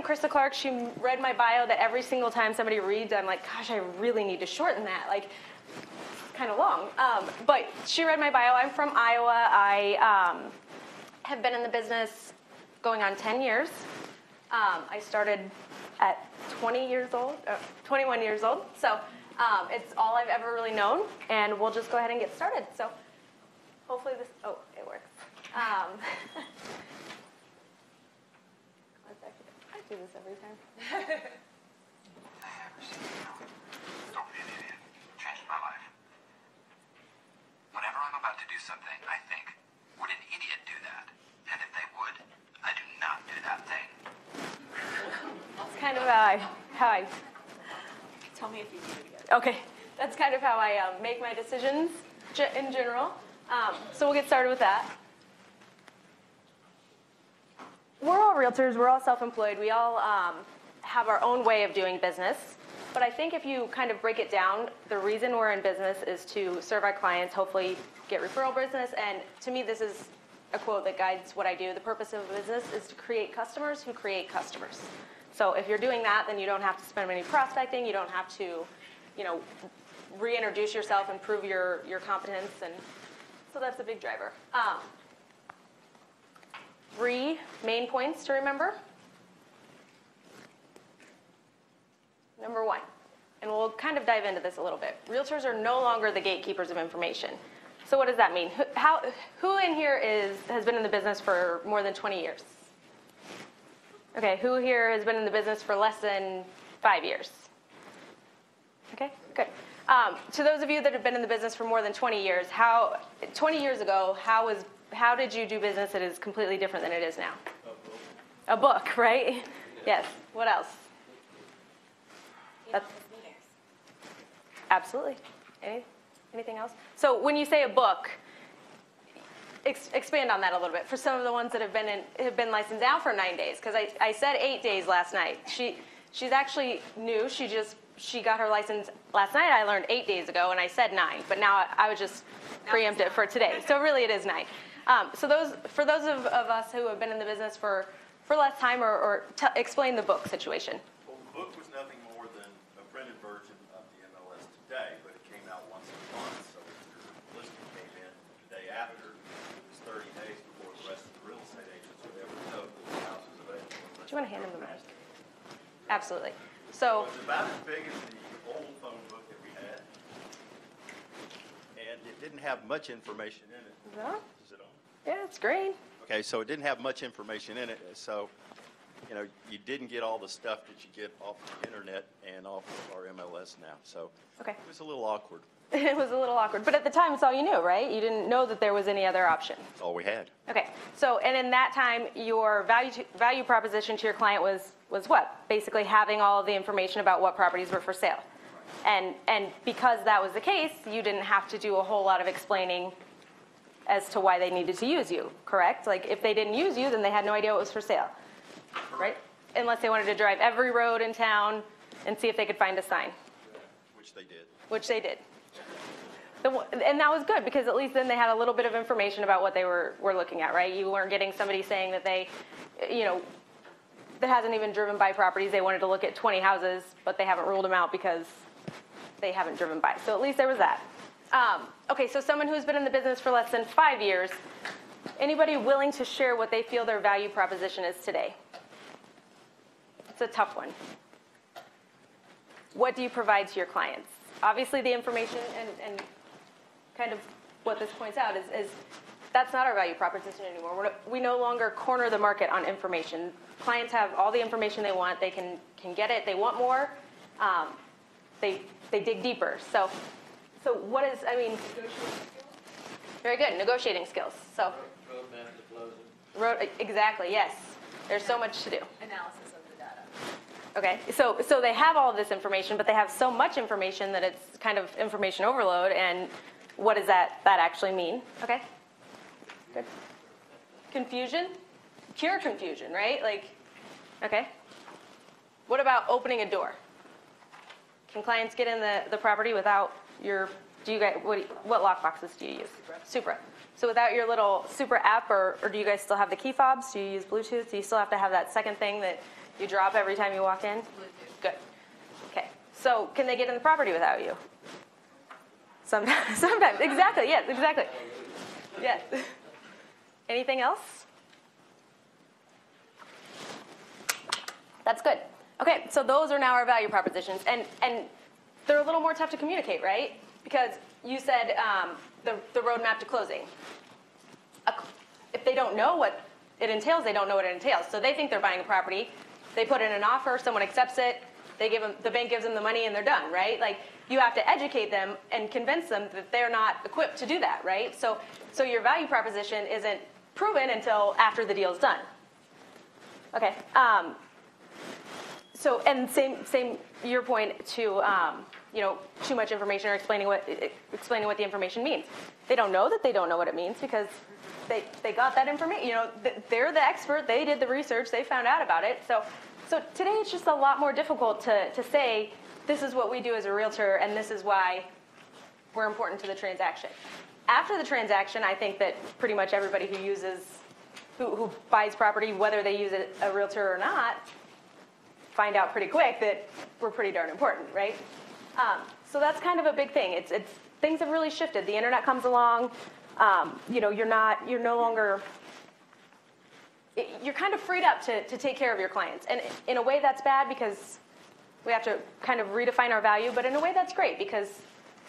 I'm Krista Clark. She read my bio that every single time somebody reads, I'm like, gosh, I really need to shorten that. Like, it's kind of long. But she read my bio. I'm from Iowa. I have been in the business going on 10 years. I started at 21 years old. So it's all I've ever really known. And we'll just go ahead and get started. So hopefully this, oh, it works. I do this every time. Don't be an idiot. Changed my life. Whenever I'm about to do something, I think, would an idiot do that? And if they would, I do not do that thing. That's kind of how I Tell me if you do it again. okay. That's kind of how I make my decisions in general. So we'll get started with that. We're all realtors. We're all self-employed. We all have our own way of doing business. But I think if you kind of break it down, the reason we're in business is to serve our clients, hopefully get referral business. And to me, this is a quote that guides what I do. The purpose of a business is to create customers who create customers. So if you're doing that, then you don't have to spend any prospecting. You don't have to, reintroduce yourself and prove your competence. And so that's a big driver. 3 main points to remember. Number 1, and we'll kind of dive into this a little bit. Realtors are no longer the gatekeepers of information. So what does that mean? Who in here has been in the business for more than 20 years? Okay, who here has been in the business for less than 5 years? Okay, good. To those of you that have been in the business for more than 20 years, 20 years ago, how did you do business that is completely different than it is now? A book, right? Yes. What else? That's, absolutely. Anything else? So when you say a book, expand on that a little bit. For some of the ones that have been licensed now for 9 days, because I said 8 days last night. She's actually new. She got her license last night. I learned 8 days ago, and I said 9. But now I would just preempt it for today. So really, it is 9. So for those of us who have been in the business for less time, or explain the book situation. Well, the book was nothing more than a printed version of the MLS Today, but it came out once a month. So if your listing came in the day after, it was 30 days before the rest of the real estate agents would ever know that the house was available. Do you want to hand him the mic? Absolutely. So it's about as big as the old phone book that we had, and it didn't have much information in it. Is it on? Yeah, it's green. Okay, so it didn't have much information in it, so you didn't get all the stuff that you get off the internet and off of our MLS now. So okay. It was a little awkward. It was a little awkward, but at the time, it's all you knew, right? You didn't know that there was any other option. That's all we had. Okay. So, and in that time, your value proposition to your client was what? Basically, having all of the information about what properties were for sale. Right. And because that was the case, you didn't have to do a whole lot of explaining as to why they needed to use you, correct? Like, if they didn't use you, then they had no idea what was for sale, right? Unless they wanted to drive every road in town and see if they could find a sign. Which they did. Which they did. And that was good, because at least then they had a little bit of information about what they were looking at, right? You weren't getting somebody saying that they, that hasn't even driven by properties. They wanted to look at 20 houses, but they haven't ruled them out because they haven't driven by. So at least there was that. Okay, so someone who's been in the business for less than 5 years, anybody willing to share what they feel their value proposition is today? It's a tough one. What do you provide to your clients? Obviously, the information and kind of what this points out is that's not our value proposition anymore. We no longer corner the market on information. Clients have all the information they want. They can get it. They want more. They dig deeper. So what is, very good, negotiating skills. So Roadmap to closing. Exactly, yes. There's so much to do. Analysis of the data. Okay, so they have all of this information, but they have so much information that it's kind of information overload, and what does that actually mean? Okay, good. Confusion? Pure confusion, right? Okay. What about opening a door? Can clients get in the property without what lock boxes do you use? Supra. So without your little Supra app, or do you guys still have the key fobs? Do you use Bluetooth? Do you still have to have that second thing that You drop every time you walk in? Good. Okay. So can they get in the property without you? Sometimes. Sometimes. Exactly. Yes, exactly. Yes. Anything else? That's good. Okay, so those are now our value propositions. And they're a little more tough to communicate, right? Because you said the roadmap to closing. If they don't know what it entails, they don't know what it entails. So they think they're buying a property. They put in an offer, someone accepts it, the bank gives them the money, and they're done, right? Like, you have to educate them and convince them that they're not equipped to do that, right? So your value proposition isn't proven until after the deal's done. Okay. So, and same your point to, too much information or explaining what the information means. They don't know that they don't know what it means because they got that information. They're the expert. They did the research. They found out about it. So today it's just a lot more difficult to say, this is what we do as a realtor, and this is why we're important to the transaction. After the transaction, I think that pretty much everybody who buys property, whether they use a realtor or not, find out pretty quick that we're pretty darn important, right? So that's kind of a big thing. It's things have really shifted. The internet comes along. You're no longer. You're kind of freed up to take care of your clients, and in a way that's bad because we have to kind of redefine our value. But in a way that's great because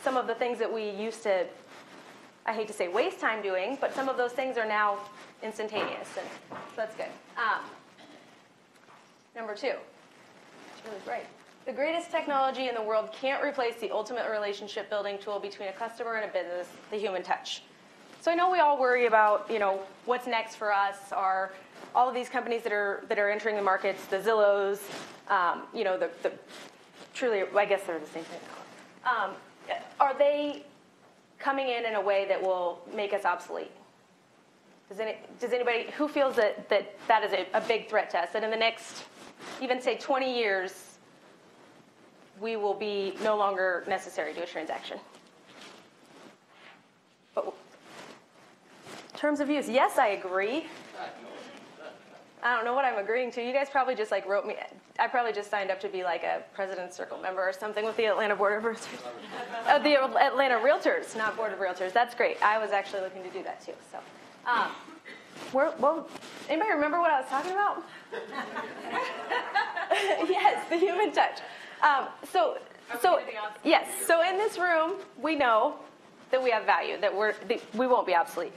some of the things that we used to, I hate to say waste time doing, but some of those things are now instantaneous, and so that's good. Number 2. It's really bright. The greatest technology in the world can't replace the ultimate relationship building tool between a customer and a business, the human touch. So I know we all worry about, what's next for us, are all of these companies that are entering the markets, the Zillows, the truly, I guess they're the same thing. Are they coming in a way that will make us obsolete? Does anybody, who feels that is a big threat to us, that in the next, even say 20 years, we will be no longer necessary to a transaction? But terms of use, yes, I agree. I don't know what I'm agreeing to. You guys probably just wrote me. I probably just signed up to be like a President's Circle member or something with the Atlanta Board of Realtors. The Atlanta Realtors, not Board of Realtors. That's great. I was actually looking to do that too. So, anybody remember what I was talking about? Yes, the human touch. Yes. So in this room, we know that we have value, that we won't be obsolete.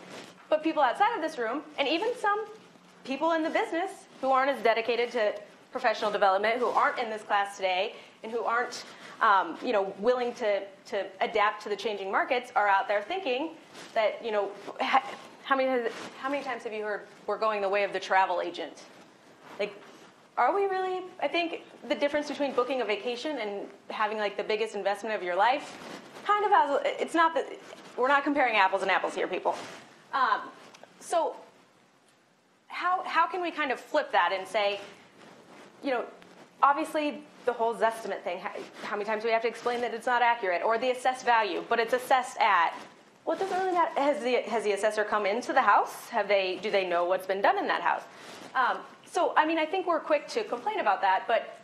But people outside of this room, and even some people in the business who aren't as dedicated to professional development, who aren't in this class today, and who aren't, willing to adapt to the changing markets, are out there thinking that, how many times have you heard we're going the way of the travel agent? Like, are we really? I think the difference between booking a vacation and having the biggest investment of your life kind of has. It's not that we're not comparing apples and apples here, people. So how can we kind of flip that and say, obviously the whole Zestimate thing, how many times do we have to explain that it's not accurate, or the assessed value, but it's assessed at, well, it doesn't really matter. Has the assessor come into the house? Do they know what's been done in that house? So, I think we're quick to complain about that, but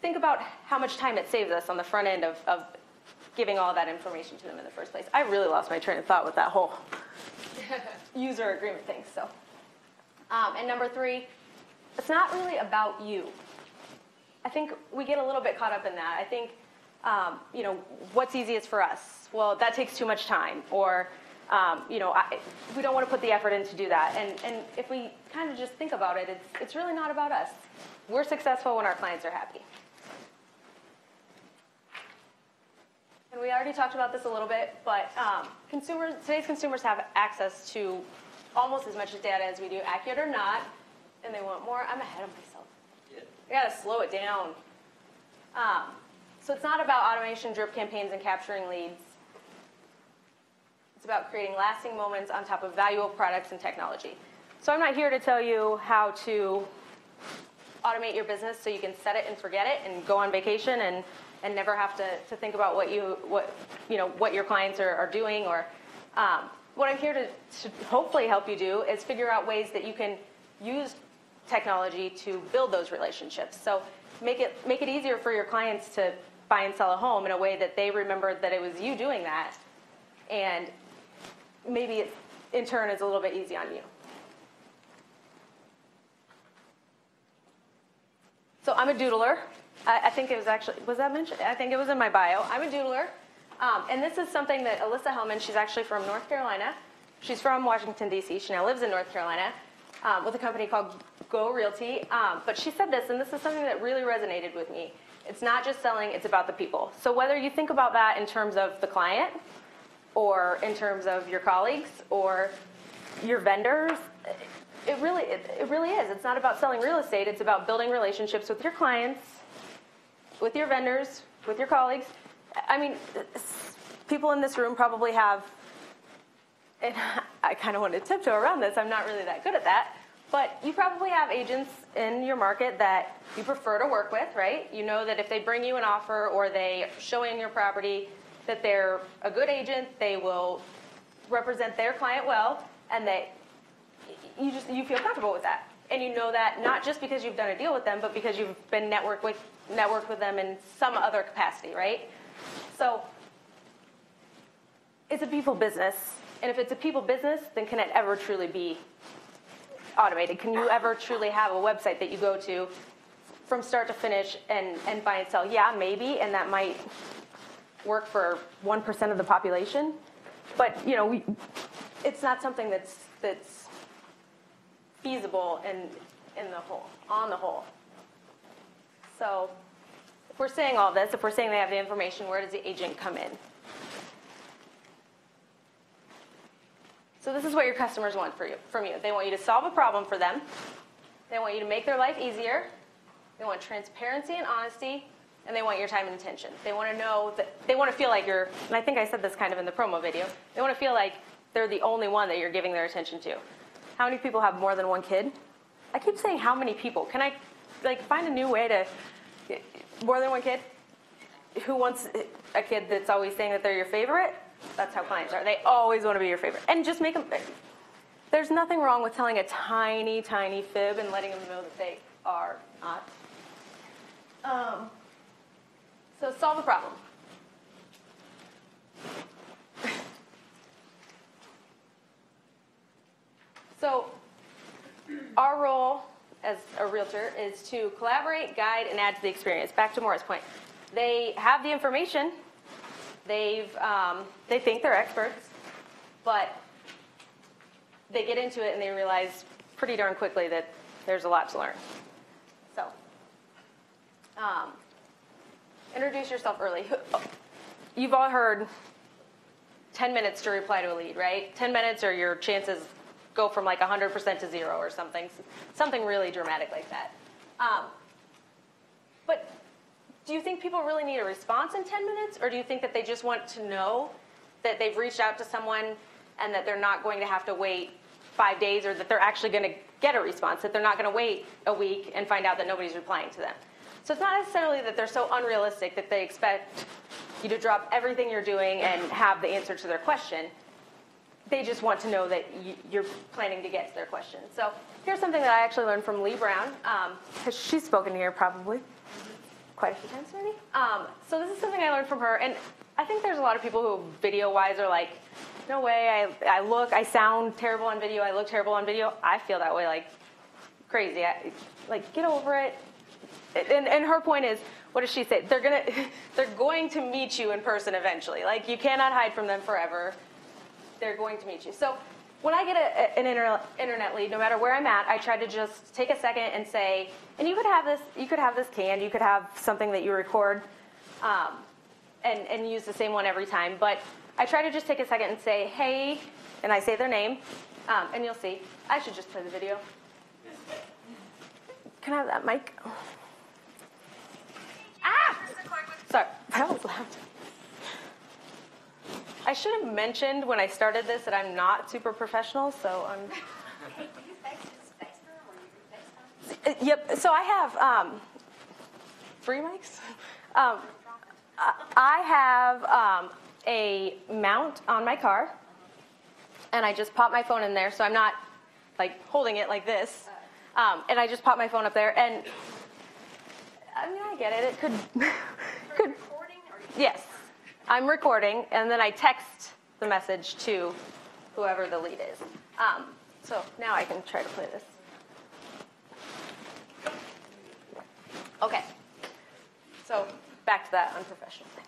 think about how much time it saves us on the front end of giving all that information to them in the first place. I really lost my train of thought with that whole user agreement thing. So, and number 3, it's not really about you. I think we get a little bit caught up in that. I think, what's easiest for us? Well, that takes too much time, or we don't want to put the effort in to do that. And if we kind of just think about it, it's really not about us. We're successful when our clients are happy. And we already talked about this a little bit, but today's consumers have access to almost as much data as we do, accurate or not, and they want more. I'm ahead of myself. Yeah. I got to slow it down. So it's not about automation, drip campaigns, and capturing leads. It's about creating lasting moments on top of valuable products and technology. So I'm not here to tell you how to automate your business so you can set it and forget it and go on vacation and never have to think about what your clients are doing. Or what I'm here to hopefully help you do is figure out ways that you can use technology to build those relationships. So make it easier for your clients to buy and sell a home in a way that they remembered that it was you doing that, and maybe it, in turn, is a little bit easy on you. So I'm a doodler. I think it was actually, was that mentioned? I think it was in my bio. I'm a doodler. And this is something that Alyssa Hellman, she's actually from North Carolina. She's from Washington, D.C. She now lives in North Carolina with a company called Go Realty. But she said this, and this is something that really resonated with me. It's not just selling, it's about the people. So whether you think about that in terms of the client or in terms of your colleagues or your vendors, it really is. It's not about selling real estate. It's about building relationships with your clients, with your vendors, with your colleagues. I mean, people in this room probably have, and I kind of want to tiptoe around this. I'm not really that good at that. But you probably have agents in your market that you prefer to work with, right? You know that if they bring you an offer or they show in your property that they're a good agent, they will represent their client well, and that you feel comfortable with that. And you know that not just because you've done a deal with them, but because you've been networked with them in some other capacity, right? So it's a people business. And if it's a people business, then can it ever truly be automated? Can you ever truly have a website that you go to from start to finish and buy and sell? Yeah, maybe, and that might work for 1% of the population. But it's not something that's feasible on the whole. So if we're saying all this, if we're saying they have the information, where does the agent come in? So this is what your customers want from you. They want you to solve a problem for them. They want you to make their life easier. They want transparency and honesty, and they want your time and attention. They want to know that they want to feel like you're, and I think I said this kind of in the promo video, they want to feel like they're the only one that you're giving their attention to. How many people have more than one kid? I keep saying how many people. Can I find a new way to, more than one kid? Who wants a kid that's always saying that they're your favorite? That's how clients are. They always want to be your favorite. And just make them, there's nothing wrong with telling a tiny, tiny fib and letting them know that they are not. So solve the problem. So our role as a realtor is to collaborate, guide, and add to the experience. Back to Maura's point. They have the information. They think they're experts, but they get into it and they realize pretty darn quickly that there's a lot to learn. So, introduce yourself early. You've all heard 10 minutes to reply to a lead, right? 10 minutes or your chances go from 100% to 0 or something really dramatic like that. But do you think people really need a response in 10 minutes, or do you think that they just want to know that they've reached out to someone and that they're not going to have to wait 5 days, or that they're actually going to get a response, that they're not going to wait a week and find out that nobody's replying to them? So it's not necessarily that they're so unrealistic that they expect you to drop everything you're doing and have the answer to their question. They just want to know that you're planning to get to their question. So here's something that I actually learned from Lee Brown, because she's spoken here probably quite a few times already. So this is something I learned from her, and I think there's a lot of people who video-wise are like, no way, I sound terrible on video, I look terrible on video. I feel that way like crazy. Get over it. And her point is, what does she say? They're going to meet you in person eventually. You cannot hide from them forever. They're going to meet you. So when I get an internet lead, no matter where I'm at, I try to just take a second and say, and you could have this canned, you could have something that you record and use the same one every time. But I try to just take a second and say, hey, and I say their name, and you'll see. I should just play the video. Can I have that mic? Ah! Sorry, that was loud. I should have mentioned when I started this that I'm not super professional, so I'm... Yep, so I have 3 mics. I have a mount on my car, and I just pop my phone in there, so I'm not holding it like this. And I just pop my phone up there, and I mean, I get it. It could. Recording? Or Yes, I'm recording, and then I text the message to whoever the lead is. So now I can try to play this. Okay. So back to that unprofessional thing.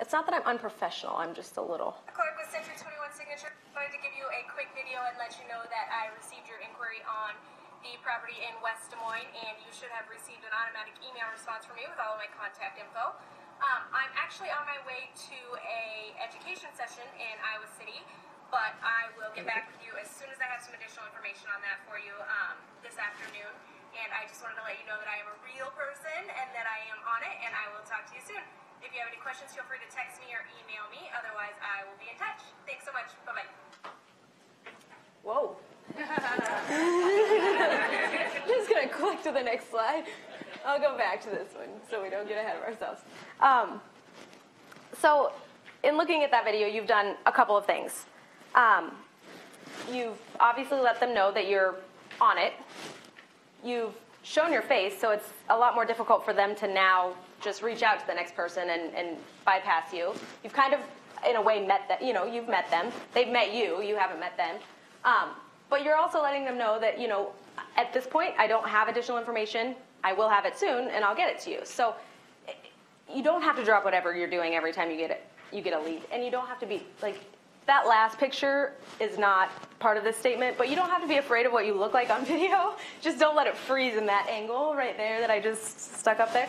It's not that I'm unprofessional. I'm just a little. Clerk with Century 21 Signature. I wanted to give you a quick video and let you know that I received your inquiry on the property in West Des Moines, and you should have received an automatic email response from me with all of my contact info. I'm actually on my way to a education session in Iowa City, but I will get back with you as soon as I have some additional information on that for you this afternoon. And I just wanted to let you know that I am a real person and that I am on it, and I will talk to you soon. If you have any questions, feel free to text me or email me. Otherwise, I will be in touch. Thanks so much. Bye-bye. Whoa. Just going to click to the next slide. I'll go back to this one so we don't get ahead of ourselves. So in looking at that video, you've done a couple of things. You've obviously let them know that you're on it. You've shown your face, so it's a lot more difficult for them to now just reach out to the next person and bypass you. You've kind of, in a way, met that. You've met them. They've met you. You haven't met them. But you're also letting them know that, at this point, I don't have additional information. I will have it soon, and I'll get it to you. So you don't have to drop whatever you're doing every time you get a lead, and you don't have to be like. That last picture is not part of this statement, but you don't have to be afraid of what you look like on video. Just don't let it freeze in that angle right there that I just stuck up there.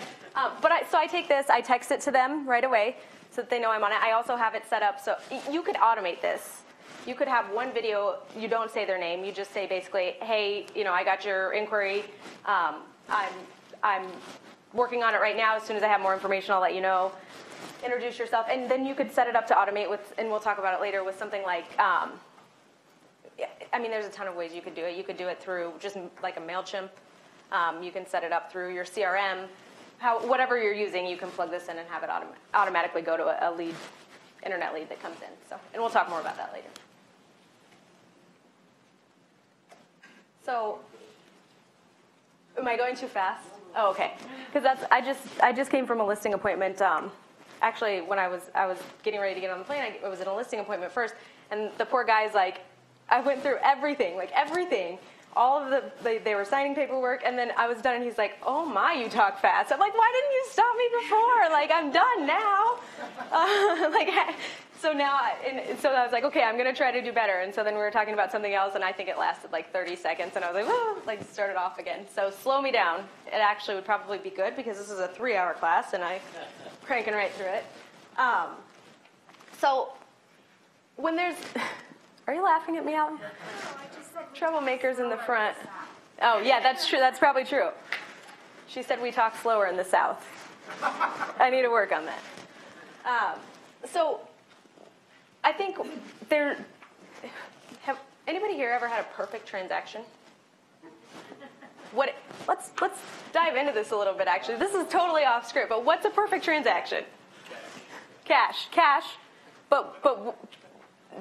So I take this, I text it to them right away so that they know I'm on it. I also have it set up so you could automate this. You could have one video, you don't say their name, you just say basically, hey, I got your inquiry. I'm working on it right now. As soon as I have more information, I'll let you know. Introduce yourself, and then you could set it up to automate with, and we'll talk about it later, with something like, there's a ton of ways you could do it. You could do it through just like a MailChimp. You can set it up through your CRM. Whatever you're using, you can plug this in and have it automatically go to a lead, internet lead that comes in. So, and we'll talk more about that later. So, am I going too fast? Oh, okay. Because I just came from a listing appointment. Actually, when I was getting ready to get on the plane, I was in a listing appointment first, and the poor guy's like, I went through everything. All of they were signing paperwork, and then I was done, and he's like, oh my, you talk fast. I'm like, why didn't you stop me before? I'm done now. So I was like, okay, I'm going to try to do better. And so then we were talking about something else, and I think it lasted 30 seconds, and I was like, started off again. So slow me down. It actually would probably be good because this is a 3-hour class, and I'm cranking right through it. So when there's, are you laughing at me, Alan? Troublemakers in the front. Oh, yeah, that's true. That's probably true. She said we talk slower in the South. I need to work on that. So I think have anybody here ever had a perfect transaction? Let's dive into this a little bit, actually. This is totally off script, but what's a perfect transaction? Cash. But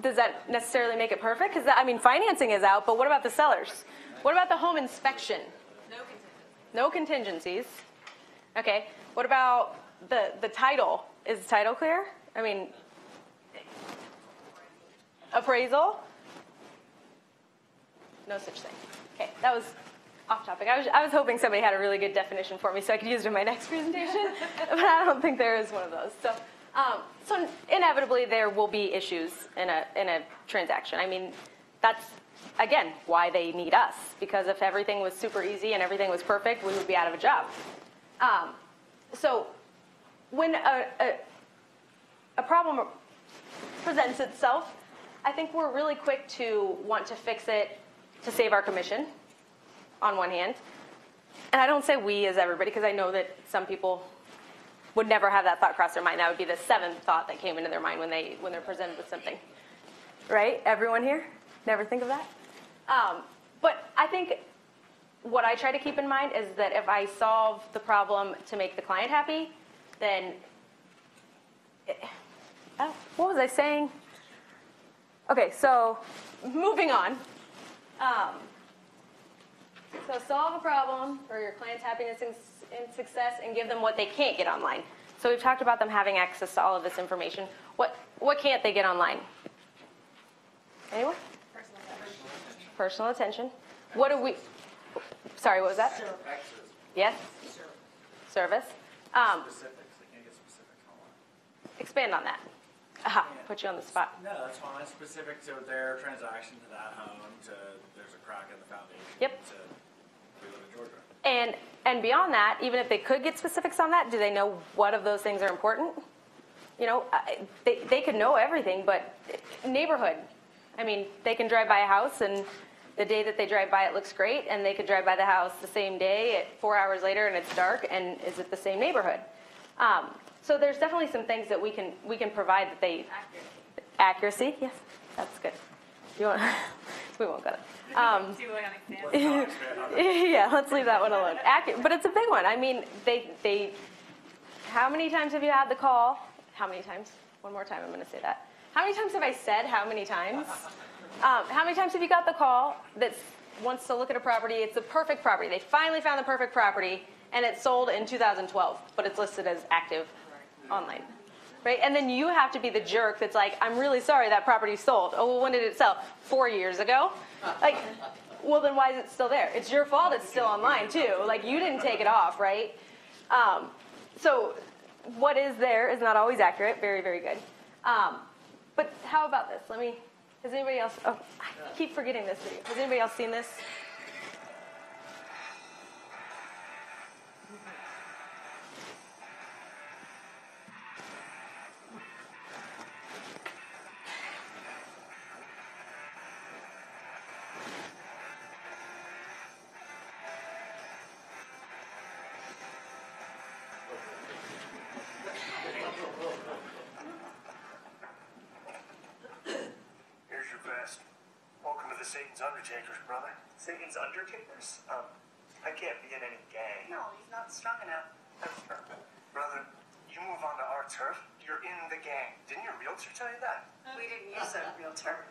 does that necessarily make it perfect? Because financing is out, but what about the sellers? What about the home inspection? No contingencies. Okay. What about the title? Is the title clear? Appraisal? No such thing. Okay, that was off topic. I was hoping somebody had a really good definition for me so I could use it in my next presentation, but I don't think there is one of those. So inevitably there will be issues in a transaction. That's again why they need us, because if everything was super easy and everything was perfect, we would be out of a job. So when a problem presents itself, I think we're really quick to want to fix it to save our commission, on one hand. And I don't say we as everybody, because I know that some people would never have that thought cross their mind. That would be the 7th thought that came into their mind when they're presented with something. Right? Everyone here? Never think of that? But I think what I try to keep in mind is that if I solve the problem to make the client happy, then what was I saying? Okay, so moving on. So solve a problem for your client's happiness and success and give them what they can't get online. So we've talked about them having access to all of this information. What can't they get online? Anyone? Personal attention. What do we, sorry, what was that? Yes? Service. Specifics, they can't get specifics online. Expand on that. Aha, put you on the spot. No, that's fine. Specific to their transaction to that home, to there's a crack in the foundation. Yep. To we live in Georgia. And beyond that, even if they could get specifics on that, do they know what of those things are important? You know, they could know everything, but neighborhood. I mean, they can drive by a house, and the day that they drive by it looks great, and they could drive by the house the same day at 4 hours later, and it's dark, and is it the same neighborhood? So there's definitely some things that we can provide that they accuracy. Yes, that's good. You want? We won't go there. Yeah, let's leave that one alone. But it's a big one. I mean, they. How many times have you had the call? How many times? One more time, I'm going to say that. How many times have I said how many times? How many times have you got the call that wants to look at a property? It's the perfect property. They finally found the perfect property, and it's sold in 2012, but it's listed as active online. Right? And then you have to be the jerk that's like, I'm really sorry that property sold. Oh, well, when did it sell? 4 years ago? Like, well, then why is it still there? It's your fault it's still online, too. Like, you didn't take it off, right? So what is there is not always accurate. Very, very good. But how about this? Has anybody else, I keep forgetting this video. Has anybody else seen this? Satan's Undertakers, brother. Satan's Undertakers? I can't be in any gang. No, he's not strong enough. Brother, you move on to our turf, you're in the gang. Didn't your realtor tell you that? We didn't use a realtor.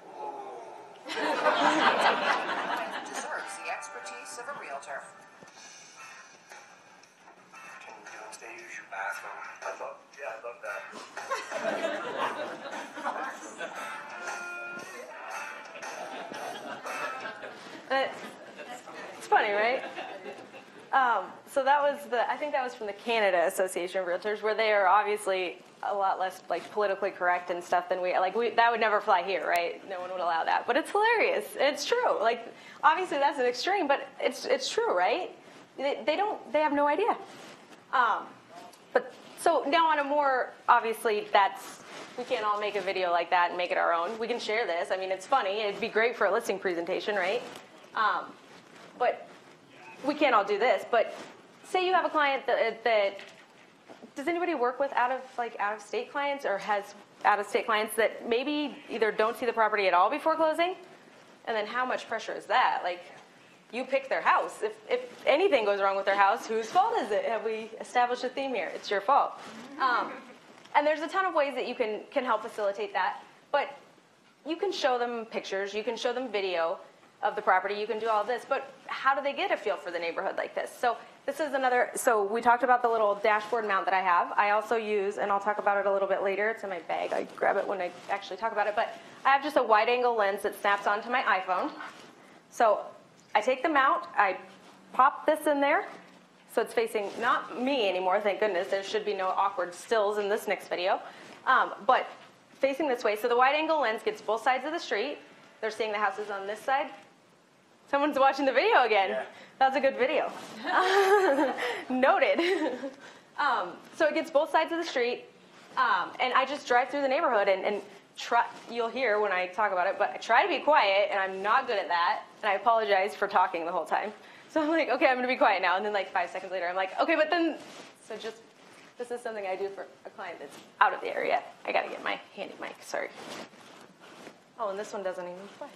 Deserves the expertise of a realtor. Can you doomsday use your bathroom? I love that. It's funny, right? So that was I think that was from the Canada Association of Realtors, where they are obviously a lot less like politically correct and stuff than we that would never fly here, right? No one would allow that. But it's hilarious. It's true. Like, obviously that's an extreme, but it's true, right? They have no idea. But so now on a more, obviously we can't all make a video like that and make it our own. We can share this. I mean, it's funny. It'd be great for a listing presentation, right? But we can't all do this. But say you have a client that does anybody work with out-of-state clients, or has out-of-state clients that maybe either don't see the property at all before closing? And then how much pressure is that? Like, you pick their house. If anything goes wrong with their house, whose fault is it? Have we established a theme here? It's your fault. And there's a ton of ways that you can help facilitate that. But you can show them pictures. You can show them video of the property. You can do all of this. But how do they get a feel for the neighborhood like this? So this is so we talked about the little dashboard mount that I have. I also use, and I'll talk about it a little bit later. It's in my bag. I grab it when I actually talk about it. But I have just a wide angle lens that snaps onto my iPhone. So I take the mount. I pop this in there. So it's facing not me anymore, thank goodness. There should be no awkward stills in this next video. But facing this way. So the wide angle lens gets both sides of the street. They're seeing the houses on this side. Someone's watching the video again. Yeah. That's a good video. Noted. So it gets both sides of the street. And I just drive through the neighborhood and try, you'll hear when I talk about it, but I try to be quiet, and I'm not good at that. And I apologize for talking the whole time. So I'm like, okay, I'm going to be quiet now. And then like 5 seconds later, I'm like, okay, but then, this is something I do for a client that's out of the area. I got to get my handy mic, sorry. Oh, and this one doesn't even play.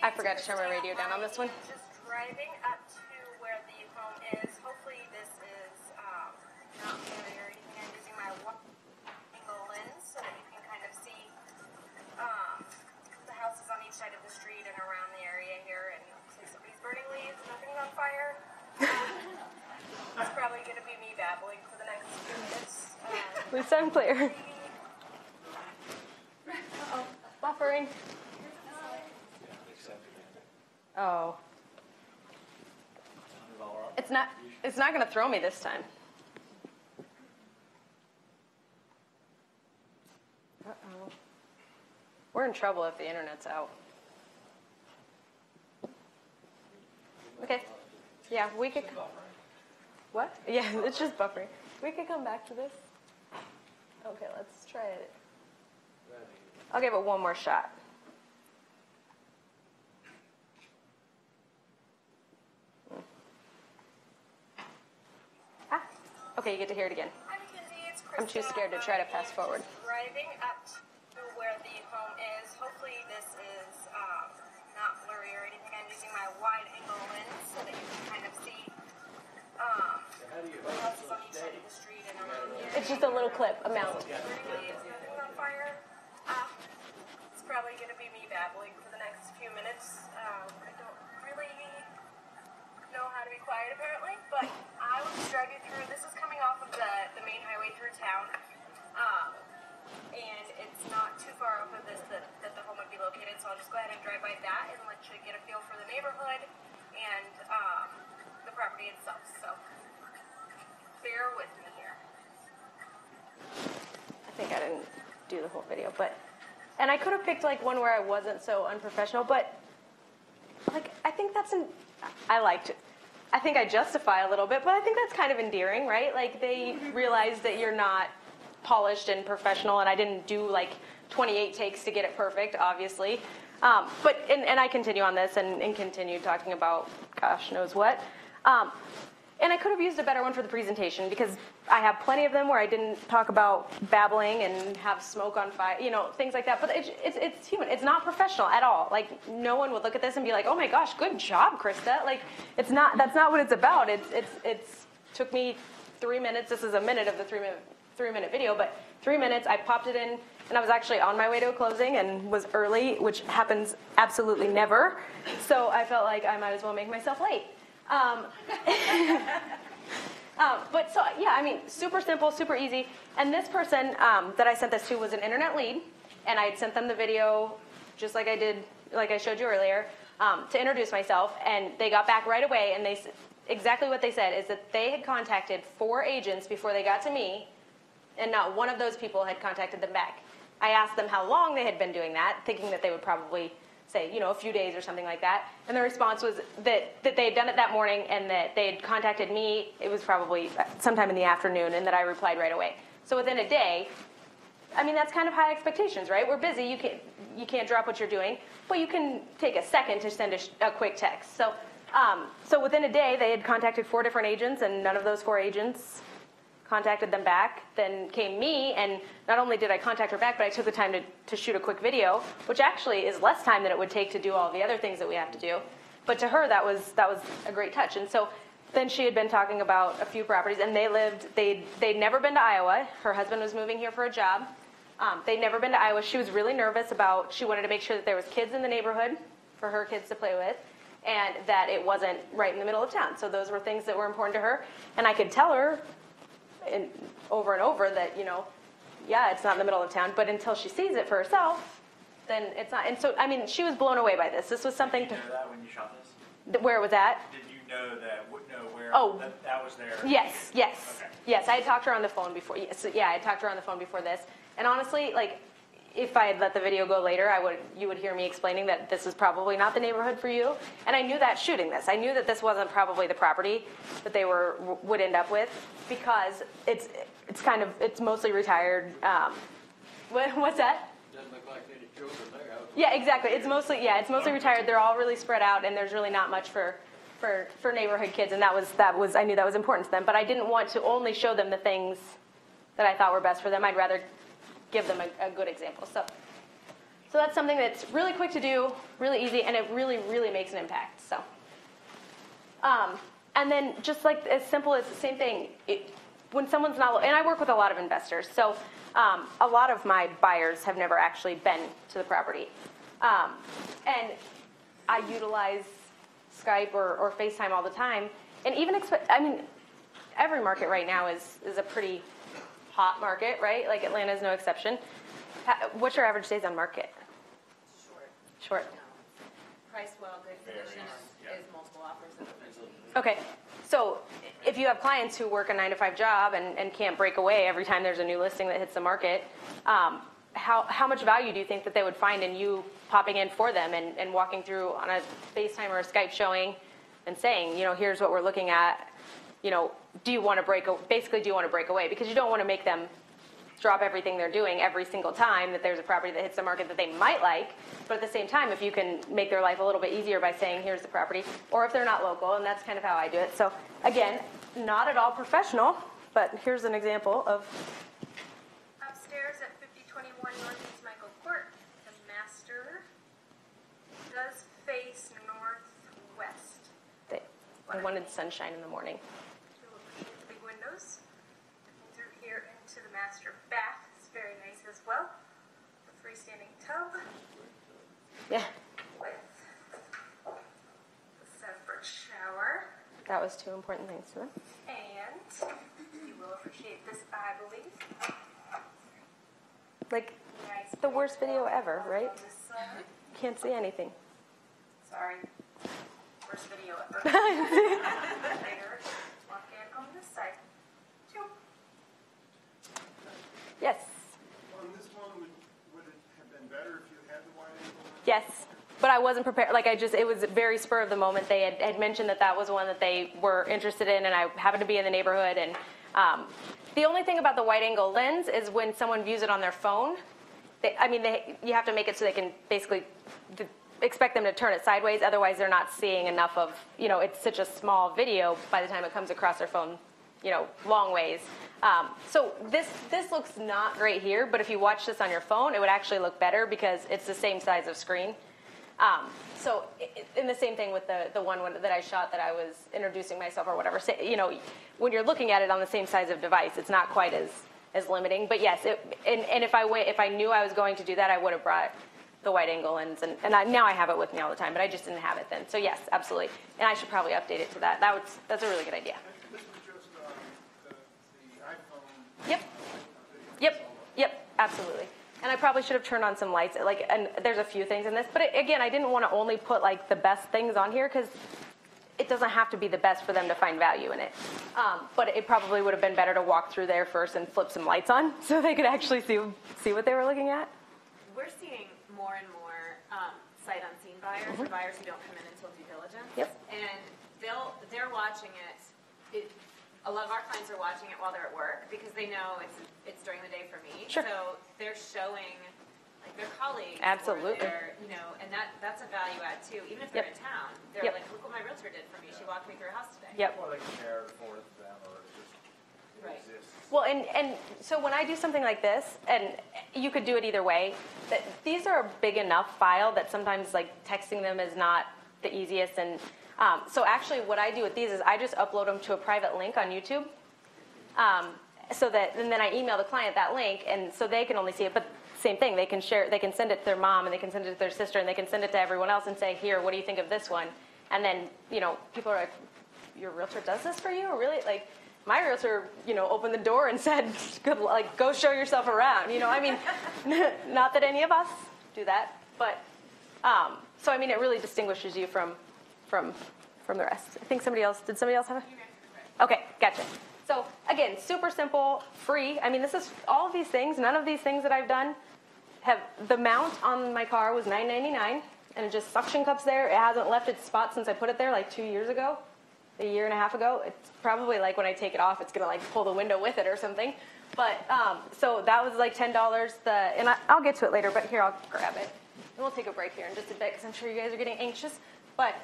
I forgot to turn my radio down on this one. Just driving up to where the home is. Hopefully this is not blurry or anything. I'm using my wide angle lens so that you can kind of see We sound clear. Uh-oh, buffering. Oh. It's not going to throw me this time. Uh-oh. We're in trouble if the internet's out. Okay. Yeah, we could. What? Yeah, it's just buffering. We could come back to this. Okay, let's try it. I'll give it one more shot. Ah, okay, you get to hear it again. Hi, Mackenzie. It's Krista. I'm too scared to try to fast forward. Driving up to where the home is. Hopefully this is not blurry or anything. I'm using my wide-angle lens so that you can kind of see what else is on each side of the street and around here. It's just a little clip, a mount. Really is nothing on fire. It's probably going to be me babbling for the next few minutes. I don't really know how to be quiet apparently, but I will just drive you through. This is coming off of the main highway through town, and it's not too far off of this that the home would be located, so I'll just go ahead and drive by that and let you get a feel for the neighborhood and the property itself. So bear with me here. I think I didn't do the whole video, and I could have picked like one where I wasn't so unprofessional, but like I think I think I justify a little bit, but I think that's kind of endearing, right? Like they realize that you're not polished and professional, and I didn't do like 28 takes to get it perfect, obviously. But I continue on this and continue talking about gosh knows what. And I could have used a better one for the presentation because I have plenty of them where I didn't talk about babbling and have smoke on fire, things like that. But it's human. It's not professional at all. Like no one would look at this and be like, "Oh my gosh, good job, Krista." Like it's not. That's not what it's about. It's took me 3 minutes. This is a minute of the 3-minute video, but 3 minutes. I popped it in, and I was actually on my way to a closing and was early, which happens absolutely never. So I felt like I might as well make myself late. But so, yeah, I mean, super simple, super easy. And this person that I sent this to was an internet lead, and I had sent them the video just like I showed you earlier, to introduce myself. And they got back right away, and exactly what they said is that they had contacted 4 agents before they got to me, and not one of those people had contacted them back. I asked them how long they had been doing that, thinking that they would probably say, a few days or something like that. And the response was that they had done it that morning and that they had contacted me. It was probably sometime in the afternoon, and that I replied right away. So within a day, I mean, that's kind of high expectations, right? We're busy. You can't drop what you're doing, but you can take a second to send a quick text. So within a day, they had contacted 4 different agents, and none of those 4 agents contacted them back. Then came me, and not only did I contact her back, but I took the time to shoot a quick video, which actually is less time than it would take to do all the other things that we have to do. But to her, that was a great touch. And so then she had been talking about a few properties, and they'd never been to Iowa. Her husband was moving here for a job. They'd never been to Iowa. She was really nervous she wanted to make sure that there was kids in the neighborhood for her kids to play with, and that it wasn't right in the middle of town. So those were things that were important to her. And I could tell her over and over that, yeah, it's not in the middle of town, but until she sees it for herself, then it's not. And so, I mean, she was blown away by this. This was something. Did you know that when you shot this? Where was that? Did you know where that was there? Yes. Okay. Yes, I had talked to her on the phone before. Yes, yeah, I had talked to her on the phone before this. And honestly, like, if I had let the video go later, you would hear me explaining that this is probably not the neighborhood for you. And I knew that shooting this. I knew that this wasn't probably the property that they would end up with, because it's mostly retired. What's that? Doesn't look like any children there. Yeah, exactly. It's mostly retired. They're all really spread out, and there's really not much for neighborhood kids. And that was I knew that was important to them. But I didn't want to only show them the things that I thought were best for them. I'd rather give them a good example. So that's something that's really quick to do, really easy, and it really, really makes an impact. So, and then just like as simple as the same thing, when someone's not, and I work with a lot of investors, so a lot of my buyers have never actually been to the property, and I utilize Skype or FaceTime all the time, and even every market right now is a pretty hot market, right? Like Atlanta is no exception. What's your average days on market? Short. Price well, good condition is multiple offers. Okay, so if you have clients who work a 9-to-5 job and can't break away every time there's a new listing that hits the market, how much value do you think that they would find in you popping in for them and walking through on a FaceTime or a Skype showing and saying, here's what we're looking at, do you want to break away? Because you don't want to make them drop everything they're doing every single time that there's a property that hits the market that they might like. But at the same time, if you can make their life a little bit easier by saying, here's the property, or if they're not local, and that's kind of how I do it. So again, not at all professional, but here's an example of. Upstairs at 5021 Northeast Michael Court, the master does face northwest. I wanted sunshine in the morning. The big windows. Looking through here into the master bath. It's very nice as well. The freestanding tub. Yeah. With the separate shower. That was 2 important things to them. And you will appreciate this, I believe. Like Nice the worst video ever, right? on this side. Can't see anything. Sorry. Worst video ever. Later, walk in on this side. Choo. Yes. On this one, would it have been better if you had the wide angle? Yes, but I wasn't prepared. It was very spur of the moment. They had mentioned that was one that they were interested in, and I happened to be in the neighborhood. And the only thing about the wide angle lens is when someone views it on their phone, you have to make it so they can basically expect them to turn it sideways. Otherwise, they're not seeing enough of, it's such a small video by the time it comes across their phone, long ways. So this looks not great here, but if you watch this on your phone, it would actually look better because it's the same size of screen. And the same thing with the one that I shot that I was introducing myself or whatever. So, when you're looking at it on the same size of device, it's not quite as limiting. But yes, and if I knew I was going to do that, I would have brought the wide angle lens, and now I have it with me all the time, but I just didn't have it then. So yes, absolutely, and I should probably update it to that. That's a really good idea. This was just the iPhone. Yep, absolutely. And I probably should have turned on some lights. And there's a few things in this, but again, I didn't want to only put the best things on here because it doesn't have to be the best for them to find value in it. But it probably would have been better to walk through there first and flip some lights on so they could actually see what they were looking at. We're seeing more and more sight unseen buyers, or buyers who don't come in until due diligence. Yep. And they're watching it. A lot of our clients are watching it while they're at work because they know it's during the day for me. Sure. So they're showing their colleagues. Absolutely. Or and that's a value add too. Even if they're in town, they're like, look what my realtor did for me. She walked me through her house today. Yep. Or they compare it for them, or it just Right. exists. Well, and so when I do something like this, and you could do it either way, these are a big enough file that sometimes texting them is not the easiest. And so actually what I do with these is I just upload them to a private link on YouTube. And then I email the client that link, and so they can only see it. But same thing, they can send it to their mom, and they can send it to their sister, and they can send it to everyone else and say, here, what do you think of this one? And then, people are like, your realtor does this for you? Or really? My realtor, opened the door and said, good, go show yourself around. Not that any of us do that, but, so it really distinguishes you from the rest. I think did somebody else have it? Okay, gotcha. So again, super simple, free. This is all of these things. None of these things that I've done the mount on my car was $9.99, and it just suction cups there. It hasn't left its spot since I put it there 2 years ago, a year and a half ago. It's probably when I take it off, it's gonna pull the window with it or something. But so that was $10. And I'll get to it later, but here I'll grab it. And we'll take a break here in just a bit because I'm sure you guys are getting anxious. But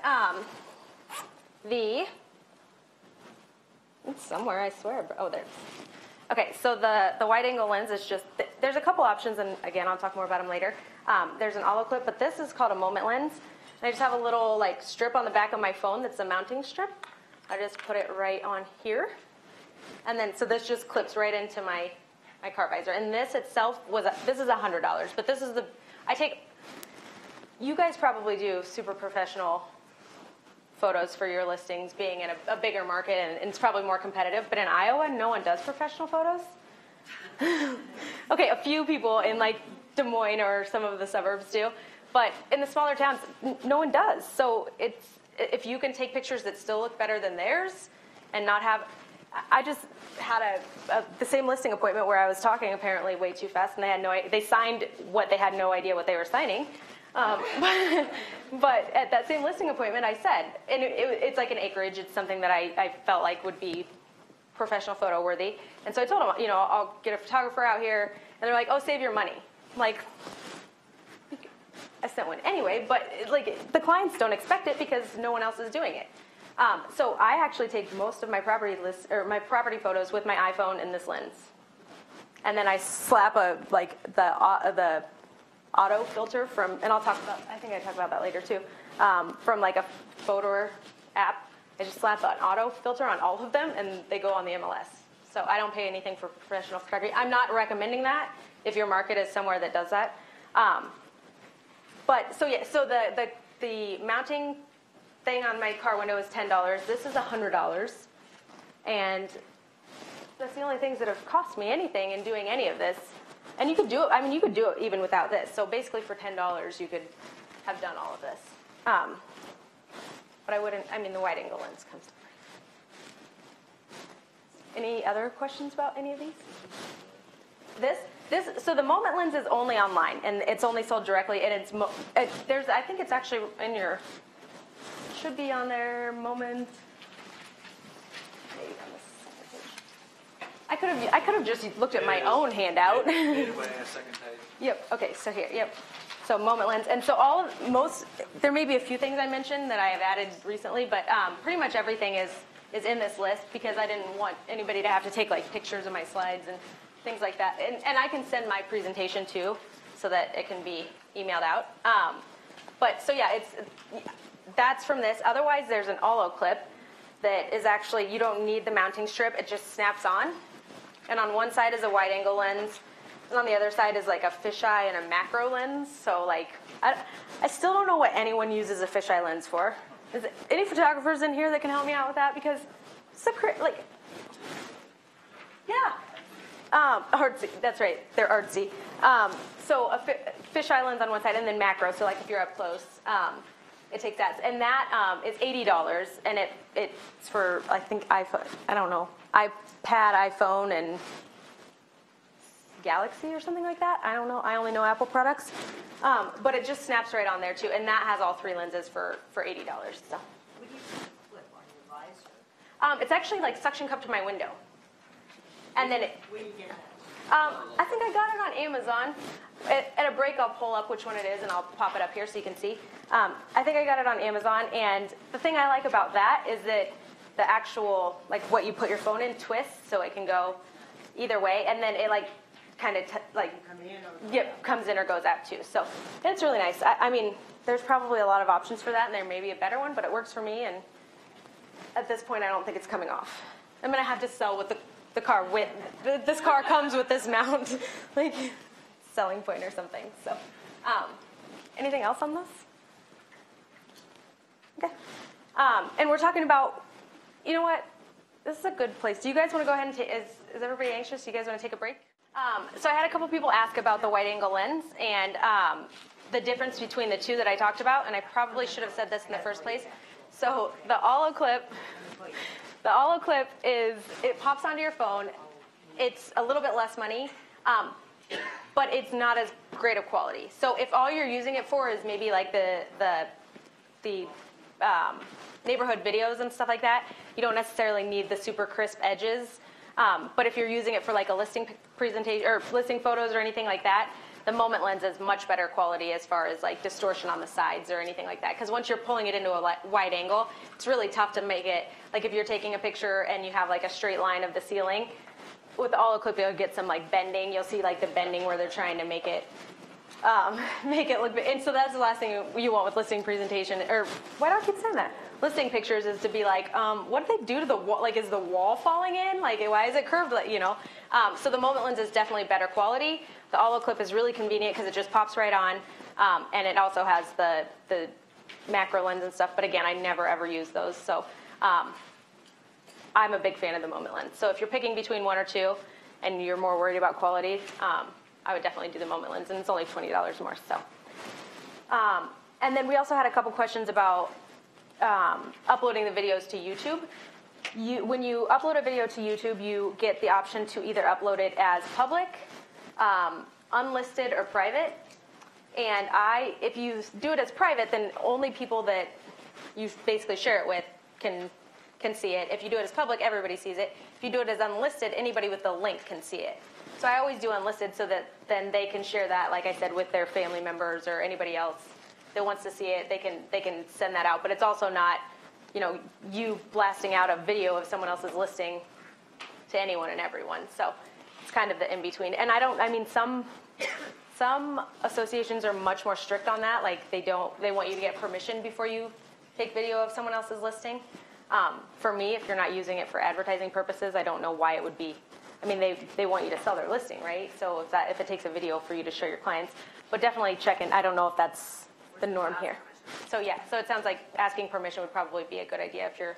it's somewhere, I swear. Oh, there it is. Okay, so the wide angle lens is just, there's a couple options, and again, I'll talk more about them later. There's an auto clip, but this is called a moment lens. And I just have a little strip on the back of my phone that's a mounting strip. I just put it right on here. And then, so this just clips right into my car visor. And this itself this is $100, but this is you guys probably do super professional photos for your listings being in a bigger market, and it's probably more competitive. But in Iowa, no one does professional photos. Okay, a few people in like Des Moines or some of the suburbs do, but in the smaller towns, no one does. So if you can take pictures that still look better than theirs and not have, I just had the same listing appointment where I was talking apparently way too fast, and they signed what they had no idea what they were signing. But at that same listing appointment, I said, and it's like an acreage. It's something that I felt like would be professional photo worthy. And so I told them, I'll get a photographer out here. And they're like, oh, save your money. Like, I sent one anyway, but like the clients don't expect it because no one else is doing it. So I actually take most of my property photos with my iPhone in this lens. And then I slap the auto filter from, and I think I talk about that later too, from like a photo app. I just slap an auto filter on all of them, and they go on the MLS. So I don't pay anything for professional photography. I'm not recommending that if your market is somewhere that does that. So the mounting thing on my car window is $10. This is $100, and that's the only things that have cost me anything in doing any of this. And you could do it. I mean, you could do it even without this. So basically, for $10, you could have done all of this. But I wouldn't. I mean, the wide-angle lens comes to mind. Any other questions about any of these? So the Moment lens is only online, and it's only sold directly. And I think it's actually in your. Should be on there. Moment. Maybe on the second page. I could have just looked at my own handout. Midway, second page. Yep. Okay. So here. Yep. So Moment lens, and so there may be a few things I mentioned that I have added recently, but pretty much everything is in this list because I didn't want anybody to have to take like pictures of my slides and things like that. And I can send my presentation too, so that it can be emailed out. That's from this. Otherwise, there's an Olo clip that is actually, you don't need the mounting strip. It just snaps on. And on one side is a wide-angle lens, and on the other side is like a fisheye and a macro lens. So like, I still don't know what anyone uses a fisheye lens for. Is there any photographers in here that can help me out with that? Because it's artsy. That's right. They're artsy. So a fisheye lens on one side, and then macro. So like if you're up close, it takes that. And that is $80, and it's for I think iPhone. I don't know, iPad, iPhone, and Galaxy or something like that. I don't know. I only know Apple products. But it just snaps right on there too, and that has all three lenses for $80. So. Would you flip on your visor? It's actually like suction cup to my window. And then Where do you get that? I think I got it on Amazon. At a break, I'll pull up which one it is, and I'll pop it up here so you can see. I think I got it on Amazon, and the thing I like about that is that the actual, like what you put your phone in twists so it can go either way, and then it like kind of comes in or goes out too. So it's really nice. I mean, there's probably a lot of options for that, and there may be a better one, but it works for me, and at this point, I don't think it's coming off. I'm going to have to sell with the car with, this car comes with this mount, like selling point or something. So anything else on this? Okay. And we're talking about, you know what? This is a good place. Do you guys want to go ahead and is everybody anxious? Do you guys want to take a break? So I had a couple people ask about the wide-angle lens and the difference between the two that I talked about, and I probably should have said this in the first place. So the Olo clip is, it pops onto your phone. It's a little bit less money, but it's not as great of quality. So if all you're using it for is maybe like the neighborhood videos and stuff like that, you don't necessarily need the super crisp edges. But if you're using it for like a listing presentation or listing photos or anything like that, the Moment lens is much better quality as far as like distortion on the sides or anything like that. Because once you're pulling it into a wide angle, it's really tough to make it, like if you're taking a picture and you have like a straight line of the ceiling, with the Olo clip, you'll get some like bending. You'll see like the bending where they're trying to make it look big. And so that's the last thing you want with listing presentation, or why do I keep saying that? Listing pictures is to be like, what did they do to the wall? Like, is the wall falling in? Like, why is it curved? Like, you know. So the Moment lens is definitely better quality. The Olo clip is really convenient because it just pops right on, and it also has the macro lens and stuff. But again, I never ever use those. So I'm a big fan of the Moment lens. So if you're picking between one or two, and you're more worried about quality, I would definitely do the moment lens, and it's only $20 more. So, and then we also had a couple questions about uploading the videos to YouTube. When you upload a video to YouTube, you get the option to either upload it as public, unlisted, or private. And if you do it as private, then only people that you basically share it with can see it. If you do it as public, everybody sees it. If you do it as unlisted, anybody with the link can see it. So I always do unlisted so that then they can share that, like I said, with their family members or anybody else that wants to see it. They can send that out. But it's also not, you blasting out a video of someone else's listing to anyone and everyone. So it's kind of the in-between. And some associations are much more strict on that. Like they want you to get permission before you take video of someone else's listing. For me, if you're not using it for advertising purposes, I don't know why it would be. I mean, they want you to sell their listing, right? So if it takes a video for you to show your clients, but definitely check in. I don't know if that's the norm here. So yeah, so it sounds like asking permission would probably be a good idea if you're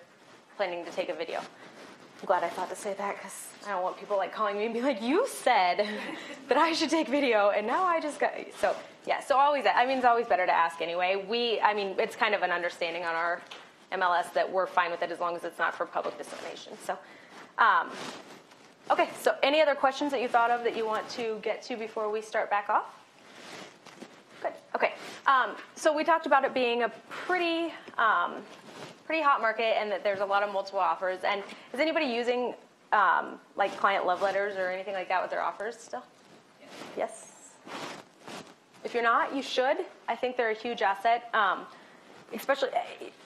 planning to take a video. I'm glad I thought to say that because I don't want people calling me and be like, you said that I should take video and now I just got, so yeah, so it's always better to ask anyway. It's kind of an understanding on our MLS that we're fine with it as long as it's not for public dissemination. So, okay, so any other questions that you thought of that you want to get to before we start back off? Good, okay. So we talked about it being a pretty hot market and that there's a lot of multiple offers. And is anybody using client love letters or anything like that with their offers still? Yes? If you're not, you should. I think they're a huge asset. Especially,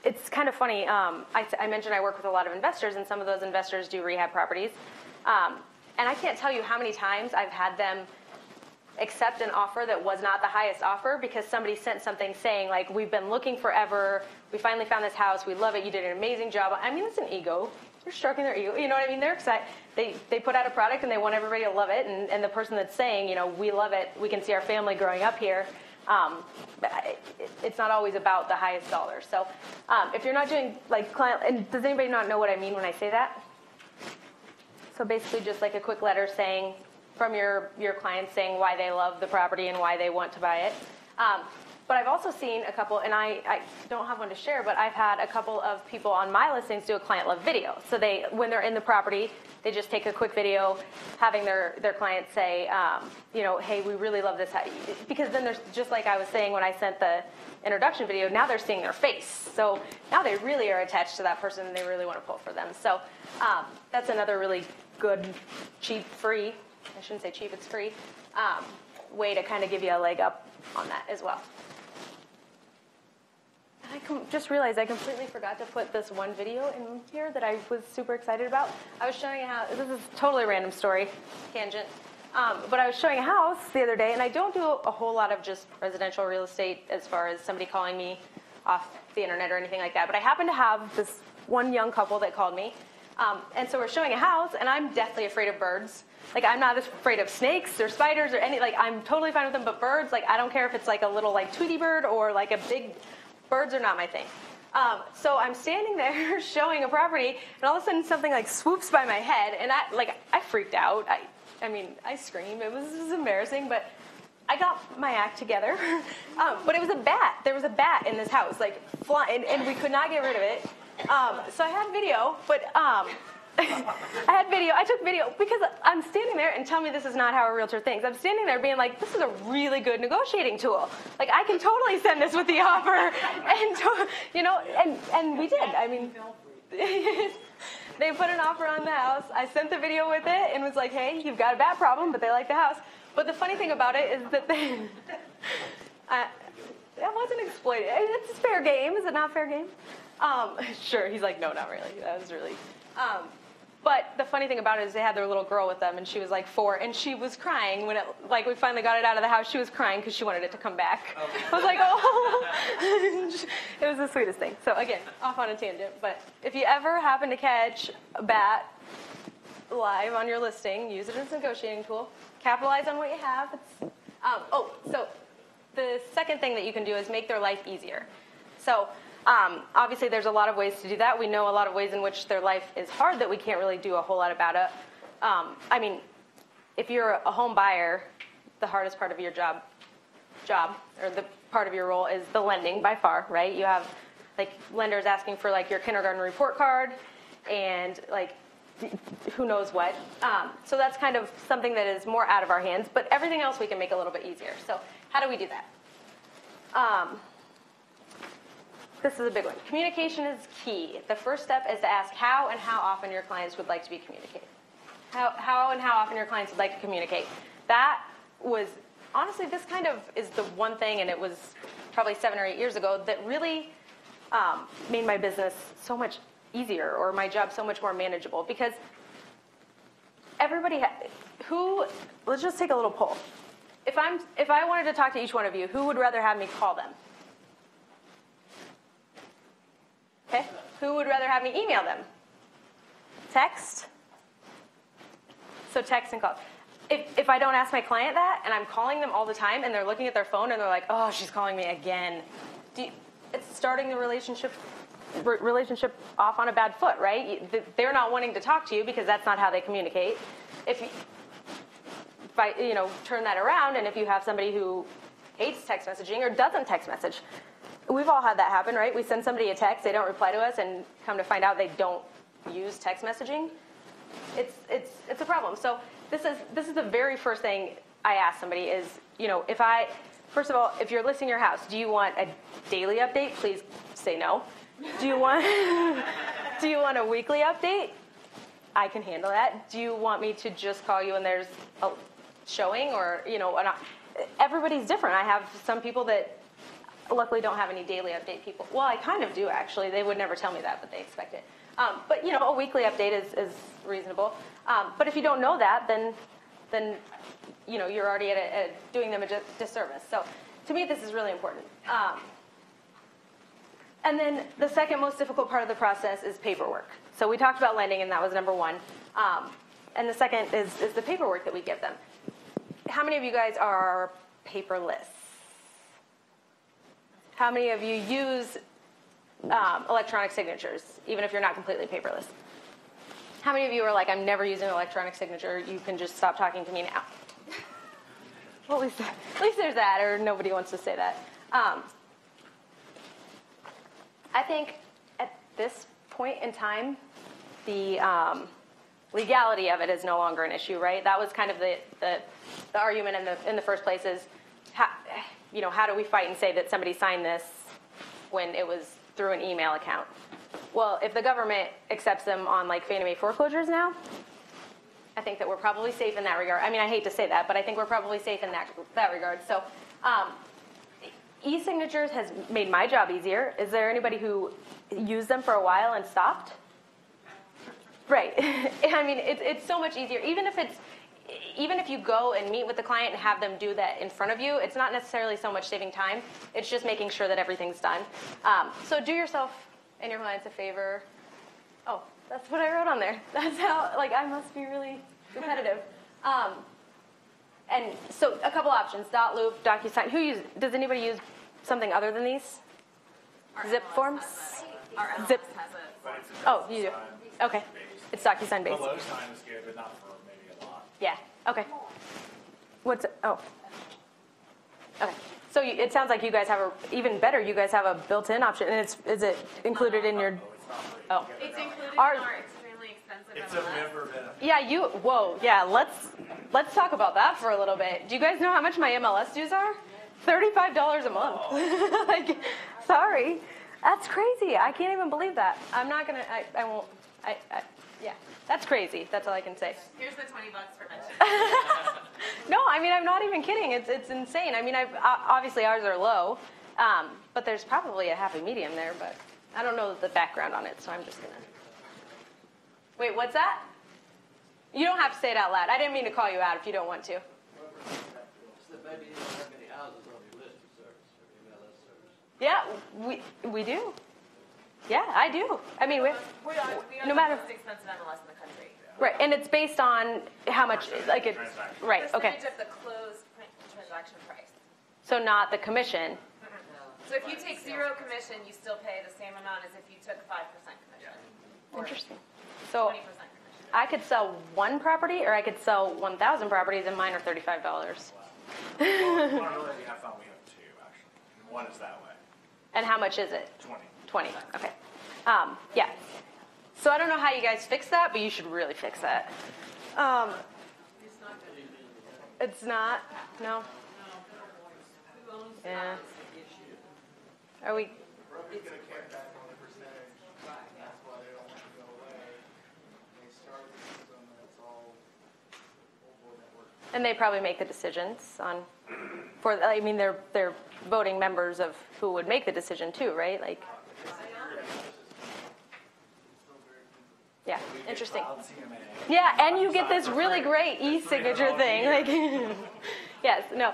it's kind of funny. I mentioned I work with a lot of investors, and some of those investors do rehab properties. And I can't tell you how many times I've had them accept an offer that was not the highest offer because somebody sent something saying, we've been looking forever. We finally found this house. We love it. You did an amazing job. I mean, it's an ego. They're stroking their ego. You know what I mean? They're excited. They put out a product, and they want everybody to love it. And the person that's saying, we love it. We can see our family growing up here. It's not always about the highest dollar. So if you're not doing client, and does anybody not know what I mean when I say that? So basically just a quick letter saying from your clients saying why they love the property and why they want to buy it. But I've also seen a couple, and I don't have one to share, but I've had a couple of people on my listings do a client love video. So when they're in the property, they just take a quick video having their client say, hey, we really love this house. Because then there's, just like I was saying when I sent the introduction video, now they're seeing their face. So now they really are attached to that person and they really want to pull for them. So that's another really good, cheap, free, I shouldn't say cheap, it's free, way to kind of give you a leg up on that as well. I just realized I completely forgot to put this one video in here that I was super excited about. I was showing a house. This is a totally random story, tangent. But I was showing a house the other day, and I don't do a whole lot of just residential real estate as far as somebody calling me off the internet or anything like that. But I happened to have this one young couple that called me. And so we're showing a house, and I'm deathly afraid of birds. I'm not afraid of snakes or spiders or any, I'm totally fine with them, but birds, I don't care if it's a little Tweety bird or a big, birds are not my thing. So I'm standing there showing a property, and all of a sudden something swoops by my head, and I freaked out. I screamed. It was embarrassing, but I got my act together. But it was a bat. There was a bat in this house, flying, and we could not get rid of it. So I had video, but I took video because I'm standing there, and tell me this is not how a realtor thinks. I'm standing there being this is a really good negotiating tool. I can totally send this with the offer, and we did. They put an offer on the house. I sent the video with it and was like, hey, you've got a bat problem, but they like the house. But the funny thing about it is that that wasn't exploited. It's fair game. Is it not fair game? Sure. He's like, no, not really. That was really. But the funny thing about it is they had their little girl with them, and she was 4, and she was crying when we finally got it out of the house. She was crying because she wanted it to come back. I was like, oh. It was the sweetest thing. So again, off on a tangent. But if you ever happen to catch a bat live on your listing, use it as a negotiating tool. Capitalize on what you have. So the second thing that you can do is make their life easier. So obviously, there's a lot of ways to do that. We know a lot of ways in which their life is hard that we can't really do a whole lot about it. if you're a home buyer, the hardest part of your job, or the part of your role is the lending by far, right? You have like lenders asking for like your kindergarten report card and like who knows what. So that's kind of something that is more out of our hands, but everything else we can make a little bit easier. So how do we do that? This is a big one. Communication is key. The first step is to ask how and how often your clients would like to be communicated. How and how often your clients would like to communicate. That was, honestly, this kind of is the one thing, and it was probably 7 or 8 years ago, that really made my business so much easier, or my job so much more manageable, because everybody, let's just take a little poll. If I wanted to talk to each one of you, who would rather have me call them? Okay. Who would rather have me email them? Text? So text and call. If I don't ask my client that, and I'm calling them all the time, and they're looking at their phone, and they're like, oh, she's calling me again. It's starting the relationship off on a bad foot, right? They're not wanting to talk to you because that's not how they communicate. If I turn that around, and if you have somebody who hates text messaging or doesn't text message, we've all had that happen, right? We send somebody a text, they don't reply to us, and come to find out they don't use text messaging. It's a problem. So this is the very first thing I ask somebody is, first of all, if you're listing your house, do you want a daily update? Please say no. Do you want a weekly update? I can handle that. Do you want me to just call you when there's a showing, or everybody's different. I have some people that luckily don't have any daily update people. Well, I kind of do, actually. They would never tell me that, but they expect it. But a weekly update is reasonable. But if you don't know that, then you're already doing them a disservice. So to me, this is really important. And then the second most difficult part of the process is paperwork. So we talked about lending, and that was number one. And the second is the paperwork that we give them. How many of you guys are paperless? How many of you use electronic signatures, even if you're not completely paperless? How many of you are like, I'm never using an electronic signature, you can just stop talking to me now? Well, at least there's that, or nobody wants to say that. I think at this point in time, the legality of it is no longer an issue, right? That was kind of the argument in the first place is, how do we fight and say that somebody signed this when it was through an email account? Well, if the government accepts them on like Fannie Mae foreclosures now, I think that we're probably safe in that regard. I mean, I hate to say that, but I think we're probably safe in that regard. So e-signatures has made my job easier. Is there anybody who used them for a while and stopped? Right. I mean, it's so much easier. Even if you go and meet with the client and have them do that in front of you, it's not necessarily so much saving time. It's just making sure that everything's done. So do yourself and your clients a favor. Oh, that's what I wrote on there. That's how, I must be really competitive. And so a couple options, .loop, DocuSign. Does anybody use something other than these? Zip forms? Zip. Oh, you do. Okay. It's DocuSign based. Below sign is good, but not for maybe a lot. Yeah. Okay. Okay. So it sounds like you guys have even better. You guys have a built-in option, and is it included in your? Oh. It's included in our extremely expensive. It's a member benefit. Yeah. Whoa. Yeah. Let's talk about that for a little bit. Do you guys know how much my MLS dues are? $35 a month. Oh. Sorry. That's crazy. I can't even believe that. I'm not gonna. I won't. Yeah. That's crazy. That's all I can say. Here's the $20 for mention. No, I mean, I'm not even kidding. It's insane. I mean, obviously ours are low, but there's probably a happy medium there, but I don't know the background on it, so I'm just going to. Wait, what's that? You don't have to say it out loud. I didn't mean to call you out if you don't want to. Maybe you don't have many houses on your listing service or MLS service. Yeah, we do. Yeah, I do. I mean, we are no matter. The most expensive MLS in the country. Right, and it's based on how much, right, okay. Percentage of the closed transaction price. So not the commission. So if you take 0 commission, you still pay the same amount as if you took 5% commission. Interesting. So 20% commission. I could sell one property or I could sell 1,000 properties and mine are $35. Well, one really I found we have two, actually. And one is that way. And how much is it? 20. 20, okay. Yeah. So I don't know how you guys fix that, but you should really fix that. It's not? No? Yeah. Are we? Broker's gonna kick back on the percentage, that's why they don't want to go away. They start the system and it's all full network. And they probably make the decisions on, I mean, they're voting members of who would make the decision too, right? Like, yeah, interesting. Yeah, and you get this really great e-signature thing. Like, yes, no.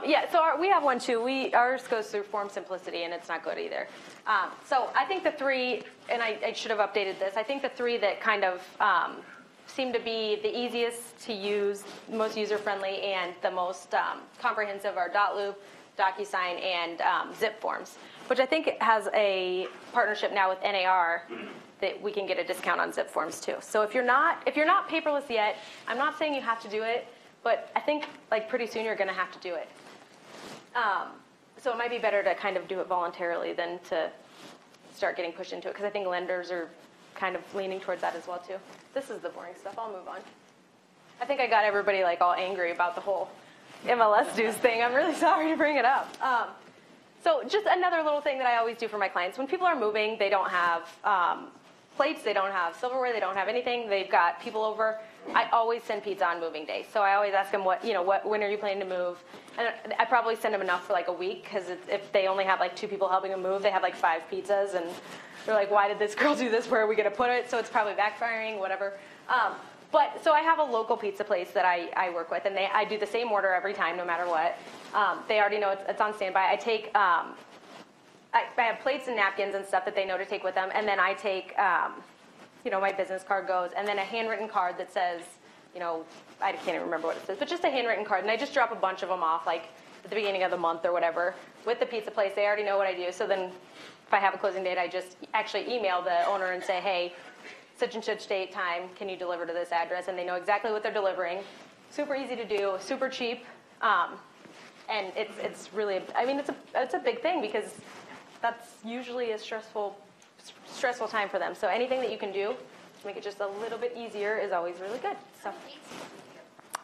Yeah, so we have one too. Ours goes through form simplicity, and it's not good either. So I think the three, and I should have updated this, I think the three that kind of seem to be the easiest to use, most user-friendly, and the most comprehensive are .loop, DocuSign, and zip forms, which I think has a partnership now with NAR that we can get a discount on zip forms too. So if you're not paperless yet, I'm not saying you have to do it, but I think like pretty soon you're going to have to do it. So it might be better to kind of do it voluntarily than to start getting pushed into it, because I think lenders are kind of leaning towards that as well too. This is the boring stuff. I'll move on. I think I got everybody like all angry about the whole MLS dues thing. I'm really sorry to bring it up. So just another little thing that I always do for my clients. When people are moving, they don't have plates, they don't have silverware, they don't have anything. They've got people over. I always send pizza on moving day. So I always ask them when are you planning to move? And I probably send them enough for like a week, because if they only have like 2 people helping them move, they have like 5 pizzas, and they're like, why did this girl do this? Where are we going to put it? So it's probably backfiring, whatever. But so I have a local pizza place that I work with, and I do the same order every time, no matter what. They already know it's on standby. I take I have plates and napkins and stuff that they know to take with them, and then I take my business card goes, and then a handwritten card that says, I can't even remember what it says, but just a handwritten card, and I just drop a bunch of them off like at the beginning of the month or whatever with the pizza place. They already know what I do, so then if I have a closing date, I just actually email the owner and say, hey, such and such date, time, can you deliver to this address? And they know exactly what they're delivering. Super easy to do, super cheap, and it's really, it's a big thing, because that's usually a stressful time for them. So anything that you can do to make it just a little bit easier is always really good. So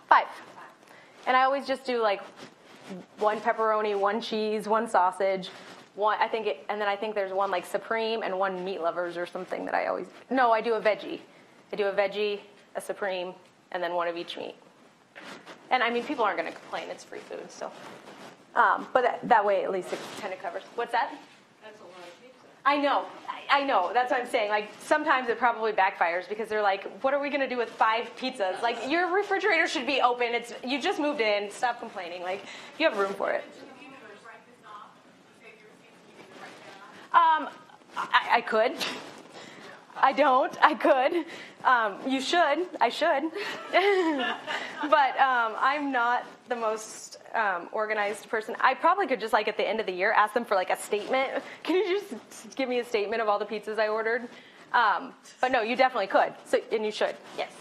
5. And I always just do like 1 pepperoni, 1 cheese, 1 sausage, and then I think there's 1 like supreme and 1 meat lovers or something that I do a veggie. I do a veggie, a supreme, and then 1 of each meat. And people aren't going to complain. It's free food, so. But that way at least it kind of covers. What's that? That's a lot of pizza. I know. That's what I'm saying. Like, sometimes it probably backfires, because they're like, what are we going to do with 5 pizzas? Like, your refrigerator should be open. You just moved in. Stop complaining. Like, you have room for it. I could. I don't. I could. You should. I should. But I'm not the most organized person. I probably could just, like, at the end of the year, ask them for, like, a statement. Can you just give me a statement of all the pizzas I ordered? But no, you definitely could. So, and you should. Yes.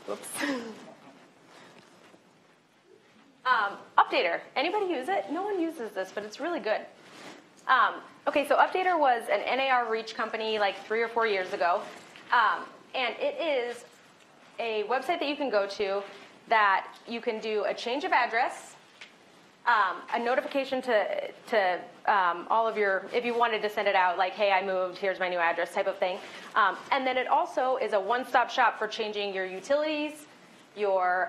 Whoops. Updater. Anybody use it? No one uses this, but it's really good. Okay, so Updater was an NAR Reach company like 3 or 4 years ago. And it is a website that you can go to that you can do a change of address, a notification to all of your, if you wanted to send it out, like, hey, I moved, here's my new address type of thing. And then it also is a one-stop shop for changing your utilities, your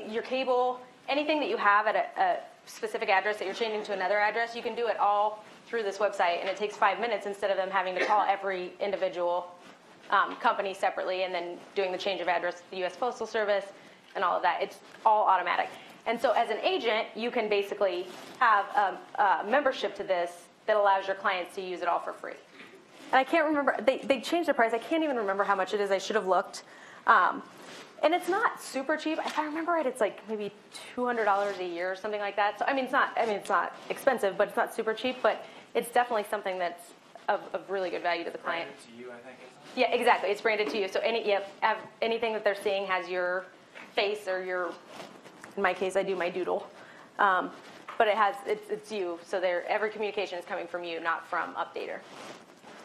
your cable, anything that you have at a specific address that you're changing to another address, you can do it all through this website, and it takes 5 minutes instead of them having to call every individual company separately and then doing the change of address to the U.S. Postal Service and all of that. It's all automatic. And so as an agent, you can basically have a membership to this that allows your clients to use it all for free. And I can't remember, they changed the price. I can't even remember how much it is. I should have looked. And it's not super cheap. If I remember right, it's like maybe $200 a year or something like that. So it's not expensive, but it's not super cheap. But it's definitely something that's of really good value to the client. Branded to you, I think, isn't it? Yeah, exactly. It's branded to you. So anything that they're seeing has your face or your, in my case, I do my doodle. But it's you. So every communication is coming from you, not from Updater.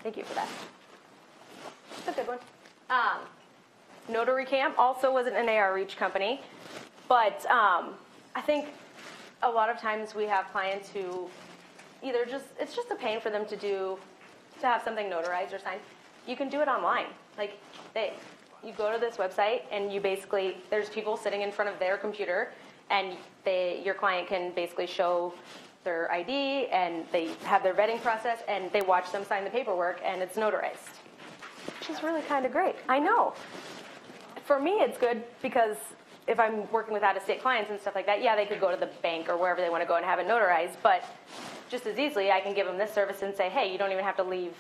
Thank you for that. That's a good one. Notary Cam also wasn't an AR Reach company, but I think a lot of times we have clients who either it's just a pain for them to have something notarized or signed. You can do it online. Like you go to this website and you basically, there's people sitting in front of their computer and your client can basically show their ID and they have their vetting process and they watch them sign the paperwork and it's notarized, which is really kind of great. I know. For me, it's good because if I'm working with out-of-state clients and stuff like that, yeah, they could go to the bank or wherever they want to go and have it notarized, but just as easily, I can give them this service and say, hey, you don't even have to leave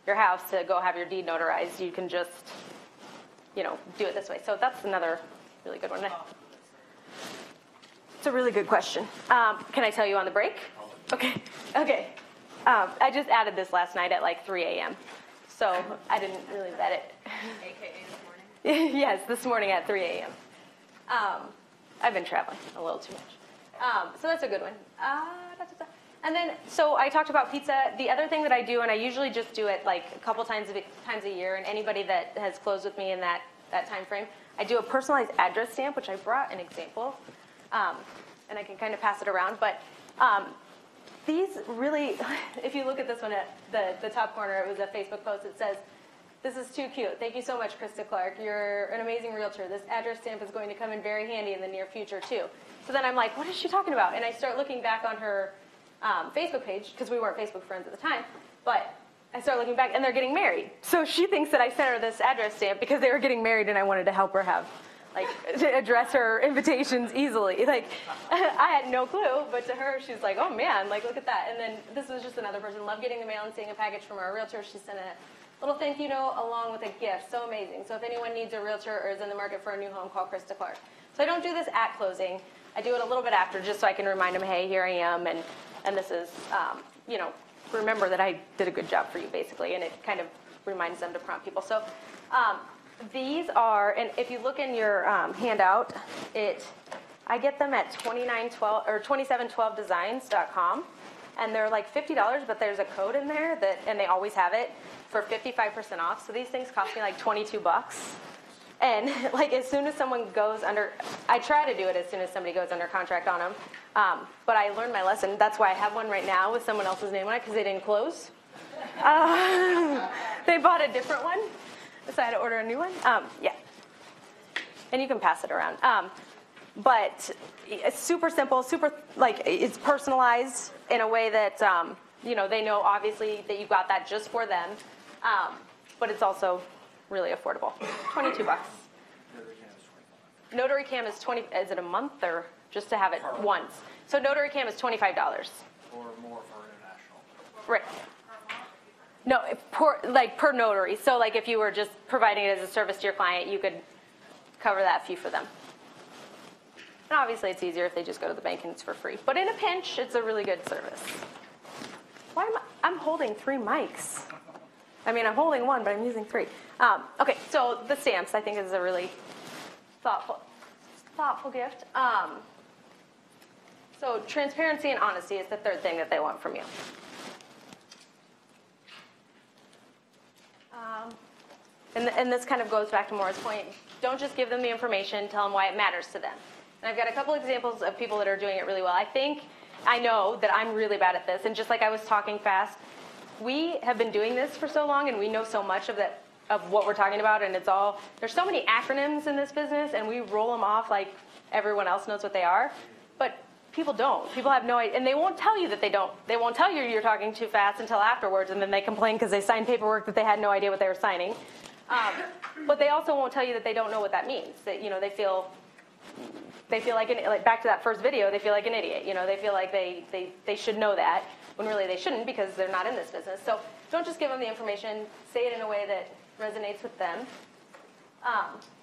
your house to go have your deed notarized. You can just, do it this way. So that's another really good one. It's a really good question. Can I tell you on the break? Okay. I just added this last night at like 3 a.m., so I didn't really vet it. AKA this morning? Yes, this morning at 3 a.m. I've been traveling a little too much. So that's a good one. And then, so I talked about pizza. The other thing that I do, and I usually just do it like a couple times a year, and anybody that has closed with me in that time frame, I do a personalized address stamp, which I brought an example, and I can kind of pass it around. But these really, if you look at this one at the top corner, it was a Facebook post. It says, "This is too cute. Thank you so much, Krista Clark. You're an amazing realtor. This address stamp is going to come in very handy in the near future, too." So then I'm like, what is she talking about? And I start looking back on her Facebook page, because we weren't Facebook friends at the time, but I start looking back, and they're getting married. So she thinks that I sent her this address stamp because they were getting married, and I wanted to help her to address her invitations easily. I had no clue, but to her, she's like, oh, man, look at that. And then this was just another person. Loved getting the mail and seeing a package from our realtor. She sent a little thank you note along with a gift. So amazing. So if anyone needs a realtor or is in the market for a new home, call Krista Clark. So I don't do this at closing. I do it a little bit after just so I can remind them, hey, here I am, and this is, remember that I did a good job for you, basically, and it kind of reminds them to prompt people. So these are, and if you look in your handout, I get them at 2712designs.com, and they're like $50, but there's a code in there and they always have it for 55% off. So these things cost me like $22. And as soon as someone goes under, I try to do it as soon as somebody goes under contract on them. But I learned my lesson. That's why I have one right now with someone else's name on it, because they didn't close. They bought a different one, so I had to order a new one. Yeah. And you can pass it around. But it's super simple, it's personalized in a way that, they know obviously that you got that just for them. But it's also really affordable. $22. Notary Cam is $20. Is it a month or just to have it once? So Notary Cam is $25. Or more for international. Right. No, per notary. So if you were just providing it as a service to your client, you could cover that fee for them. And obviously it's easier if they just go to the bank and it's for free. But in a pinch, it's a really good service. I'm holding 3 mics. I mean, I'm holding one, but I'm using 3. Okay, so the stamps, I think, is a really thoughtful gift. So transparency and honesty is the third thing that they want from you. And this kind of goes back to Maura's point. Don't just give them the information, tell them why it matters to them. And I've got a couple examples of people that are doing it really well. I know that I'm really bad at this, and just like I was talking fast, we have been doing this for so long, and we know so much of what we're talking about, and there's so many acronyms in this business, and we roll them off like everyone else knows what they are, but people don't. People have no idea, and they won't tell you that they don't. They won't tell you you're talking too fast until afterwards, and then they complain because they signed paperwork that they had no idea what they were signing. But they also won't tell you that they don't know what that means. That they feel like back to that first video, they feel like an idiot. They feel like they should know that, when really they shouldn't because they're not in this business. So don't just give them the information. Say it in a way that resonates with them.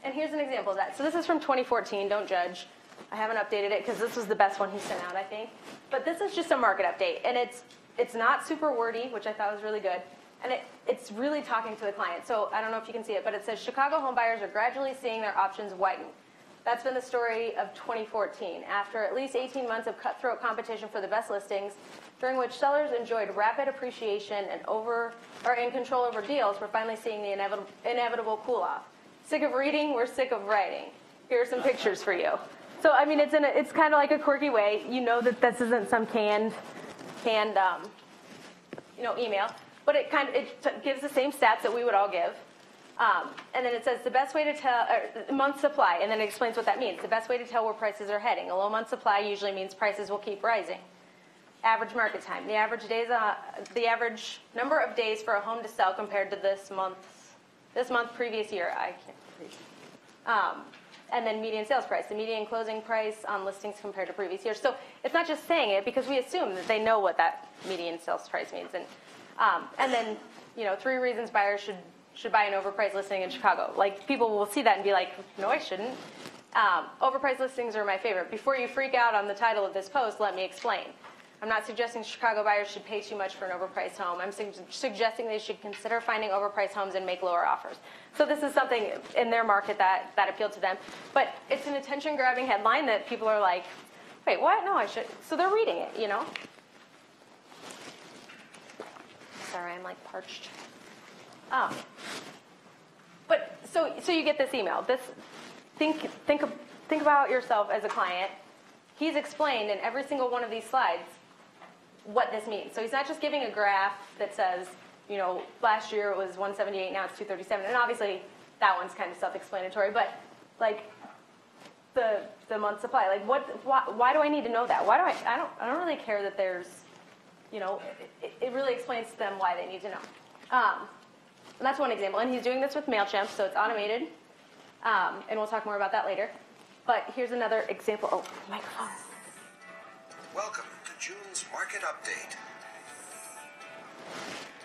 And here's an example of that. So this is from 2014. Don't judge. I haven't updated it because this was the best one he sent out, I think. But this is just a market update, and it's not super wordy, which I thought was really good. And it's really talking to the client. So I don't know if you can see it, but it says Chicago home buyers are gradually seeing their options widen. That's been the story of 2014. After at least 18 months of cutthroat competition for the best listings, during which sellers enjoyed rapid appreciation and in control over deals, we're finally seeing the inevitable cool-off. Sick of reading, we're sick of writing. Here are some pictures for you. So, I mean, it's kind of like a quirky way. You know that this isn't some canned email, but it gives the same stats that we would all give. And then it says the best way to tell, month supply, and then it explains what that means. The best way to tell where prices are heading. A low month supply usually means prices will keep rising. Average market time. The average number of days for a home to sell compared to this month previous year. I can't read. And then median sales price. The median closing price on listings compared to previous years. So it's not just saying it because we assume that they know what that median sales price means. And then 3 reasons buyers should buy an overpriced listing in Chicago. Like, people will see that and be like, no, I shouldn't. Overpriced listings are my favorite. Before you freak out on the title of this post, let me explain. I'm not suggesting Chicago buyers should pay too much for an overpriced home. I'm suggesting they should consider finding overpriced homes and make lower offers. So this is something in their market that appealed to them. But it's an attention-grabbing headline that people are like, wait, what? No, I should. So they're reading it, Sorry, I'm like parched. But so you get this email. Think about yourself as a client. He's explained in every single one of these slides what this means. So he's not just giving a graph that says, last year it was 178, now it's 237. And obviously that one's kind of self-explanatory, but like the month supply, like why do I need to know that? I don't really care that there's, it really explains to them why they need to know. And that's one example. And he's doing this with MailChimp, so it's automated. And we'll talk more about that later. But here's another example. Oh, microphone. Welcome to June's Market Update.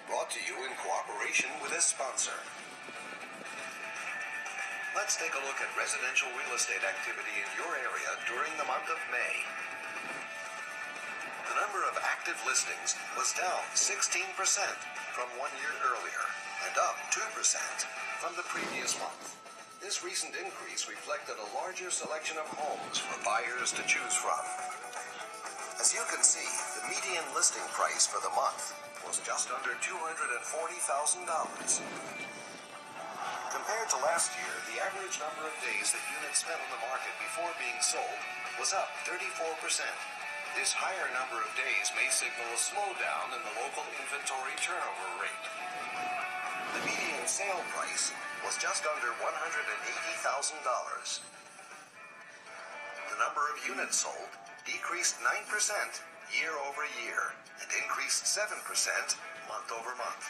Brought to you in cooperation with this sponsor. Let's take a look at residential real estate activity in your area during the month of May. The number of active listings was down 16% from 1 year earlier and up 2% from the previous month. This recent increase reflected a larger selection of homes for buyers to choose from. As you can see, the median listing price for the month was just under $240,000. Compared to last year, the average number of days that units spent on the market before being sold was up 34%. This higher number of days may signal a slowdown in the local inventory turnover rate. The median sale price was just under $180,000. The number of units sold decreased 9% year over year and increased 7% month over month.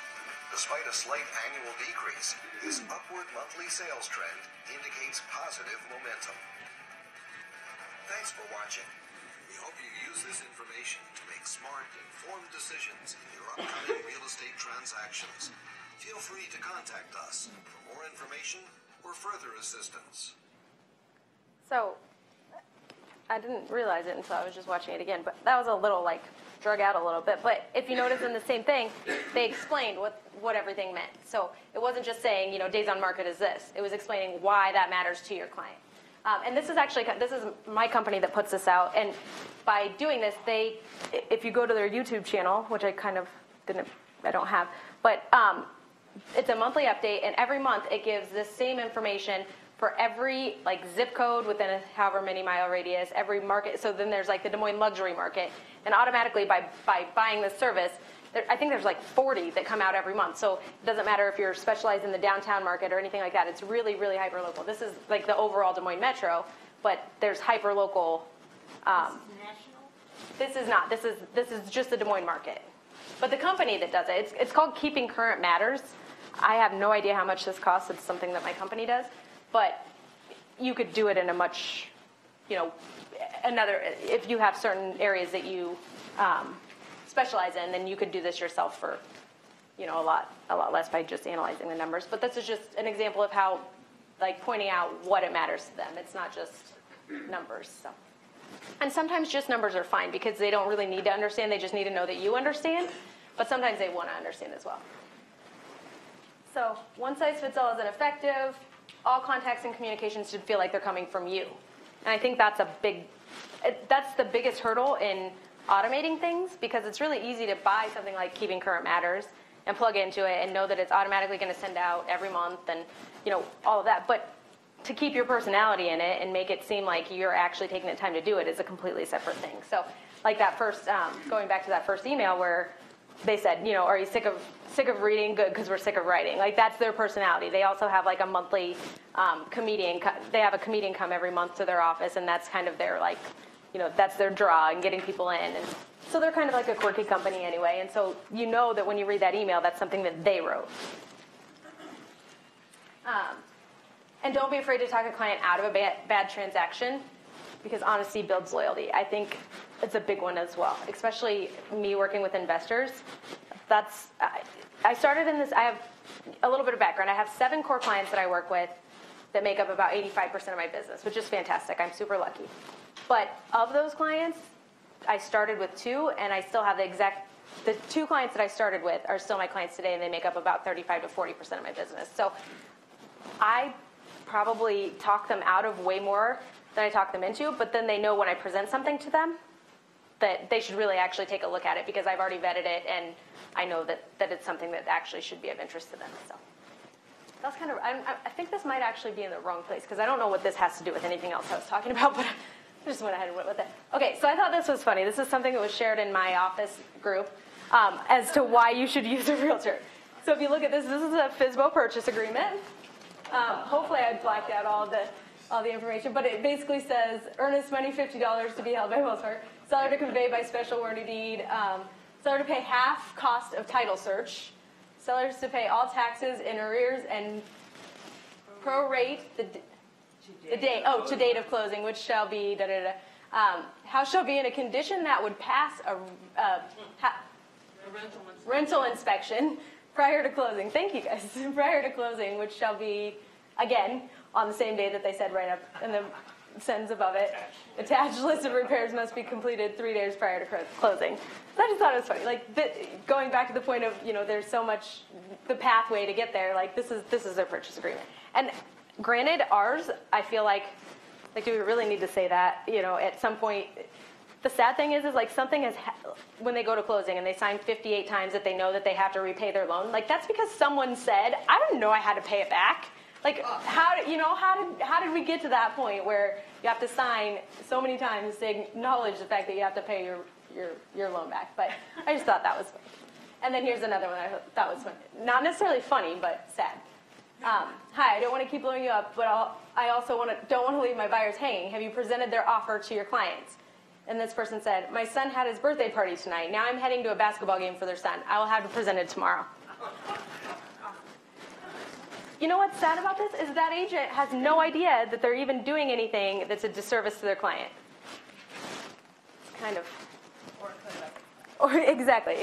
Despite a slight annual decrease, this upward monthly sales trend indicates positive momentum. Thanks for watching. We hope you use this information to make smart, informed decisions in your upcoming real estate transactions. Feel free to contact us for more information or further assistance. So, I didn't realize it until I was just watching it again, but that was a little, drug out a little bit. But if you notice in the same thing, they explained what everything meant. So it wasn't just saying, days on market is this. It was explaining why that matters to your client. And this is my company that puts this out. And by doing this, if you go to their YouTube channel, which I don't have, but it's a monthly update, and every month it gives this same information for every zip code within a however many mile radius, every market. So then there's the Des Moines luxury market, and automatically by buying this service, I think there's 40 that come out every month. So it doesn't matter if you're specialized in the downtown market or anything like that. It's really, really hyper local. This is the overall Des Moines metro, but there's hyper local. This is not. This is just the Des Moines market. But the company that does it, it's called Keeping Current Matters. I have no idea how much this costs. It's something that my company does. But you could do it in a much, if you have certain areas that you specialize in, then you could do this yourself for, a lot less by just analyzing the numbers. But this is just an example of how, pointing out what it matters to them. It's not just numbers. So. And sometimes just numbers are fine because they don't really need to understand. They just need to know that you understand. But sometimes they want to understand as well. So one size fits all isn't effective. All contacts and communications should feel like they're coming from you. And I think that's that's the biggest hurdle in automating things, because it's really easy to buy something like Keeping Current Matters and plug into it and know that it's automatically going to send out every month and, all of that. But to keep your personality in it and make it seem like you're actually taking the time to do it is a completely separate thing. So like that first, going back to that first email where they said, are you sick of reading? Good, because we're sick of writing. Like, that's their personality. They also have like a monthly comedian. They have a comedian come every month to their office, and that's kind of their that's their draw and getting people in. And so they're kind of like a quirky company anyway. And so you know that when you read that email, that's something that they wrote. And don't be afraid to talk a client out of a bad transaction, because honesty builds loyalty. I think it's a big one as well, especially me working with investors. I started in this, I have a little bit of background. I have 7 core clients that I work with that make up about 85% of my business, which is fantastic. I'm super lucky. But of those clients, I started with 2, and I still have the 2 clients that I started with are still my clients today, and they make up about 35 to 40% of my business. So I probably talk them out of way more than I talk them into, but then they know when I present something to them that they should really actually take a look at it, because I've already vetted it and I know that it's something that actually should be of interest to them. So that's kind of, I think this might actually be in the wrong place, because I don't know what this has to do with anything else I was talking about, but I just went ahead and went with it. Okay, so I thought this was funny. This is something that was shared in my office group as to why you should use a realtor. So if you look at this, this is a FSBO purchase agreement. Hopefully I blacked out all the information, but it basically says earnest money $50 to be held by Wells Fargo, seller to convey by special warranty deed, seller to pay half cost of title search, sellers to pay all taxes in arrears and prorate the date to date of closing, which shall be house shall be in a condition that would pass a rental inspection prior to closing. Thank you guys. Prior to closing, which shall be, again, on the same day that they said right up in the sentence above it. Attached list of repairs must be completed 3 days prior to closing. So I just thought it was funny. Like, going back to the point of, there's so much, the pathway to get there, like, this is their purchase agreement. And granted, ours, I feel like do we really need to say that? At some point, the sad thing is like something is, when they go to closing and they sign 58 times that they know that they have to repay their loan, like that's because someone said, I didn't know I had to pay it back. Like, how did we get to that point where you have to sign so many times to acknowledge the fact that you have to pay your loan back? But I just thought that was funny. And then here's another one I thought was funny. Not necessarily funny, but sad. Hi, I don't want to keep blowing you up, but I also don't want to leave my buyers hanging. Have you presented their offer to your clients? And this person said, my son had his birthday party tonight. Now I'm heading to a basketball game for their son. I will have it presented tomorrow. You know what's sad about this is that agent has no idea that they're even doing anything that's a disservice to their client. It's kind of. Exactly.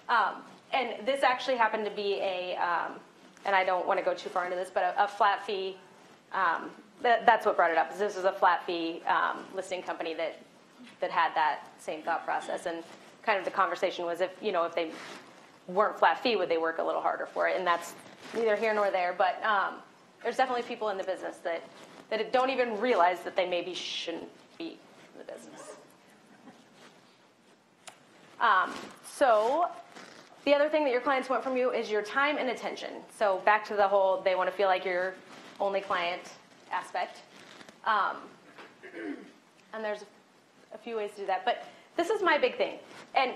And this actually happened to be and I don't want to go too far into this, but a flat fee. That's what brought it up. This was a flat fee listing company that had that same thought process, and kind of the conversation was if they weren't flat fee, would they work a little harder for it? And that's neither here nor there. But there's definitely people in the business that don't even realize that they maybe shouldn't be in the business. So the other thing that your clients want from you is your time and attention. So back to the whole, they want to feel like your only client aspect. And there's a few ways to do that. But this is my big thing. And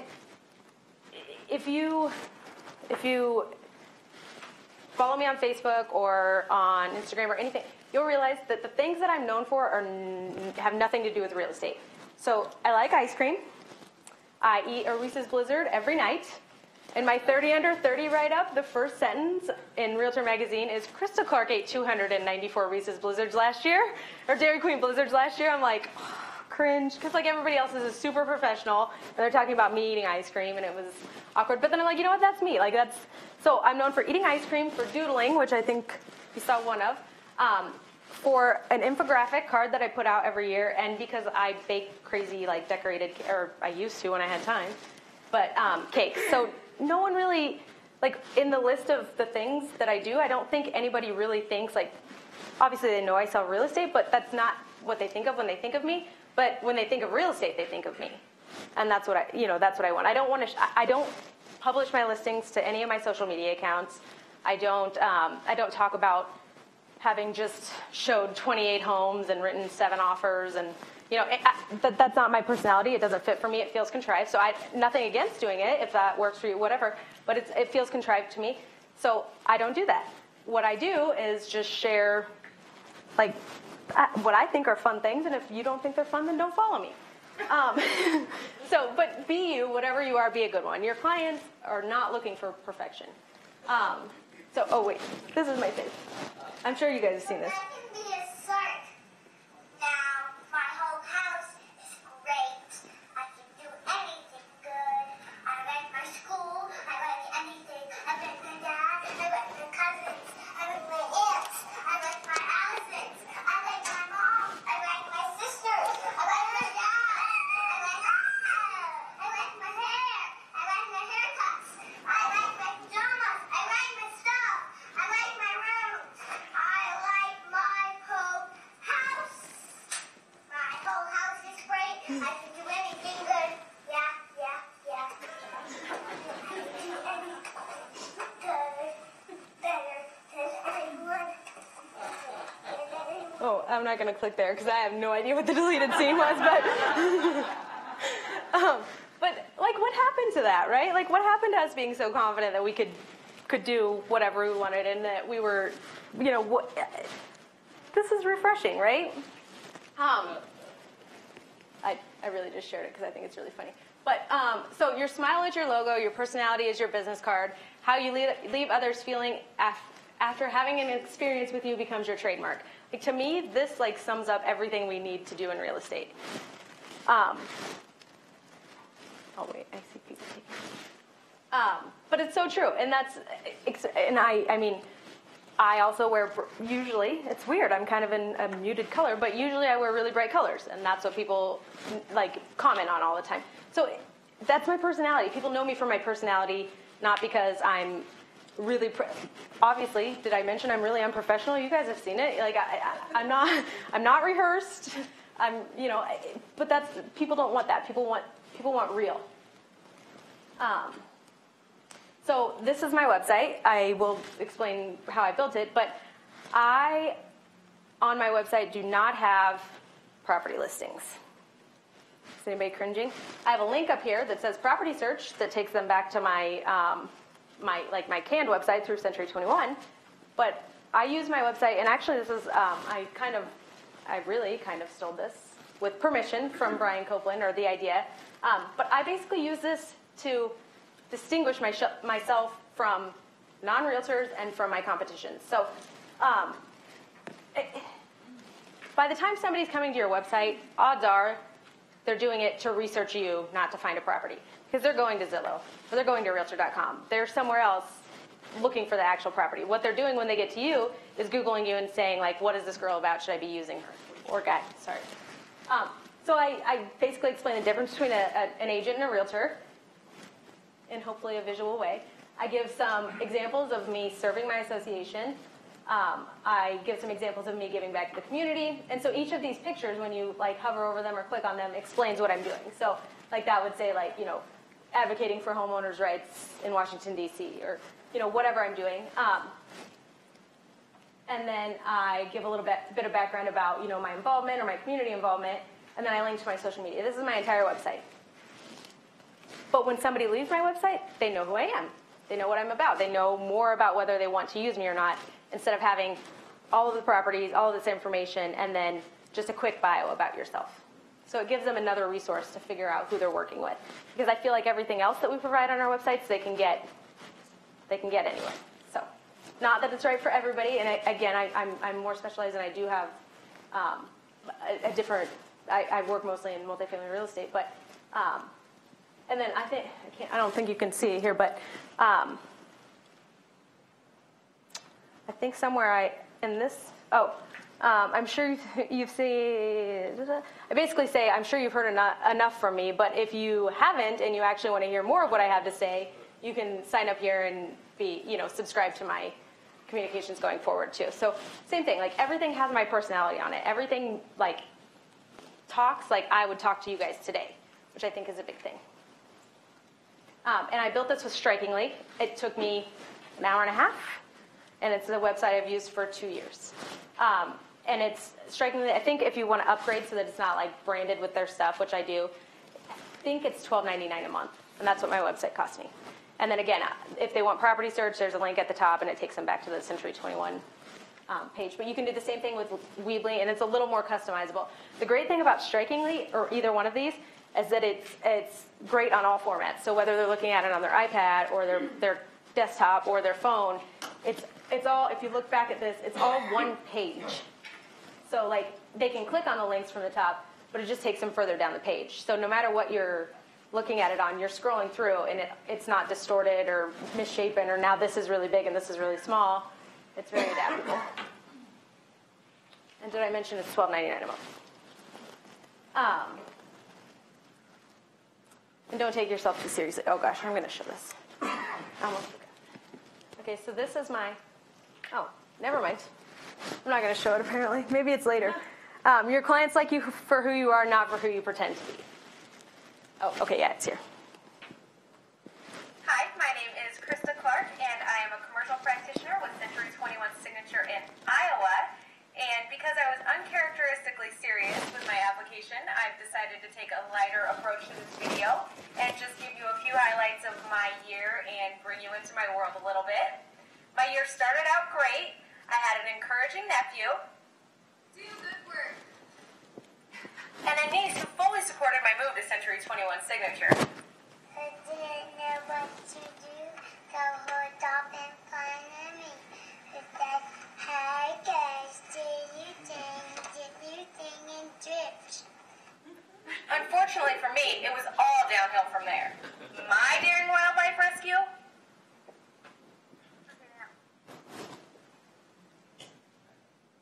if you follow me on Facebook or on Instagram or anything, you'll realize that the things that I'm known for have nothing to do with real estate. So I like ice cream. I eat a Reese's Blizzard every night. In my 30 under 30 write-up, the first sentence in Realtor Magazine is, Krista Clark ate 294 Reese's Blizzards last year, or Dairy Queen Blizzards last year. I'm like, cringe, because like everybody else is a super professional, and they're talking about me eating ice cream, and it was awkward. But then I'm like, you know what, that's me. So I'm known for eating ice cream, for doodling, which I think you saw one of, for an infographic card that I put out every year, and because I bake crazy, decorated, or I used to when I had time, but cakes. So no one really like in the list of the things that I do, I don't think anybody really thinks like, obviously they know I sell real estate, but that's not what they think of when they think of me. But when they think of real estate, they think of me. And that's what that's what I want. I don't publish my listings to any of my social media accounts. I don't talk about having just showed 28 homes and written 7 offers, and that's not my personality. It doesn't fit for me. It feels contrived. So nothing against doing it if that works for you, whatever. But it feels contrived to me. So I don't do that. What I do is just share, like, what I think are fun things, and if you don't think they're fun, then don't follow me. But be you, whatever you are, be a good one. Your clients are not looking for perfection. Oh wait, this is my face. I'm sure you guys have seen this. I can be a shark. Now my whole house is great. I can do anything good. I like my school. I like anything. I like my dad. I like my cousins. I like my aunts. I like my Allisons. I like my mom. I like my sisters. I like my dad. I like my hair. I like my haircuts. I like my pajamas. I like my stuff. I like my room. I like my whole house. My whole house is great. I can do anything good. Yeah. I can do anything good. Better than anyone. Oh, I'm not going to click there because I have no idea what the deleted scene was, but but like, what happened to that, right? Like, what happened to us being so confident that we could do whatever we wanted, and that we were, this is refreshing, right? I really just shared it because I think it's really funny. But so your smile is your logo, your personality is your business card. How you leave others feeling after having an experience with you becomes your trademark. Like, to me, this like sums up everything we need to do in real estate. Oh wait, I see people taking. But it's so true, and I mean, I also wear, usually, it's weird, I'm kind of in a muted color, but usually I wear really bright colors, and that's what people like comment on all the time. So that's my personality. People know me for my personality, not because I'm really, obviously, did I mention I'm really unprofessional? You guys have seen it. Like, I'm not rehearsed. But people don't want that. People want real. So this is my website. I will explain how I built it, but on my website, do not have property listings. Is anybody cringing? I have a link up here that says property search that takes them back to my my canned website through Century 21. But I use my website, and actually this is I really kind of stole this with permission from Brian Copeland, or the idea. But I basically use this to distinguish myself from non-realtors and from my competition. So by the time somebody's coming to your website, odds are they're doing it to research you, not to find a property. Because they're going to Zillow, or they're going to Realtor.com. They're somewhere else looking for the actual property. What they're doing when they get to you is Googling you and saying, like, what is this girl about? Should I be using her? Or guy, sorry. So I basically explain the difference between an agent and a realtor in hopefully a visual way. I give some examples of me serving my association. I give some examples of me giving back to the community. And so each of these pictures, when you like hover over them or click on them, explains what I'm doing. So like that would say, like, advocating for homeowners' rights in Washington, D.C., or whatever I'm doing. And then I give a little bit of background about my involvement or my community involvement, and then I link to my social media. This is my entire website. But when somebody leaves my website, they know who I am. They know what I'm about. They know more about whether they want to use me or not, instead of having all of the properties, all of this information, and then just a quick bio about yourself. So it gives them another resource to figure out who they're working with. Because I feel like everything else that we provide on our websites, they can get anyway. So, not that it's right for everybody. And I'm more specialized, and I do have a different. I work mostly in multifamily real estate, but and then I don't think you can see it here, but I think somewhere I'm sure you've seen. I basically say, I'm sure you've heard enough from me, but if you haven't and you actually want to hear more of what I have to say, you can sign up here and be, subscribe to my communications going forward too. So same thing, like everything has my personality on it. Everything like talks like I would talk to you guys today, which I think is a big thing. And I built this with Strikingly. It took me an hour and a half, and it's a website I've used for 2 years. And it's Strikingly, I think if you want to upgrade so that it's not like branded with their stuff, which I do, I think it's $12.99 a month, and that's what my website cost me. And then again, if they want property search, there's a link at the top, and it takes them back to the Century 21 page. But you can do the same thing with Weebly, and it's a little more customizable. The great thing about Strikingly, or either one of these, is that it's great on all formats. So whether they're looking at it on their iPad or their desktop or their phone, it's all, if you look back at this, it's all one page. So like they can click on the links from the top, but it just takes them further down the page. So no matter what you're looking at it on, you're scrolling through, and it's not distorted or misshapen, or now this is really big and this is really small. It's very adaptable. And did I mention it's $12.99 a month? And don't take yourself too seriously. Oh gosh, I'm going to show this. I almost forgot. Okay, so this is my, oh, never mind. I'm not going to show it apparently. Maybe it's later. Your clients like you for who you are, not for who you pretend to be. Oh, okay, yeah, it's here. Hi, my name is Krista Clark, and I am a commercial practitioner with Century 21 Signature in Iowa. And because I was uncharacteristically serious with my application, I've decided to take a lighter approach to this video and just give you a few highlights of my year and bring you into my world a little bit. My year started out great. I had an encouraging nephew. Do good work. And a niece who fully supported my move to Century 21 Signature. I didn't know what to do. The whole top and fun me. It said, hi guys, do you thing and drift. Unfortunately for me, it was all downhill from there. My daring wildlife rescue?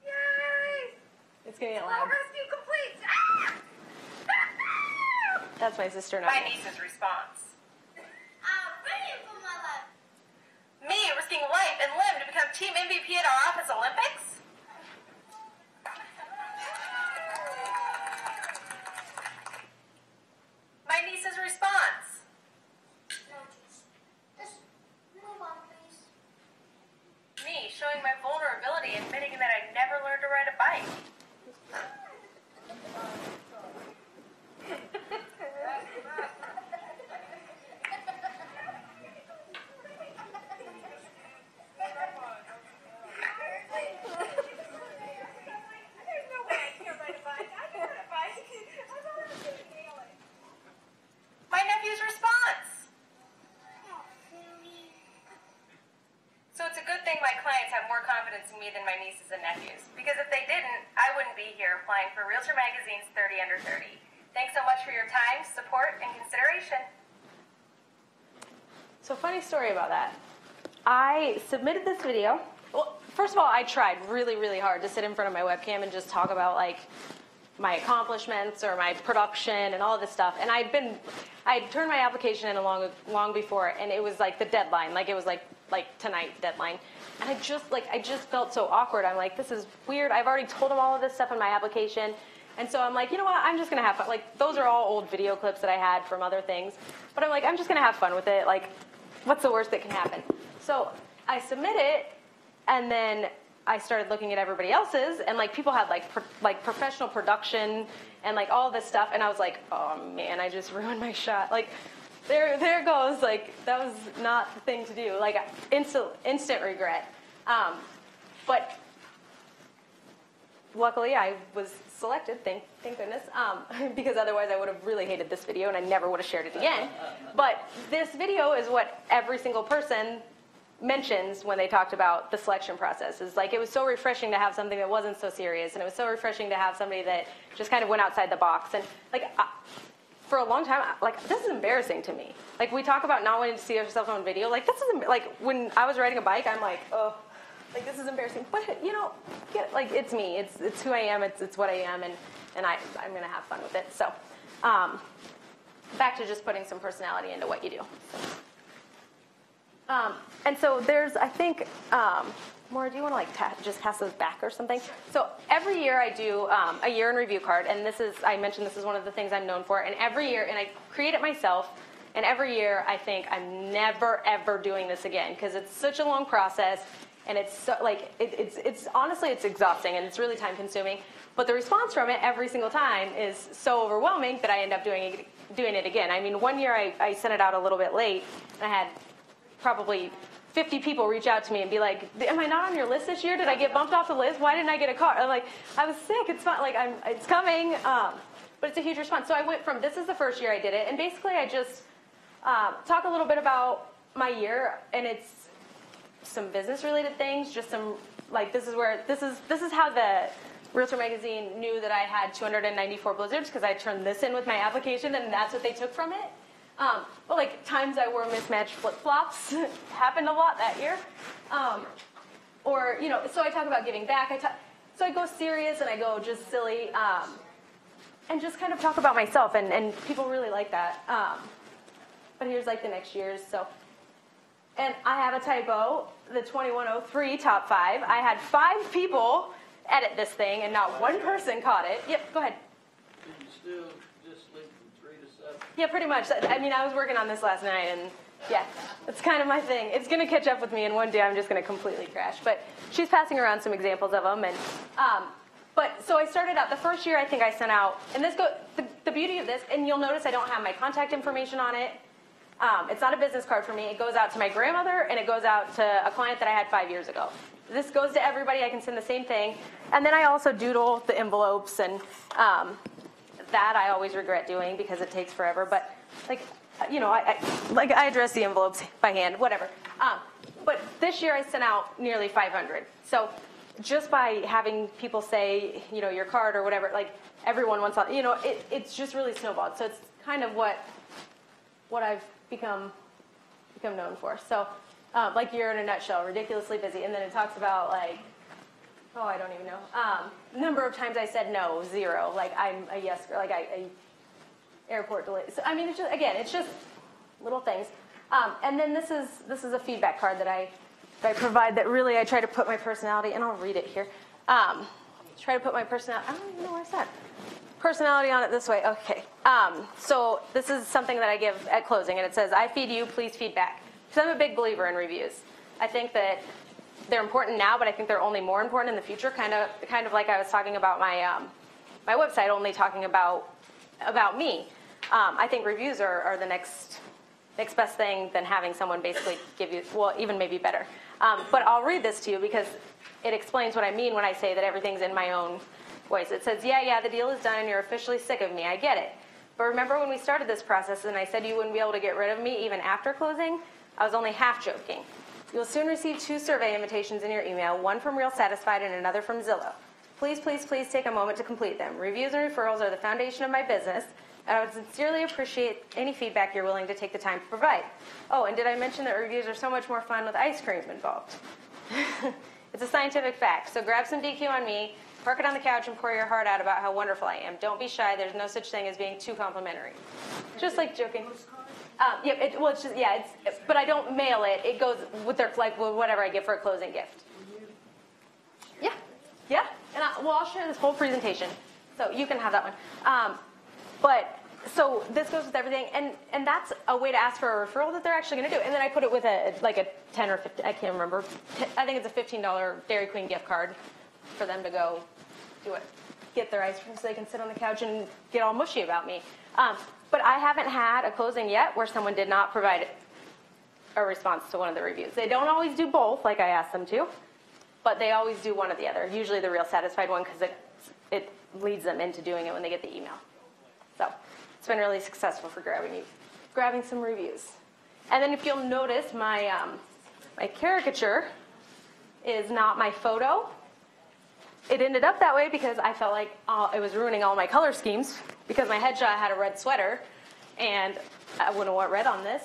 Yay! It's going to get All loud. rescue complete! Ah! That's my sister now. My niece's response. Me risking life and limb to become team MVP at our office Olympics? My niece's response. Just move on, please. Me showing my vulnerability and admitting that I never learned to ride a bike. My nephew's response. So it's a good thing my clients have more confidence in me than my nieces and nephews. Because if they didn't, I wouldn't be here applying for Realtor Magazine's 30 Under 30. Thanks so much for your time, support, and consideration. So funny story about that. I submitted this video. Well, first of all, I tried really, really hard to sit in front of my webcam and just talk about like my accomplishments or my production and all of this stuff. And I'd turned my application in long before, and it was like the deadline. Like it was like tonight deadline. And I just felt so awkward. I'm like, this is weird. I've already told them all of this stuff in my application. And so I'm like, you know what? I'm just going to have fun. Like, those are all old video clips that I had from other things. But I'm like, I'm just going to have fun with it. Like, what's the worst that can happen? So I submit it, and then I started looking at everybody else's, and like people had like professional production and like all this stuff, and I was like, oh man, I just ruined my shot. Like, there goes. Like, that was not the thing to do. Like, instant regret. But luckily, I was selected, thank goodness, because otherwise I would have really hated this video and I never would have shared it again. But this video is what every single person mentions when they talked about the selection process. Is like, it was so refreshing to have something that wasn't so serious, and it was so refreshing to have somebody that just kind of went outside the box. And like, for a long time, like, this is embarrassing to me. Like, we talk about not wanting to see ourselves on video. Like, this is, like, when I was riding a bike, I'm like, oh, like, this is embarrassing. But, you know, like, it's me. It's who I am. It's what I am, and I'm going to have fun with it. So, back to just putting some personality into what you do. So. And so there's, I think, Maura, do you want to like just pass those back or something? So every year I do a year in review card, and this is, I mentioned this is one of the things I'm known for, and every year, and I create it myself, and every year I think I'm never ever doing this again, because it's such a long process, and it's so, like, it's honestly, it's exhausting, and it's really time consuming, but the response from it every single time is so overwhelming that I end up doing it again. I mean, one year I sent it out a little bit late, and I had probably 50 people reach out to me and be like, am I not on your list this year? Did I get bumped off the list? Why didn't I get a car? I'm like, I was sick. It's fine. Like, it's coming. But it's a huge response. So I went from, this is the first year I did it. And basically I just talk a little bit about my year. And it's some business related things. Just some, like, this is how the Realtor magazine knew that I had 294 blizzards, because I turned this in with my application, and that's what they took from it. But like times I wore mismatched flip-flops happened a lot that year. Or, you know, so I talk about giving back. So I go serious and I go just silly, and just kind of talk about myself, and people really like that. But here's like the next year's. So, and I have a typo, the 2103 top 5. I had 5 people edit this thing, and not one person caught it. Yep, go ahead. Can you still just leave from 3 to 7? Yeah, pretty much. I mean, I was working on this last night, and yeah, it's kind of my thing. It's going to catch up with me, and one day I'm just going to completely crash. But she's passing around some examples of them, and but so I started out the first year. I think I sent out, and the beauty of this, and you'll notice I don't have my contact information on it. It's not a business card for me. It goes out to my grandmother, and it goes out to a client that I had 5 years ago. This goes to everybody. I can send the same thing, and then I also doodle the envelopes, and that I always regret doing because it takes forever. But like, you know, I address the envelopes by hand, whatever. But this year I sent out nearly 500. So just by having people say, you know, your card or whatever, like everyone wants, you know, it's just really snowballed. So it's kind of what I've become known for. So like year in a nutshell, ridiculously busy. And then it talks about like, oh, I don't even know. Number of times I said no, 0. Like I'm a yes girl. Like I airport delays. So I mean, it's just little things. And then this is a feedback card that I provide that really I try to put my personality, and I'll read it here. Try to put my personality. I don't even know where it's at. Personality on it this way. Okay. So this is something that I give at closing, and it says, "I feed you, please feedback." Because I'm a big believer in reviews. I think that they're important now, but I think they're only more important in the future. Kind of like I was talking about my my website, only talking about me. I think reviews are the next best thing than having someone basically give you, well, even maybe better. But I'll read this to you because it explains what I mean when I say that everything's in my own voice. It says, yeah, the deal is done and you're officially sick of me. I get it. But remember when we started this process and I said you wouldn't be able to get rid of me even after closing? I was only half joking. You'll soon receive 2 survey invitations in your email, one from Real Satisfied and another from Zillow. Please, please, please take a moment to complete them. Reviews and referrals are the foundation of my business, and I would sincerely appreciate any feedback you're willing to take the time to provide. Oh, and did I mention that reviews are so much more fun with ice cream involved? It's a scientific fact, so grab some DQ on me, park it on the couch, and pour your heart out about how wonderful I am. Don't be shy. There's no such thing as being too complimentary. Just like joking. But I don't mail it. It goes with whatever I give for a closing gift. Yeah. And I'll share this whole presentation, so you can have that one. But so this goes with everything, and that's a way to ask for a referral that they're actually going to do. And then I put it with a 10 or 15. I can't remember. I think it's a $15 Dairy Queen gift card for them to go do it, get their ice cream so they can sit on the couch and get all mushy about me. But I haven't had a closing yet where someone did not provide a response to one of the reviews. They don't always do both, like I asked them to, but they always do one or the other. Usually the Real Satisfied one because it leads them into doing it when they get the email. So it's been really successful for grabbing some reviews. And then if you'll notice, my caricature is not my photo. It ended up that way because I felt like it was ruining all my color schemes because my headshot had a red sweater, and I wouldn't want red on this.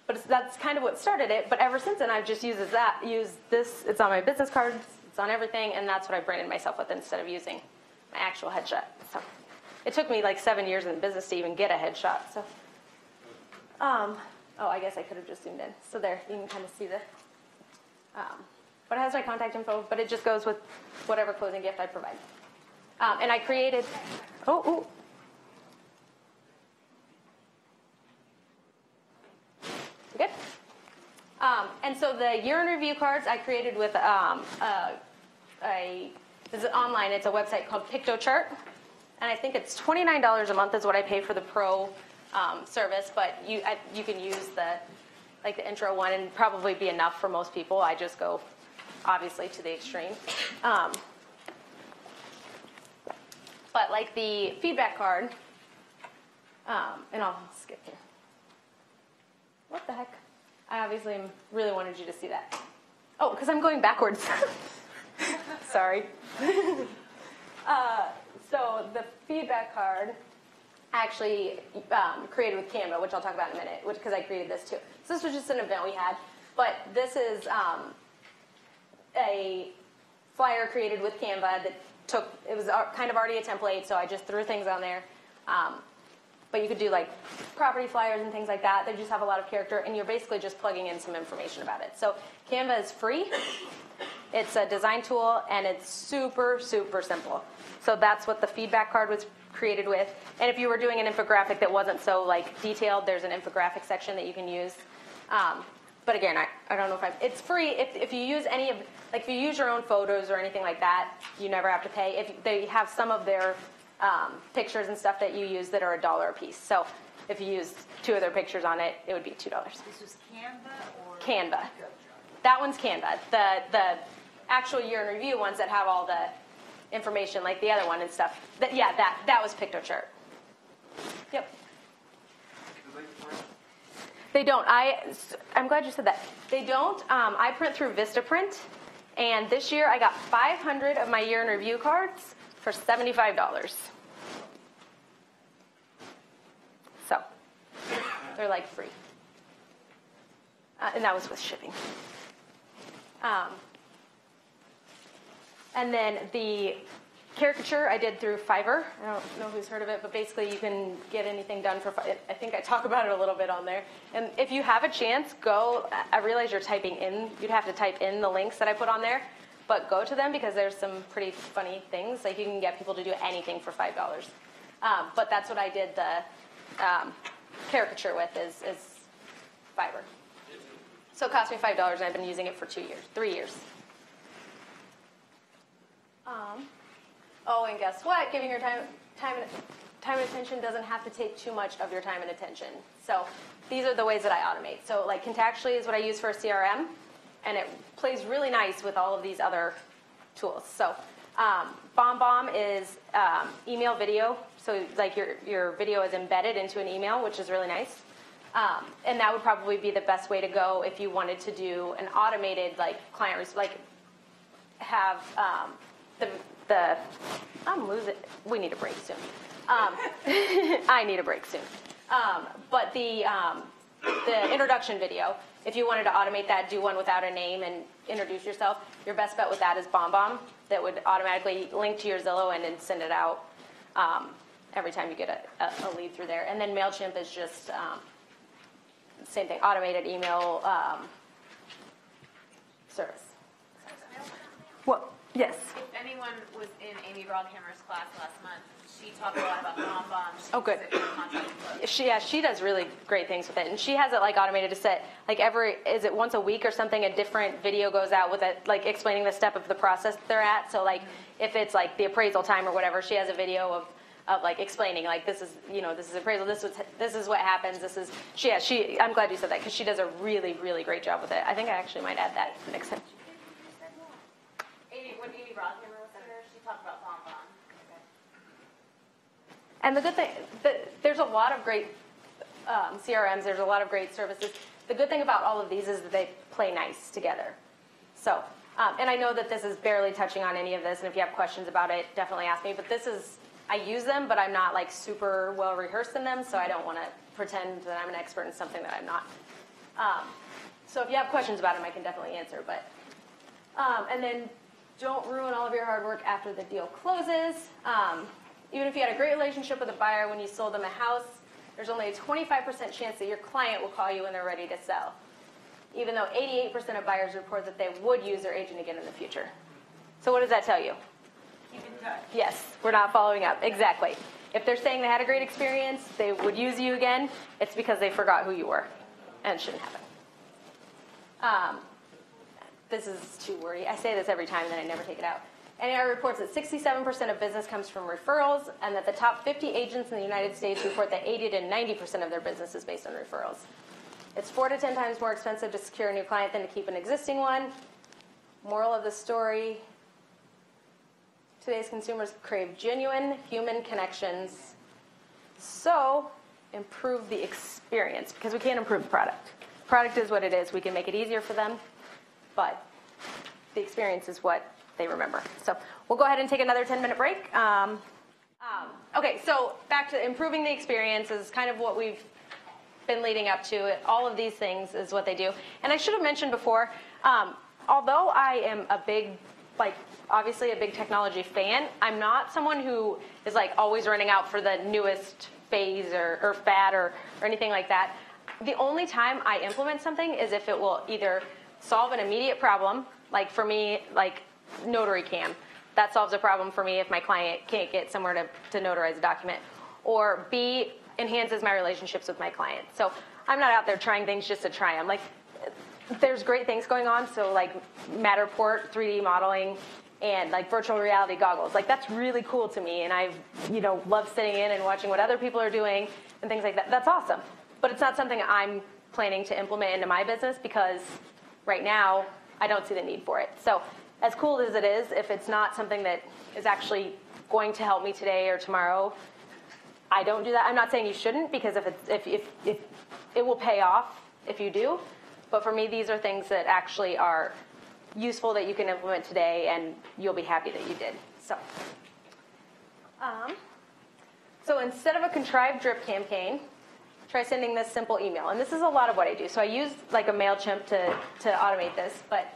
But that's kind of what started it. But ever since then, I've just used this. It's on my business cards. It's on everything, and that's what I branded myself with instead of using my actual headshot. So it took me like 7 years in the business to even get a headshot. So, Oh, I guess I could have just zoomed in. So there, you can kind of see the, but it has my contact info, but it just goes with whatever closing gift I provide. And I created, Good. And so the year in review cards I created with this is online. It's a website called PictoChart, and I think it's $29 a month is what I pay for the pro service. But you can use the intro one and probably be enough for most people. I just go obviously to the extreme. But like the feedback card, and I'll skip here. What the heck? I obviously really wanted you to see that. Oh, because I'm going backwards. Sorry. So the feedback card actually created with Canva, which I'll talk about in a minute, because I created this too. So this was just an event we had. But this is a flyer created with Canva that it was kind of already a template, so I just threw things on there. But you could do like property flyers and things like that. They just have a lot of character, and you're basically just plugging in some information about it. So Canva is free. It's a design tool, and it's super, super simple. So that's what the feedback card was created with. And if you were doing an infographic that wasn't so like detailed, there's an infographic section that you can use. But again, I don't know if it's free. If you use if you use your own photos or anything like that, you never have to pay. If they have some of their pictures and stuff that you use that are $1 a piece. So if you use 2 of their pictures on it, it would be $2. This was Canva or? Canva. That one's Canva. The actual year in review ones that have all the information, like the other one and stuff. That was PictoChart. Yep. They don't. I'm glad you said that. They don't. I print through Vistaprint, and this year I got 500 of my year in review cards for $75. So they're like free, and that was with shipping. And then the caricature I did through Fiverr. I don't know who's heard of it, but basically you can get anything done for Fiverr. I think I talk about it a little bit on there. And if you have a chance, go. I realize you're typing in. You'd have to type in the links that I put on there, but go to them because there's some pretty funny things. Like you can get people to do anything for $5. But that's what I did the caricature with is Fiverr. So it cost me $5, and I've been using it for 3 years. Oh, and guess what? Giving your time and attention doesn't have to take too much of your time and attention. So these are the ways that I automate. So like Contactually is what I use for a CRM, and it plays really nice with all of these other tools. So BombBomb is email video. So like your video is embedded into an email, which is really nice. And that would probably be the best way to go if you wanted to do an automated client have I'm losing. We need a break soon. I need a break soon. But the introduction video, if you wanted to automate that, do one without a name and introduce yourself, your best bet with that is BombBomb. That would automatically link to your Zillow and then send it out every time you get a lead through there. And then MailChimp is just same thing, automated email service. Well, yes. If anyone was in Amy Broadhammer's class last month, she talked a lot about BombBomb. Oh, good. She does really great things with it, and she has it automated to set is it once a week or something? A different video goes out with it, explaining the step of the process they're at. So if it's the appraisal time or whatever, she has a video of explaining this is this is appraisal. This is what happens. I'm glad you said that because she does a really really great job with it. I think I actually might add that next time. When Amy Broadhammer was here, she talked about BombBomb. And the good thing, there's a lot of great CRMs. There's a lot of great services. The good thing about all of these is that they play nice together. So, and I know that this is barely touching on any of this, and if you have questions about it, definitely ask me. But I use them, but I'm not super well rehearsed in them, so I don't want to pretend that I'm an expert in something that I'm not. So if you have questions about them, I can definitely answer. But and then don't ruin all of your hard work after the deal closes. Even if you had a great relationship with a buyer when you sold them a house, there's only a 25% chance that your client will call you when they're ready to sell, even though 88% of buyers report that they would use their agent again in the future. So what does that tell you? Keep in touch. Yes, we're not following up. Exactly. If they're saying they had a great experience, they would use you again, it's because they forgot who you were, and it shouldn't happen. This is too wordy. I say this every time, and then I never take it out. NAR reports that 67% of business comes from referrals, and that the top 50 agents in the United States report that 80 to 90% of their business is based on referrals. It's 4 to 10 times more expensive to secure a new client than to keep an existing one. Moral of the story, today's consumers crave genuine human connections. So improve the experience, because we can't improve the product. Product is what it is. We can make it easier for them, but the experience is what they remember. So we'll go ahead and take another 10-minute break. Okay, so back to improving the experience is kind of what we've been leading up to. All of these things is what they do. And I should have mentioned before, although I am a big, obviously a big technology fan, I'm not someone who is always running out for the newest phase or fad or anything like that. The only time I implement something is if it will either solve an immediate problem, like for me, Notary Cam. That solves a problem for me if my client can't get somewhere to notarize a document. Or B, enhances my relationships with my client. So I'm not out there trying things just to try them. There's great things going on, so Matterport, 3D modeling, and virtual reality goggles. That's really cool to me, and I've loved sitting in and watching what other people are doing and things like that. That's awesome. But it's not something I'm planning to implement into my business because right now I don't see the need for it. So as cool as it is, if it's not something that is actually going to help me today or tomorrow, I don't do that. I'm not saying you shouldn't, because if it will pay off if you do. But for me, these are things that actually are useful that you can implement today, and you'll be happy that you did. So instead of a contrived drip campaign, try sending this simple email. And this is a lot of what I do. So I use a MailChimp to automate this, but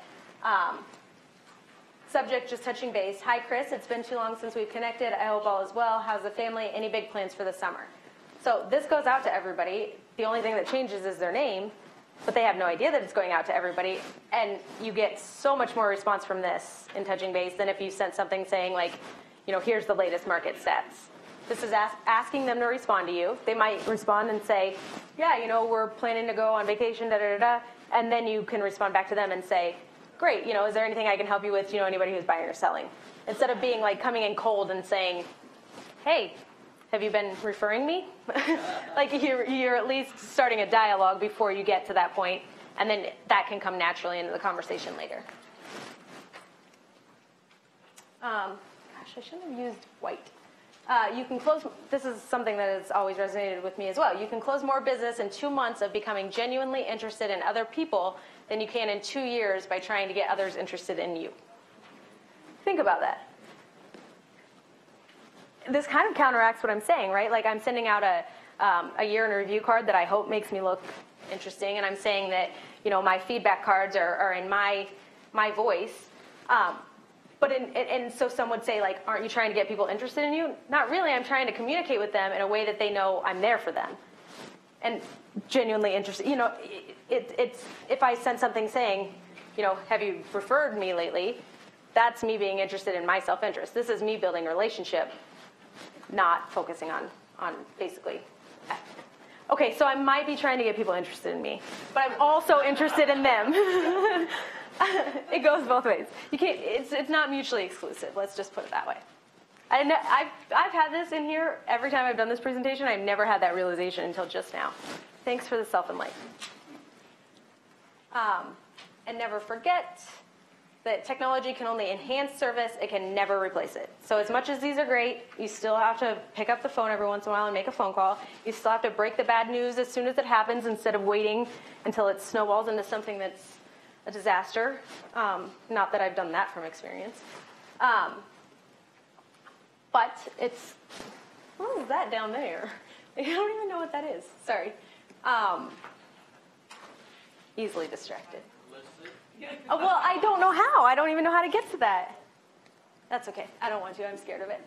subject, just touching base. Hi, Chris. It's been too long since we've connected. I hope all is well. How's the family? Any big plans for the summer? So this goes out to everybody. The only thing that changes is their name, but they have no idea that it's going out to everybody. And you get so much more response from this in touching base than if you sent something saying here's the latest market stats. This is asking them to respond to you. They might respond and say, yeah, we're planning to go on vacation, da-da-da-da. And then you can respond back to them and say, great, is there anything I can help you with? Anybody who's buying or selling? Instead of being coming in cold and saying, hey, have you been referring me? You're at least starting a dialogue before you get to that point, and then that can come naturally into the conversation later. Gosh, I shouldn't have used white. You can close, this is something that has always resonated with me as well. You can close more business in 2 months of becoming genuinely interested in other people than you can in 2 years by trying to get others interested in you. Think about that. This kind of counteracts what I'm saying, right? I'm sending out a year in review card that I hope makes me look interesting, and I'm saying that, my feedback cards are in my voice. And so some would say, aren't you trying to get people interested in you? Not really. I'm trying to communicate with them in a way that they know I'm there for them. And genuinely interested. It's if I send something saying, have you referred me lately? That's me being interested in my self-interest. This is me building a relationship, not focusing on basically. Okay, so I might be trying to get people interested in me, but I'm also interested in them. It goes both ways. You can't. It's not mutually exclusive. Let's just put it that way. I've had this in here every time I've done this presentation. I've never had that realization until just now. Thanks for the self-enlightenment. And never forget that technology can only enhance service. It can never replace it. So as much as these are great, you still have to pick up the phone every once in a while and make a phone call. You still have to break the bad news as soon as it happens instead of waiting until it snowballs into something that's a disaster. Not that I've done that from experience. But it's, what is that down there? I don't even know what that is. Sorry. Easily distracted. Oh, well, I don't know how. I don't even know how to get to that. That's okay. I don't want to. I'm scared of it.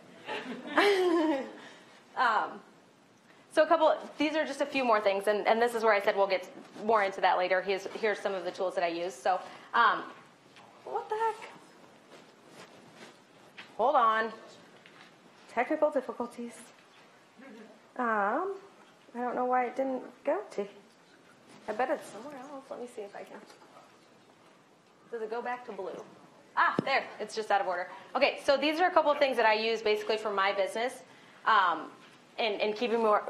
So these are just a few more things, and this is where I said we'll get more into that later. Here's some of the tools that I use. So, what the heck? Hold on. Technical difficulties. I don't know why it didn't go to. I bet it's somewhere else. Let me see if I can. Does it go back to blue? Ah, there. It's just out of order. Okay, so these are a couple of things that I use basically for my business. And keeping more,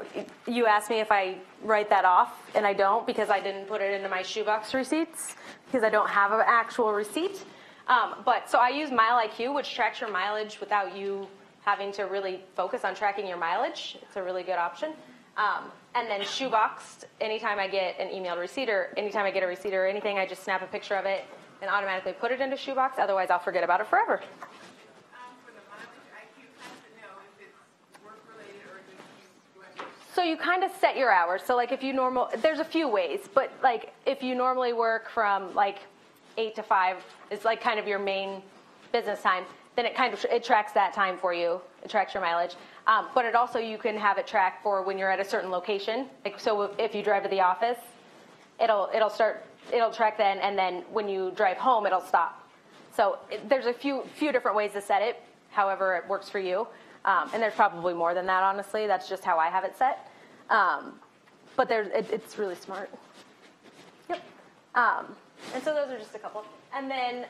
you asked me if I write that off, and I don't because I didn't put it into my shoebox receipts because I don't have an actual receipt. But so I use MileIQ, which tracks your mileage without you having to really focus on tracking your mileage. It's a really good option. And then Shoeboxed, anytime I get an emailed receipt or anytime I get a receipt or anything, I just snap a picture of it and automatically put it into Shoebox. Otherwise, I'll forget about it forever. So you kind of set your hours. So like if you there's a few ways, but like if you normally work from like 8 to 5, it's like kind of your main business time, then it tracks that time for you. It tracks your mileage. But it also, you can have it track for when you're at a certain location. Like, so if you drive to the office, it'll track then, and then when you drive home, it'll stop. So there's a few different ways to set it, however it works for you. And there's probably more than that, honestly. That's just how I have it set. But it's really smart. Yep. And so those are just a couple. And then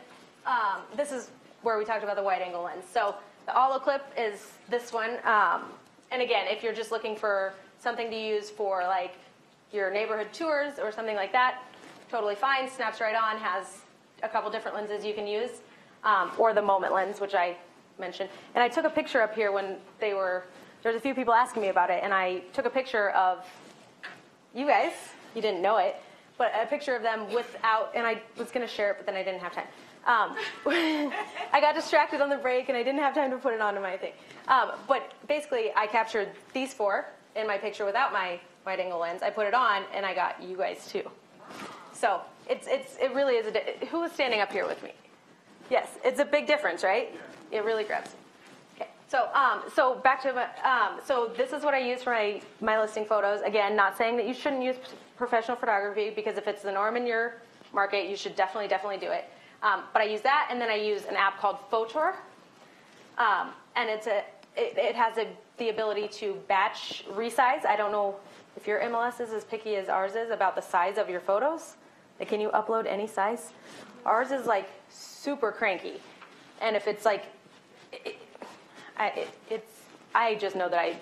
this is where we talked about the wide angle lens. So the Olo clip is this one. And again, if you're just looking for something to use for like your neighborhood tours or something like that, totally fine. Snaps right on, has a couple different lenses you can use. Or the moment lens, which I mentioned. And I took a picture up here when there's a few people asking me about it, and I took a picture of you guys. You didn't know it, but a picture of them without, and I was going to share it, but then I didn't have time. I got distracted on the break, and I didn't have time to put it onto my thing. But basically, I captured these 4 in my picture without my wide-angle lens. I put it on, and I got you guys too. So it really is who was standing up here with me? Yes, it's a big difference, right? It really grabs. Okay, so back to so this is what I use for my listing photos. Again, not saying that you shouldn't use professional photography, because if it's the norm in your market, you should definitely do it. But I use that, and then I use an app called Photor, and it has the ability to batch resize. I don't know if your MLS is as picky as ours is about the size of your photos. Like, can you upload any size? Ours is like super cranky, and if it's like, I just know that I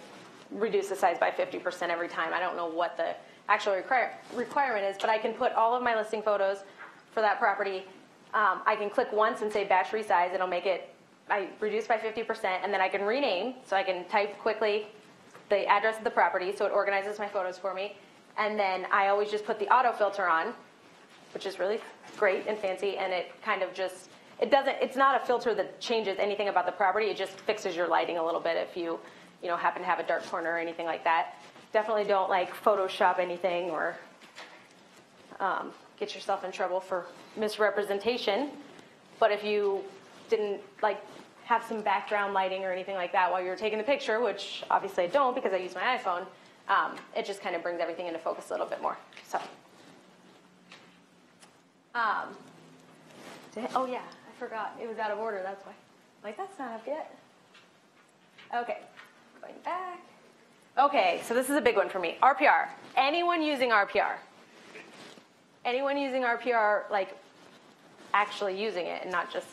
reduce the size by 50% every time. I don't know what the actual requirement is, but I can put all of my listing photos for that property. I can click once and say batch resize. It'll make it, I reduce by 50%, and then I can rename, so I can type quickly the address of the property, so it organizes my photos for me. And then I always just put the auto filter on, which is really great and fancy, and it kind of just, it's not a filter that changes anything about the property. It just fixes your lighting a little bit if you happen to have a dark corner or anything like that. Definitely don't like Photoshop anything or get yourself in trouble for misrepresentation. But if you didn't like have some background lighting or anything like that while you're taking the picture, which obviously I don't because I use my iPhone, it just kind of brings everything into focus a little bit more. So, oh yeah, I forgot. It was out of order, that's why. Like, that's not up yet. Okay, going back. Okay, so this is a big one for me. RPR. Anyone using RPR? Anyone using RPR, like, actually using it and not just...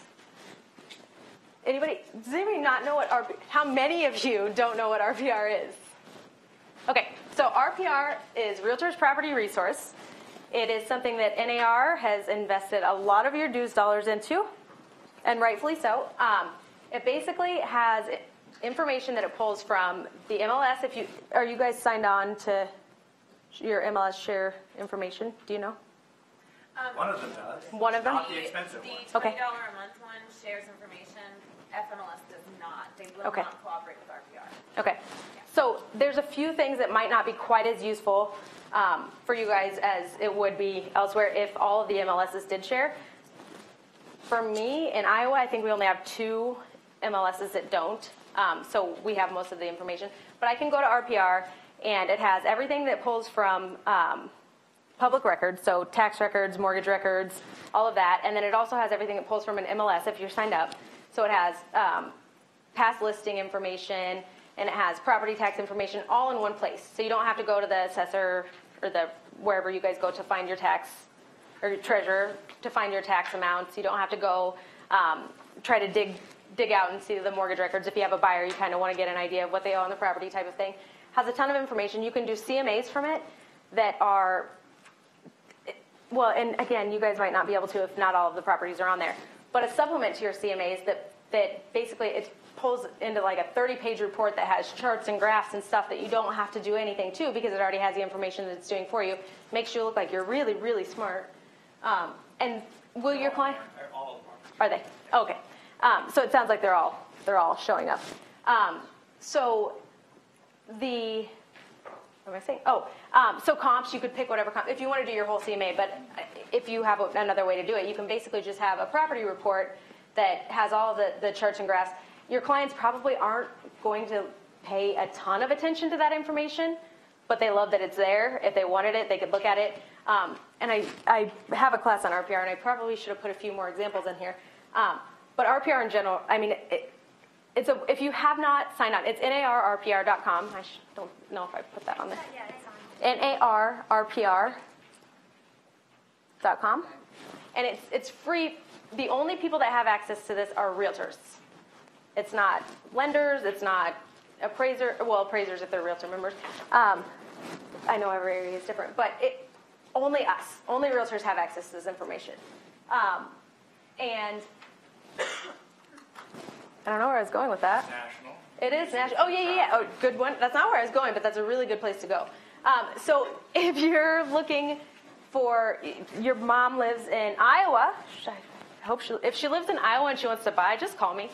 Does anybody not know what RPR... How many of you don't know what RPR is? Okay, so RPR is Realtors Property Resource. It is something that NAR has invested a lot of your dues dollars into, and rightfully so. It basically has information that it pulls from the MLS. Are you guys signed on to your MLS share information? Do you know? One of them does. One of them? Not the expensive one. The $20 a month one shares information. FMLS does not. They will not cooperate with RPR. Okay. So there's a few things that might not be quite as useful for you guys as it would be elsewhere if all of the MLSs did share. For me, in Iowa, I think we only have 2 MLSs that don't. So we have most of the information. But I can go to RPR, and it has everything that pulls from public records, so tax records, mortgage records, all of that, and then it also has everything that pulls from an MLS if you're signed up. So it has past listing information, and it has property tax information all in one place. So you don't have to go to the assessor or wherever you guys go to find your tax, or your treasurer to find your tax amounts. You don't have to go try to dig out and see the mortgage records. If you have a buyer, you kind of want to get an idea of what they owe on the property type of thing. Has a ton of information. You can do CMAs from it that are, well, and again, you guys might not be able to if not all of the properties are on there, but a supplement to your CMAs that basically it pulls into like a 30-page report that has charts and graphs and stuff that you don't have to do anything to because it already has the information that it's doing for you. Makes you look like you're really, really smart. And will your client? All of them are they? Okay. So it sounds like they're all showing up. So the, what am I saying? So comps, you could pick whatever comp, if you want to do your whole CMA, but if you have another way to do it, you can basically just have a property report that has all the charts and graphs. Your clients probably aren't going to pay a ton of attention to that information, but they love that it's there. If they wanted it, they could look at it. And I have a class on RPR, and I probably should have put a few more examples in here. But RPR in general, I mean, if you have not signed on, it's narrpr.com. I don't know if I put that on there. narrpr.com. And it's free. The only people that have access to this are realtors. It's not lenders. It's not appraisers if they're realtor members. I know every area is different, but only us. Only realtors have access to this information. And I don't know where I was going with that. National. It is national. Oh, yeah. Oh, good one. That's not where I was going, but that's a really good place to go. So if you're looking for, your mom lives in Iowa. If she lives in Iowa and she wants to buy, just call me.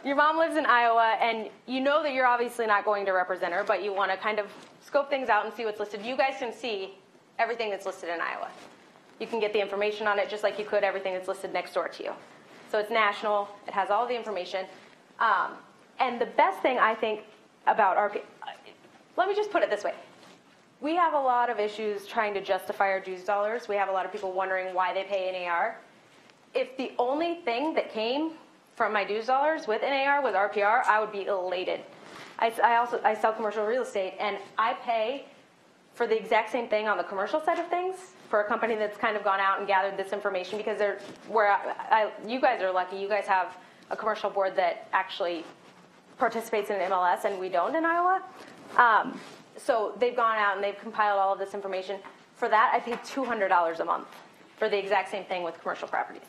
Your mom lives in Iowa, and you know that you're obviously not going to represent her, but you want to kind of scope things out and see what's listed. You guys can see everything that's listed in Iowa. You can get the information on it just like you could everything that's listed next door to you. So it's national. It has all the information. And the best thing I think about RP, let me just put it this way. We have a lot of issues trying to justify our dues dollars. We have a lot of people wondering why they pay NAR. If the only thing that came from my dues dollars with NAR was RPR, I would be elated. I sell commercial real estate, and I pay for the exact same thing on the commercial side of things for a company that's kind of gone out and gathered this information because you guys are lucky. You guys have a commercial board that actually participates in an MLS, and we don't in Iowa. So they've gone out and they've compiled all of this information. For that, I pay $200 a month for the exact same thing with commercial properties.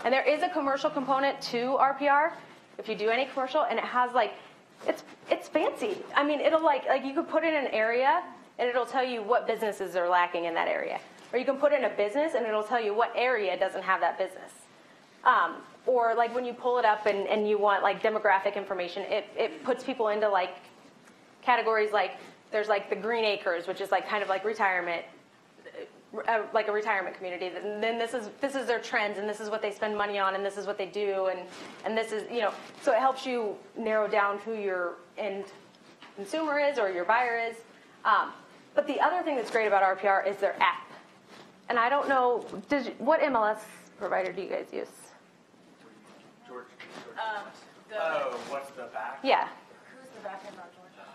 And there is a commercial component to RPR if you do any commercial, and it has it's fancy. I mean, it'll like you could put in an area and it'll tell you what businesses are lacking in that area. Or you can put in a business and it'll tell you what area doesn't have that business. Or like when you pull it up and you want like demographic information, it puts people into like categories like there's like the Green Acres, which is like kind of like retirement, like a retirement community. And then this is their trends, and this is what they spend money on, and this is what they do, and this is, so it helps you narrow down who your end consumer is or your buyer is. But the other thing that's great about RPR is their app. And I don't know, what MLS provider do you guys use? George. What's the back? Yeah. Who's the back end on Georgia?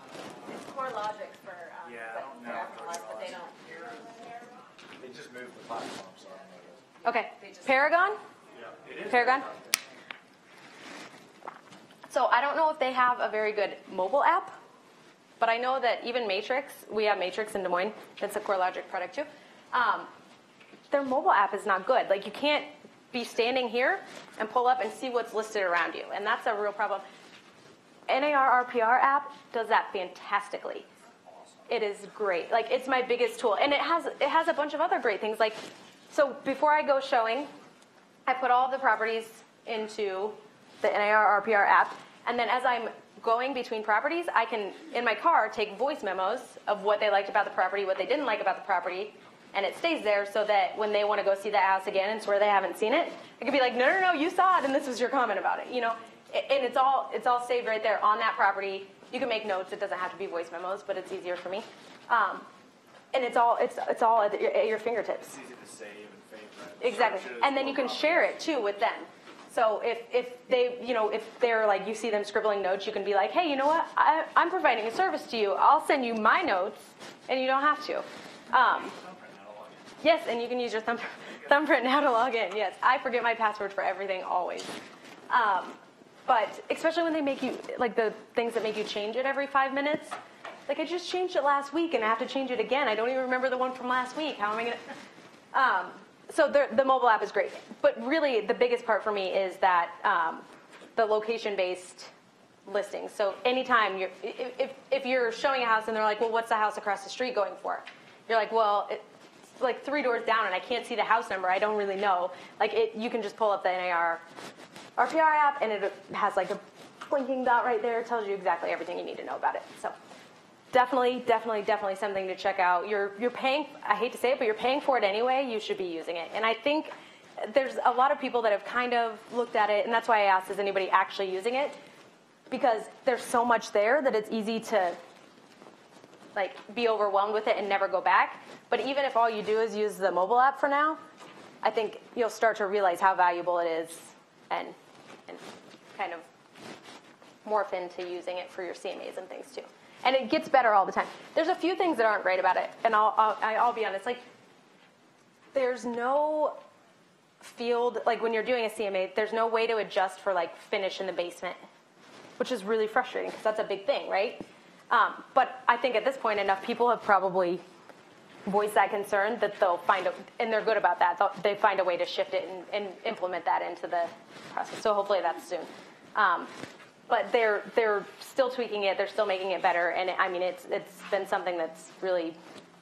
It's Core Logic for I don't know. MLS, but they don't. They just moved the platform, so I don't know. Okay. Paragon? Yeah, it is. Paragon? So I don't know if they have a very good mobile app, but I know that even Matrix, we have Matrix in Des Moines, that's a CoreLogic product too. Their mobile app is not good. Like you can't be standing here and pull up and see what's listed around you, and that's a real problem. NAR RPR app does that fantastically. It is great. Like it's my biggest tool, and it has a bunch of other great things. Like, so before I go showing, I put all of the properties into the NAR RPR app, and then as I'm going between properties, I can, in my car, take voice memos of what they liked about the property, what they didn't like about the property, and it stays there so that when they want to go see that house again and swear they haven't seen it, it could be like, no, you saw it, and this was your comment about it, And it's all saved right there on that property You can make notes. It doesn't have to be voice memos, but it's easier for me. And it's all at your fingertips. It's easy to save and favorite. Exactly. Searches, And then you can share it too with them. So if they're like, you see them scribbling notes, you can be like, hey, you know what? I'm providing a service to you. I'll send you my notes, and you don't have to. Yes, and you can use your thumbprint now to log in. Yes, I forget my password for everything always. But especially when they make you, like the things that make you change it every 5 minutes. Like I just changed it last week and I have to change it again. I don't even remember the one from last week. How am I going to? So the mobile app is great. But really the biggest part for me is that the location-based listings. So anytime if you're showing a house and they're like, well, what's the house across the street going for? You're like, well, it's like 3 doors down and I can't see the house number. I don't really know. Like you can just pull up the NAR RPR app and it has like a blinking dot right there. It tells you exactly everything you need to know about it. So definitely something to check out. You're paying, I hate to say it, but you're paying for it anyway. You should be using it. And I think there's a lot of people that have kind of looked at it, and that's why I asked, is anybody actually using it? Because there's so much there that it's easy to like be overwhelmed with it and never go back. But even if all you do is use the mobile app for now, I think you'll start to realize how valuable it is and kind of morph into using it for your CMAs and things too. And it gets better all the time. There's a few things that aren't great about it, and I'll be honest. Like, there's no field, like when you're doing a CMA, there's no way to adjust for like finish in the basement, which is really frustrating because that's a big thing, right? But I think at this point enough people have probably voiced that concern that they'll find and they're good about that. They find a way to shift it and implement that into the process. So hopefully that's soon. But they're still tweaking it. They're still making it better. And I mean, it's been something that's really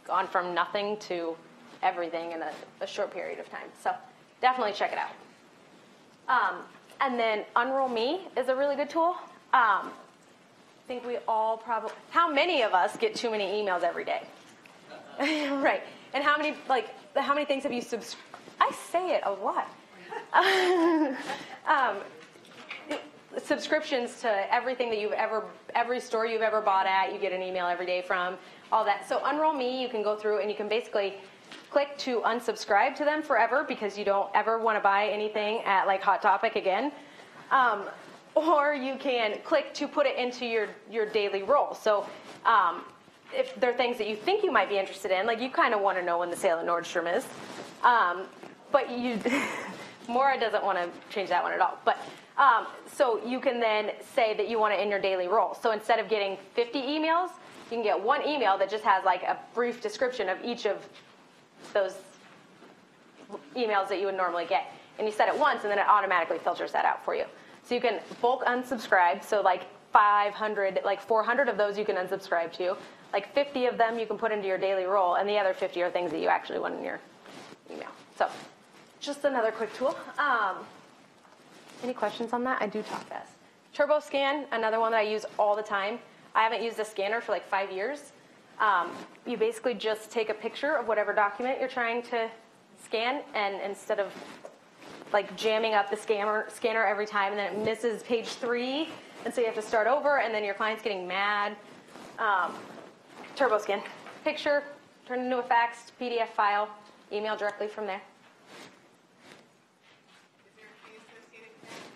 gone from nothing to everything in a short period of time. So definitely check it out. And then Unroll Me is a really good tool. I think we all probably, how many of us get too many emails every day? Right. And how many things have you subscribed? I say it a lot. Subscriptions to everything that every store you've ever bought at, you get an email every day from, all that. So Unroll Me, you can go through and you can basically click to unsubscribe to them forever because you don't ever want to buy anything at like Hot Topic again. Or you can click to put it into your daily roll. So if there are things that you think you might be interested in, like you kind of want to know when the sale at Nordstrom is. But Maura doesn't want to change that one at all. But so you can then say that you want it in your daily roll. So instead of getting 50 emails, you can get one email that just has like a brief description of each of those emails that you would normally get. And you set it once, and then it automatically filters that out for you. So you can bulk unsubscribe. So like 500, like 400 of those you can unsubscribe to. Like 50 of them you can put into your daily roll, and the other 50 are things that you actually want in your email. So just another quick tool. Any questions on that? I do talk fast. Turbo Scan, another one that I use all the time. I haven't used a scanner for like 5 years. You basically just take a picture of whatever document you're trying to scan, and instead of like jamming up the scanner every time, and then it misses page 3, and so you have to start over, and then your client's getting mad. Turbo Scan. Picture, turn into a faxed PDF file, email directly from there.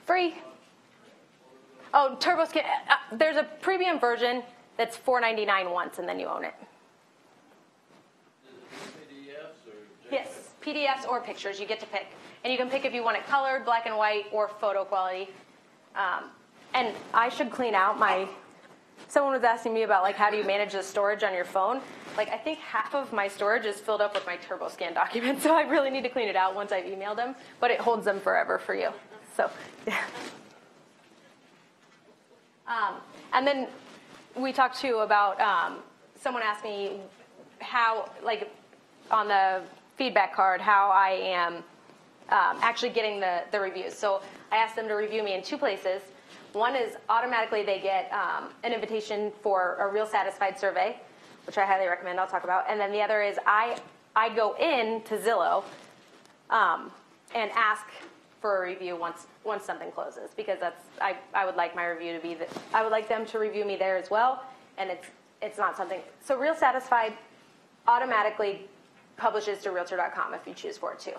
Free. Oh, Turbo Scan. There's a premium version that's $4.99 once, and then you own it. PDFs or Yes, PDFs or pictures. You get to pick. And you can pick if you want it colored, black and white, or photo quality. And I should clean out my... Someone was asking me about, like, how do you manage the storage on your phone? Like, I think half of my storage is filled up with my Turbo Scan documents, so I really need to clean it out once I've emailed them. But it holds them forever for you. So, yeah. And then we talked, too, about someone asked me how, like, on the feedback card, how I am actually getting the reviews. So I asked them to review me in 2 places. One is automatically they get an invitation for a Real Satisfied survey, which I highly recommend. I'll talk about. And then the other is I go in to Zillow and ask for a review once something closes, because I would like my review to be that I would like them to review me there as well, and it's not something. So Real Satisfied automatically publishes to Realtor.com if you choose for it to.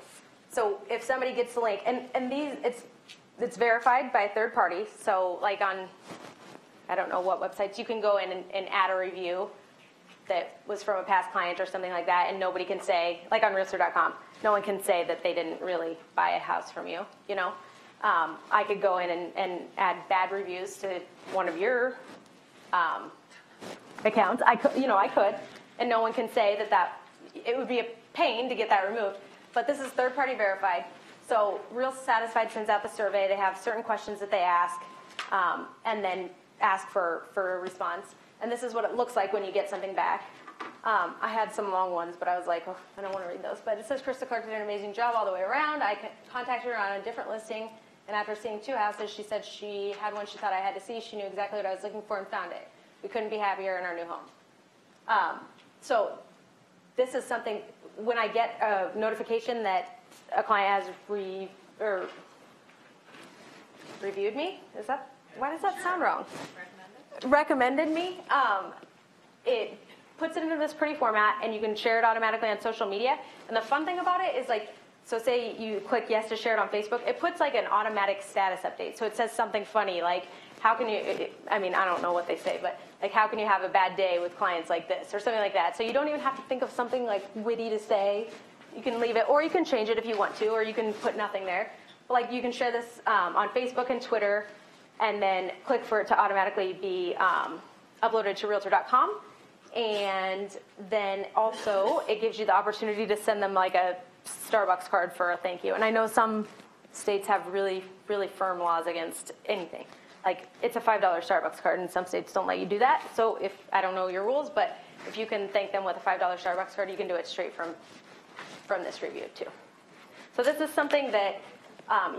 So if somebody gets the link, and these it's verified by a third party. So like on, I don't know what websites, you can go in and add a review that was from a past client or something like that, and nobody can say, like on Realtor.com, no one can say that they didn't really buy a house from you, you know? I could go in and add bad reviews to one of your accounts. I could, and no one can say that it would be a pain to get that removed. But this is third-party verified. So Real Satisfied sends out the survey. They have certain questions that they ask, and then ask for a response. And this is what it looks like when you get something back. I had some long ones, but I was like, oh, I don't want to read those. But it says, Krista Clark did an amazing job all the way around. I contacted her on a different listing, and after seeing 2 houses, she said she had one she thought I had to see. She knew exactly what I was looking for and found it. We couldn't be happier in our new home. So this is something, when I get a notification that a client has reviewed me, why does that sound wrong? Recommended me. It puts it into this pretty format, and you can share it automatically on social media. And the fun thing about it is, like, so say you click yes to share it on Facebook, it puts like an automatic status update. So it says something funny, like, how can you, I mean, I don't know what they say, but like, how can you have a bad day with clients like this, or something like that. So you don't even have to think of something like witty to say. You can leave it, or you can change it if you want to, or you can put nothing there. But like, you can share this on Facebook and Twitter, and then click for it to automatically be uploaded to Realtor.com. And then also, it gives you the opportunity to send them like a Starbucks card for a thank you. And I know some states have really, really firm laws against anything. Like, it's a $5 Starbucks card, and some states don't let you do that. So I don't know your rules, but if you can thank them with a $5 Starbucks card, you can do it straight from this review too. So this is something that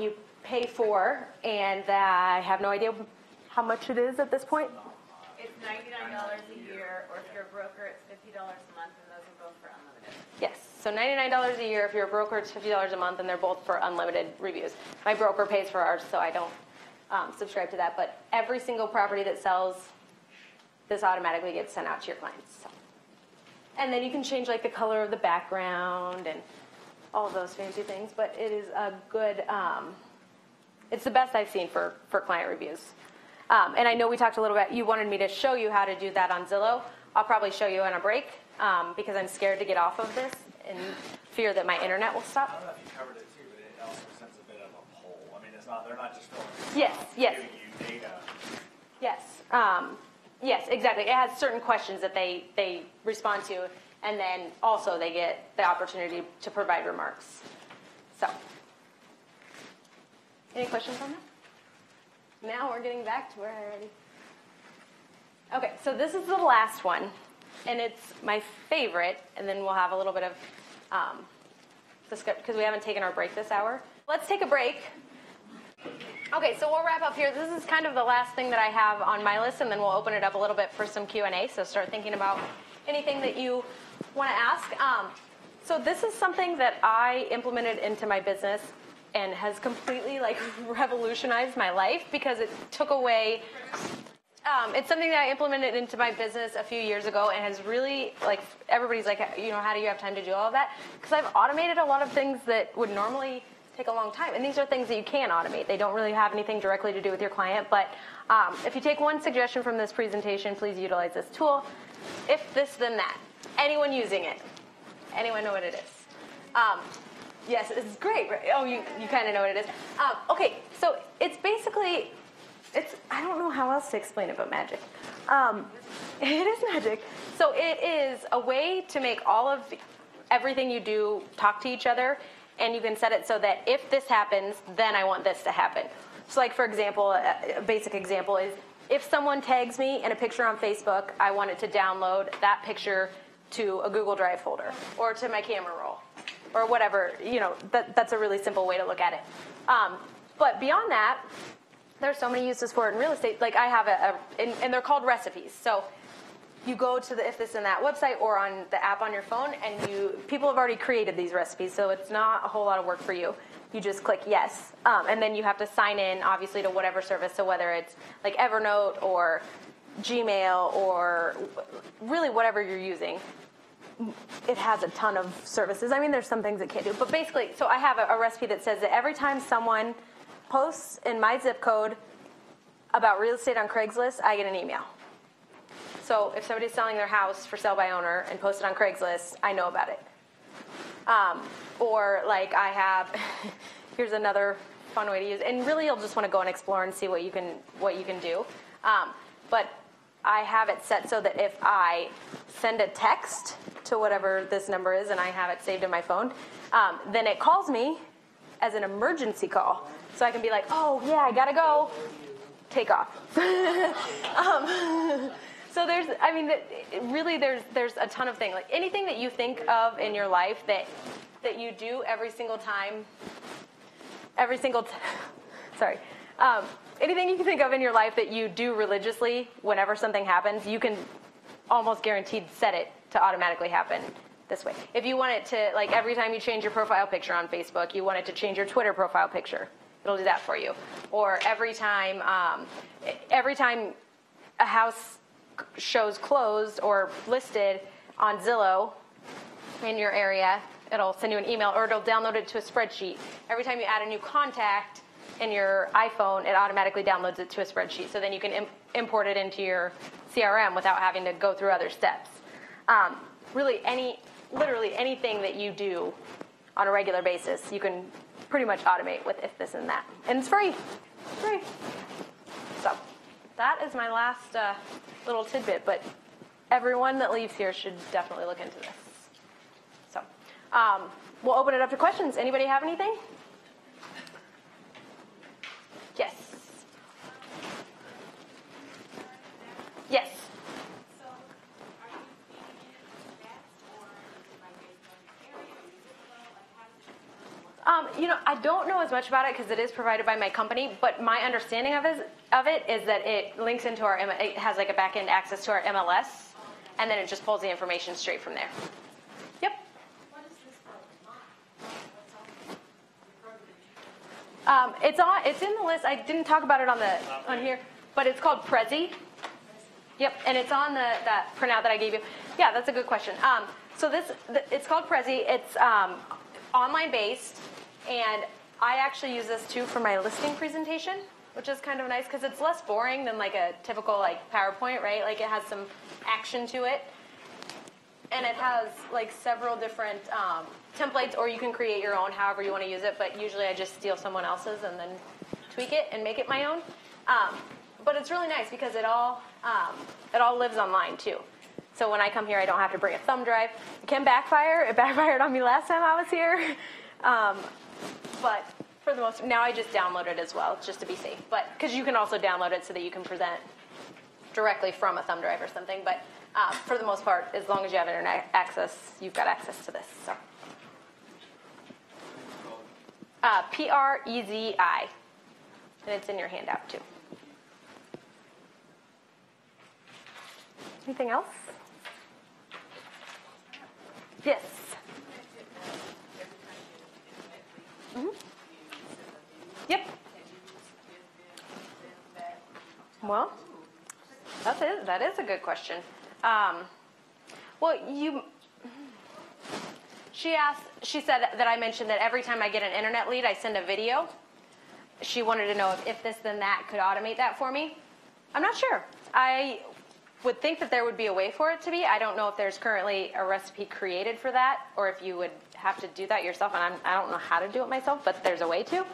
you pay for, and I have no idea how much it is at this point. It's $99 a year, or if you're a broker, it's $50 a month, and those are both for unlimited. Yes, so $99 a year. If you're a broker, it's $50 a month, and they're both for unlimited reviews. My broker pays for ours, so I don't subscribe to that. But every single property that sells, this automatically gets sent out to your clients. So. And then you can change like the color of the background and all of those fancy things. But it is a good, it's the best I've seen for client reviews. And I know we talked a little bit, you wanted me to show you how to do that on Zillow. I'll probably show you on a break because I'm scared to get off of this and fear that my internet will stop. I don't know if you covered it too, but it also sends a bit of a poll. I mean, they're not just filling Yes. giving you data. Yes. Yes, exactly. It has certain questions that they respond to, and then also they get the opportunity to provide remarks. So, any questions on that? Now we're getting back to where I already. Okay, so this is the last one, and it's my favorite, and then we'll have a little bit of discussion because we haven't taken our break this hour. Let's take a break. Okay, so we'll wrap up here. This is kind of the last thing that I have on my list, and then we'll open it up a little bit for some Q&A. So start thinking about anything that you want to ask. So this is something that I implemented into my business and has completely like revolutionized my life because it took away. It's something that I implemented into my business a few years ago and has really, like, everybody's like, you know, how do you have time to do all of that? Because I've automated a lot of things that would normally take a long time. And these are things that you can automate. They don't really have anything directly to do with your client. But if you take one suggestion from this presentation, please utilize this tool. If this, then that. Anyone using it? Anyone know what it is? Yes, it's great. Oh, you kind of know what it is. Okay, so it's basically, I don't know how else to explain it but magic. It is magic. So it is a way to make all of everything you do talk to each other, and you can set it so that if this happens, then I want this to happen. So like, for example, a basic example is if someone tags me in a picture on Facebook, I want it to download that picture to a Google Drive folder or to my camera roll or whatever. You know, that's a really simple way to look at it. But beyond that, there's so many uses for it in real estate. Like I have and they're called recipes. So you go to the If This and That website or on the app on your phone, and people have already created these recipes, so it's not a whole lot of work for you. You just click yes, and then you have to sign in, obviously, to whatever service. So whether it's like Evernote or Gmail or really whatever you're using, it has a ton of services. I mean, there's some things it can't do, but basically, so I have a recipe that says that every time someone posts in my zip code about real estate on Craigslist, I get an email. So if somebody's selling their house for sale by owner and posted on Craigslist, I know about it. Or like I have, here's another fun way to use, and really you'll just want to go and explore and see what you can do. But I have it set so that if I send a text to whatever this number is, and I have it saved in my phone, then it calls me as an emergency call. So I can be like, oh yeah, I gotta go, take off. So there's a ton of things. Like anything that you think of in your life that you do every single time, anything you can think of in your life that you do religiously whenever something happens, you can almost guaranteed set it to automatically happen this way. If you want it to, like every time you change your profile picture on Facebook, you want it to change your Twitter profile picture, it'll do that for you. Or every time a house shows closed or listed on Zillow in your area, it'll send you an email or it'll download it to a spreadsheet. Every time you add a new contact in your iPhone, it automatically downloads it to a spreadsheet. So then you can import it into your CRM without having to go through other steps. Literally anything that you do on a regular basis, you can pretty much automate with If This and That. And it's free. So that is my last little tidbit, but everyone that leaves here should definitely look into this. So we'll open it up to questions. Anybody have anything? Yes. Yes. I don't know as much about it because it is provided by my company, but my understanding of it is that it links into it has like a back-end access to our MLS, and then it just pulls the information straight from there. Yep. What is this called? It's in the list. I didn't talk about it on here, but it's called Prezi. Yep, and it's on that printout that I gave you. Yeah, that's a good question. It's called Prezi. It's online based, and I actually use this too for my listing presentation, which is kind of nice because it's less boring than like a typical like PowerPoint, right? Like it has some action to it, and it has like several different templates, or you can create your own however you want to use it. But usually I just steal someone else's and then tweak it and make it my own. But it's really nice because it all lives online too. So when I come here, I don't have to bring a thumb drive. It can backfire. It backfired on me last time I was here. But for the most, now I just download it as well, just to be safe. But because you can also download it so that you can present directly from a thumb drive or something. But for the most part, as long as you have internet access, you've got access to this. So Prezi, and it's in your handout too. Anything else? Yes. Mm-hmm. Yep. Well, that is a good question. She said that I mentioned that every time I get an internet lead, I send a video. She wanted to know if this then that could automate that for me. I'm not sure. I would think that there would be a way for it to be. I don't know if there's currently a recipe created for that, or if you would have to do that yourself. And I don't know how to do it myself, but there's a way to.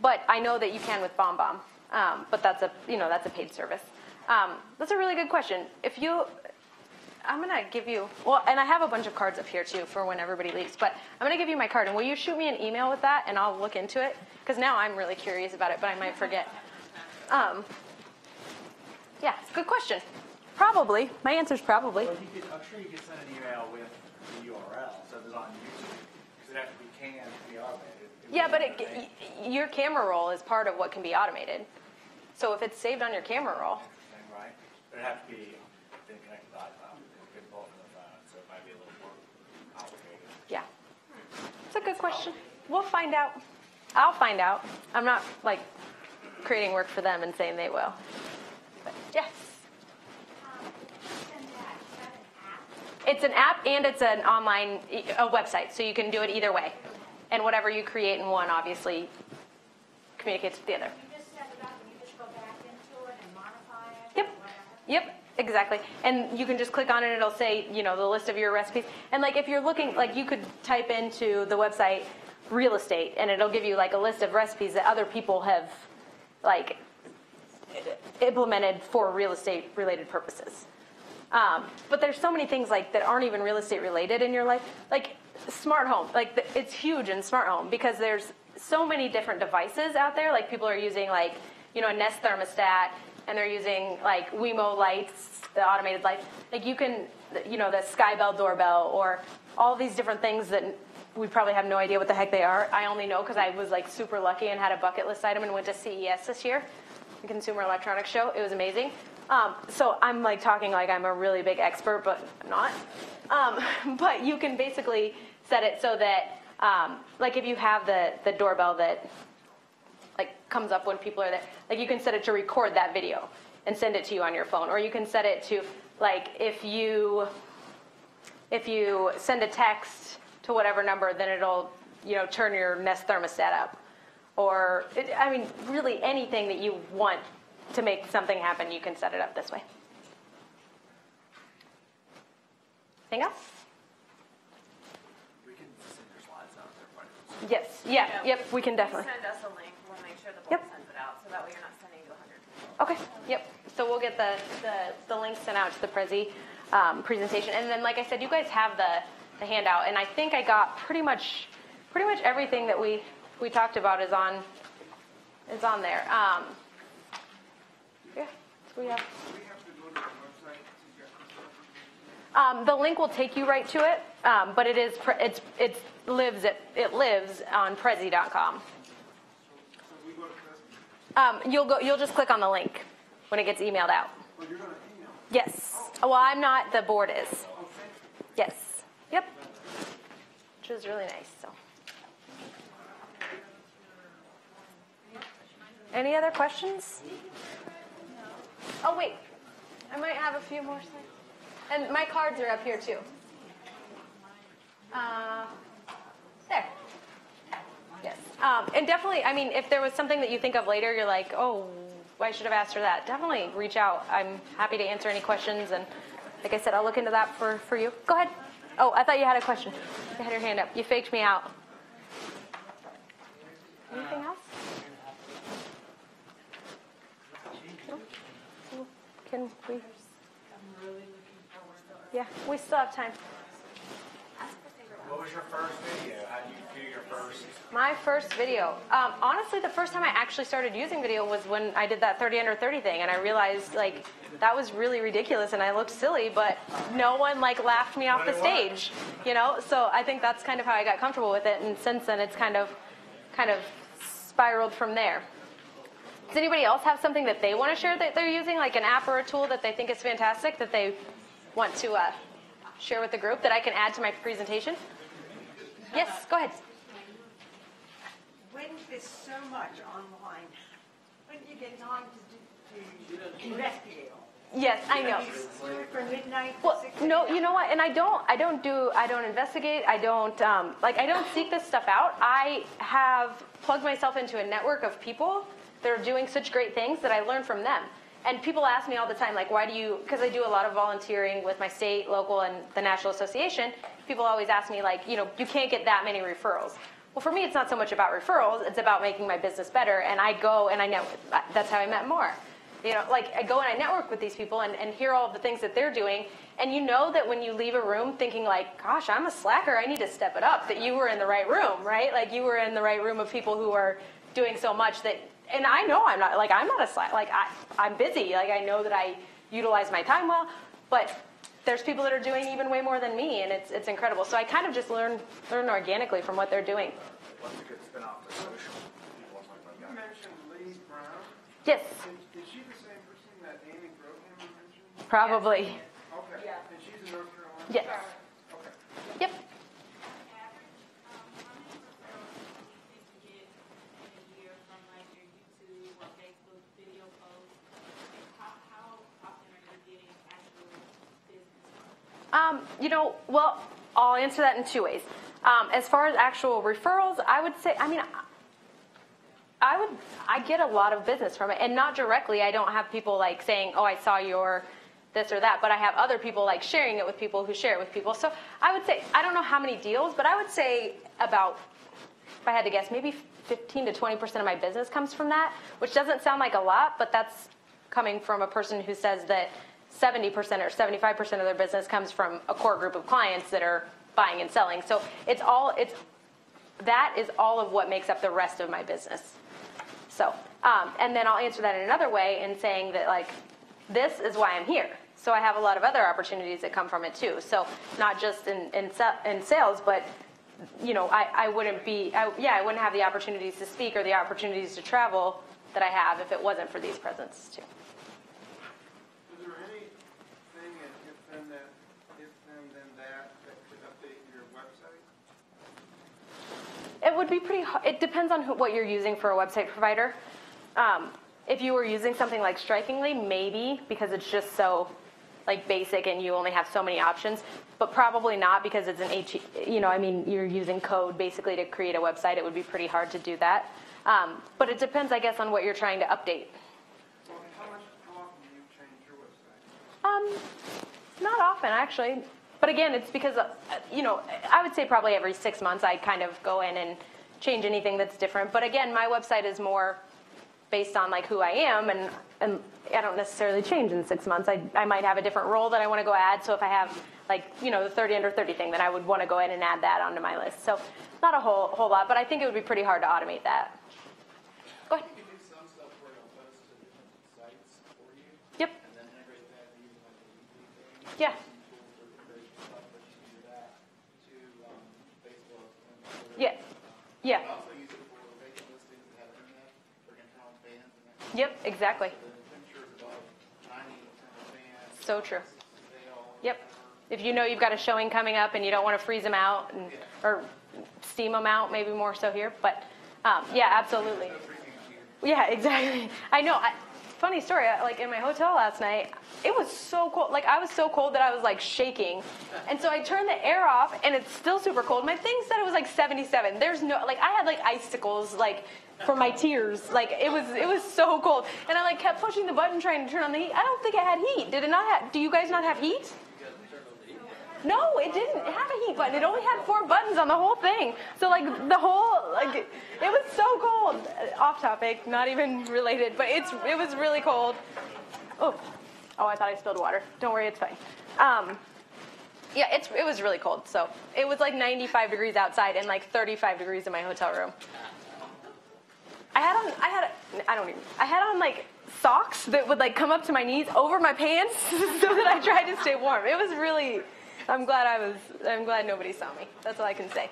But I know that you can with BombBomb. But that's a paid service. That's a really good question. I'm gonna give you, and I have a bunch of cards up here too for when everybody leaves. But I'm gonna give you my card, and will you shoot me an email with that, and I'll look into it, because now I'm really curious about it, but I might forget. Yeah, it's a good question. Probably. My answer's probably. Well, I'm sure you could send an email with the URL, so if it's on YouTube, because it has to be canned to be automated. Yeah, but your camera roll is part of what can be automated. So if it's saved on your camera roll. Right. But it has to be didn't connect to the iCloud. They couldn't pull it from their phone, so it might be a little more complicated. Yeah. It's a good question. We'll find out. I'll find out. I'm not like creating work for them and saying they will. But yes. It's an app and it's an online a website, so you can do it either way. And whatever you create in one, obviously, communicates with the other. You just set it up and you just go back into it and modify it. Yep. Yep. Exactly. And you can just click on it and it'll say, you know, the list of your recipes. And like if you're looking, like you could type into the website real estate and it'll give you like a list of recipes that other people have like implemented for real estate related purposes. But there's so many things like that aren't even real estate related in your life. Like smart home, like it's huge in smart home because there's so many different devices out there. Like people are using like, you know, a Nest thermostat and they're using like Wemo lights, the automated lights. Like you can, you know, the Skybell doorbell or all these different things that we probably have no idea what the heck they are. I only know because I was like super lucky and had a bucket list item and went to CES this year, the Consumer Electronics Show. It was amazing. So I'm like talking like I'm a really big expert, but I'm not. But you can basically set it so that, like if you have the doorbell that like comes up when people are there, like you can set it to record that video and send it to you on your phone, or you can set it to like if you send a text to whatever number, then it'll, you know, turn your Nest thermostat up, or I mean really anything that you want to make something happen, you can set it up this way. Anything else? We can send your slides out there. Yes. Yeah. Yep. We can definitely. Send us a link. We'll make sure the board sends it out, so that way you're not sending to 100 people. Okay. Yep. So we'll get the link sent out to the Prezi presentation, and then like I said, you guys have the handout, and I think I got pretty much everything that we talked about is on there. Yeah. So we have. The link will take you right to it, but it lives on Prezi.com. You'll just click on the link when it gets emailed out. Yes. Well, I'm not. The board is. Yes. Yep. Which is really nice. So. Any other questions? Oh wait, I might have a few more slides. And my cards are up here too. There. Yes. And definitely, I mean, if there was something that you think of later, you're like, oh, I should have asked her that. Definitely reach out. I'm happy to answer any questions. And like I said, I'll look into that for you. Go ahead. Oh, I thought you had a question. You had your hand up. You faked me out. Anything else? No? Can we? Yeah, we still have time. What was your first video? How did you do your first? My first video. Honestly, the first time I actually started using video was when I did that 30 under 30 thing, and I realized like that was really ridiculous, and I looked silly, but no one like laughed me off the stage, you know. So I think that's kind of how I got comfortable with it, and since then it's kind of spiraled from there. Does anybody else have something that they want to share that they're using, like an app or a tool that they think is fantastic that they want to share with the group that I can add to my presentation? Yes, go ahead. When there's so much online, when do you get time to investigate? Yes, I know. From midnight to Well, 6 no, you know what? And I don't investigate. I don't seek this stuff out. I have plugged myself into a network of people that are doing such great things that I learn from them. And people ask me all the time, like, why do you, because I do a lot of volunteering with my state, local, and the National Association. People always ask me, like, you know, you can't get that many referrals. Well, for me, it's not so much about referrals. It's about making my business better. And I go and I know, that's how I met more. You know, like, I go and I network with these people and hear all of the things that they're doing. And you know that when you leave a room thinking, like, gosh, I'm a slacker, I need to step it up, that you were in the right room, right? Like, you were in the right room of people who are doing so much that, and I know I'm not a slacker. Like, I'm busy. Like, I know that I utilize my time well, but there's people that are doing even way more than me, and it's incredible. So I kind of just learn organically from what they're doing. What's a good spin-off to social? You mentioned Lee Brown. Yes. Is she the same person that Amy Broham mentioned? Probably. Okay. Yeah. And she's in North Carolina? Yes. Okay. Yep. Well, I'll answer that in two ways. As far as actual referrals, I would say, I get a lot of business from it, and not directly. I don't have people like saying, "Oh, I saw your this or that," but I have other people like sharing it with people who share it with people. So I would say, I don't know how many deals, but I would say about, if I had to guess, maybe 15 to 20% of my business comes from that, which doesn't sound like a lot, but that's coming from a person who says that 70% or 75% of their business comes from a core group of clients that are buying and selling. So that is all of what makes up the rest of my business. So, and then I'll answer that in another way in saying that, like, this is why I'm here. So I have a lot of other opportunities that come from it too. So not just in sales, but I wouldn't have the opportunities to speak or the opportunities to travel that I have if it wasn't for these presents too. Is there anything in if then that could update your website? It would be pretty hard. It depends on what you're using for a website provider. If you were using something like Strikingly, maybe, because it's just so like basic and you only have so many options, but probably not because it's you're using code basically to create a website. It would be pretty hard to do that. But it depends, I guess, on what you're trying to update. Well, how often do you change your website? Not often, actually. But again, it's because, I would say probably every 6 months I kind of go in and change anything that's different. But again, my website is more based on like who I am, and I don't necessarily change in 6 months. I might have a different role that I want to go add. So if I have the 30 under 30 thing, then I would want to go ahead and add that onto my list. So not a whole lot, but I think it would be pretty hard to automate that. Go ahead. You can do some stuff where it'll post to different sites for you. Yep. And then integrate that using like a weekly thing. Yeah. Some tools for integration stuff, but you can do that to Facebook and Twitter. Yeah. Yeah. You can also use it for vacant listings that have internet for internal fans and that. Yep, exactly. So the pictures above 90 internal fans. So true. Sale, Yep. whatever. If you know you've got a showing coming up and you don't want to freeze them out or steam them out, maybe more so here. But yeah, absolutely. Yeah, exactly. I know. Funny story. Like in my hotel last night, it was so cold. Like I was so cold that I was like shaking, and so I turned the air off, and it's still super cold. My thing said it was like 77. There's no I had like icicles like from my tears. Like it was so cold, and I like kept pushing the button trying to turn on the heat. I don't think it had heat. Did it not have? Do you guys not have heat? No, it didn't have a heat button. It only had 4 buttons on the whole thing. So like the whole it was so cold. Off topic, not even related, but it was really cold. Oh, I thought I spilled water. Don't worry, it's fine. Yeah, it was really cold. So it was like 95 degrees outside and like 35 degrees in my hotel room. I had on like socks that would like come up to my knees over my pants so that I tried to stay warm. It was really. I'm glad nobody saw me. That's all I can say.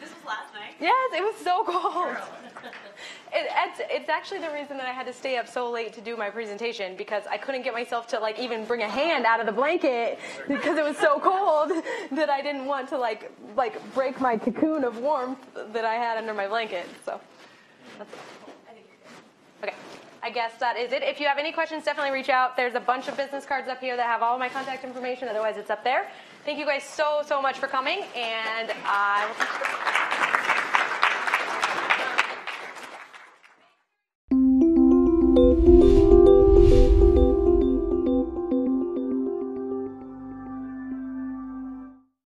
This was last night? Yes, it was so cold. It's actually the reason that I had to stay up so late to do my presentation, because I couldn't get myself to like even bring a hand out of the blanket because it was so cold that I didn't want to like break my cocoon of warmth that I had under my blanket. So that's it. Okay. I guess that is it. If you have any questions, definitely reach out. There's a bunch of business cards up here that have all of my contact information. Otherwise, it's up there. Thank you guys so much for coming, and I will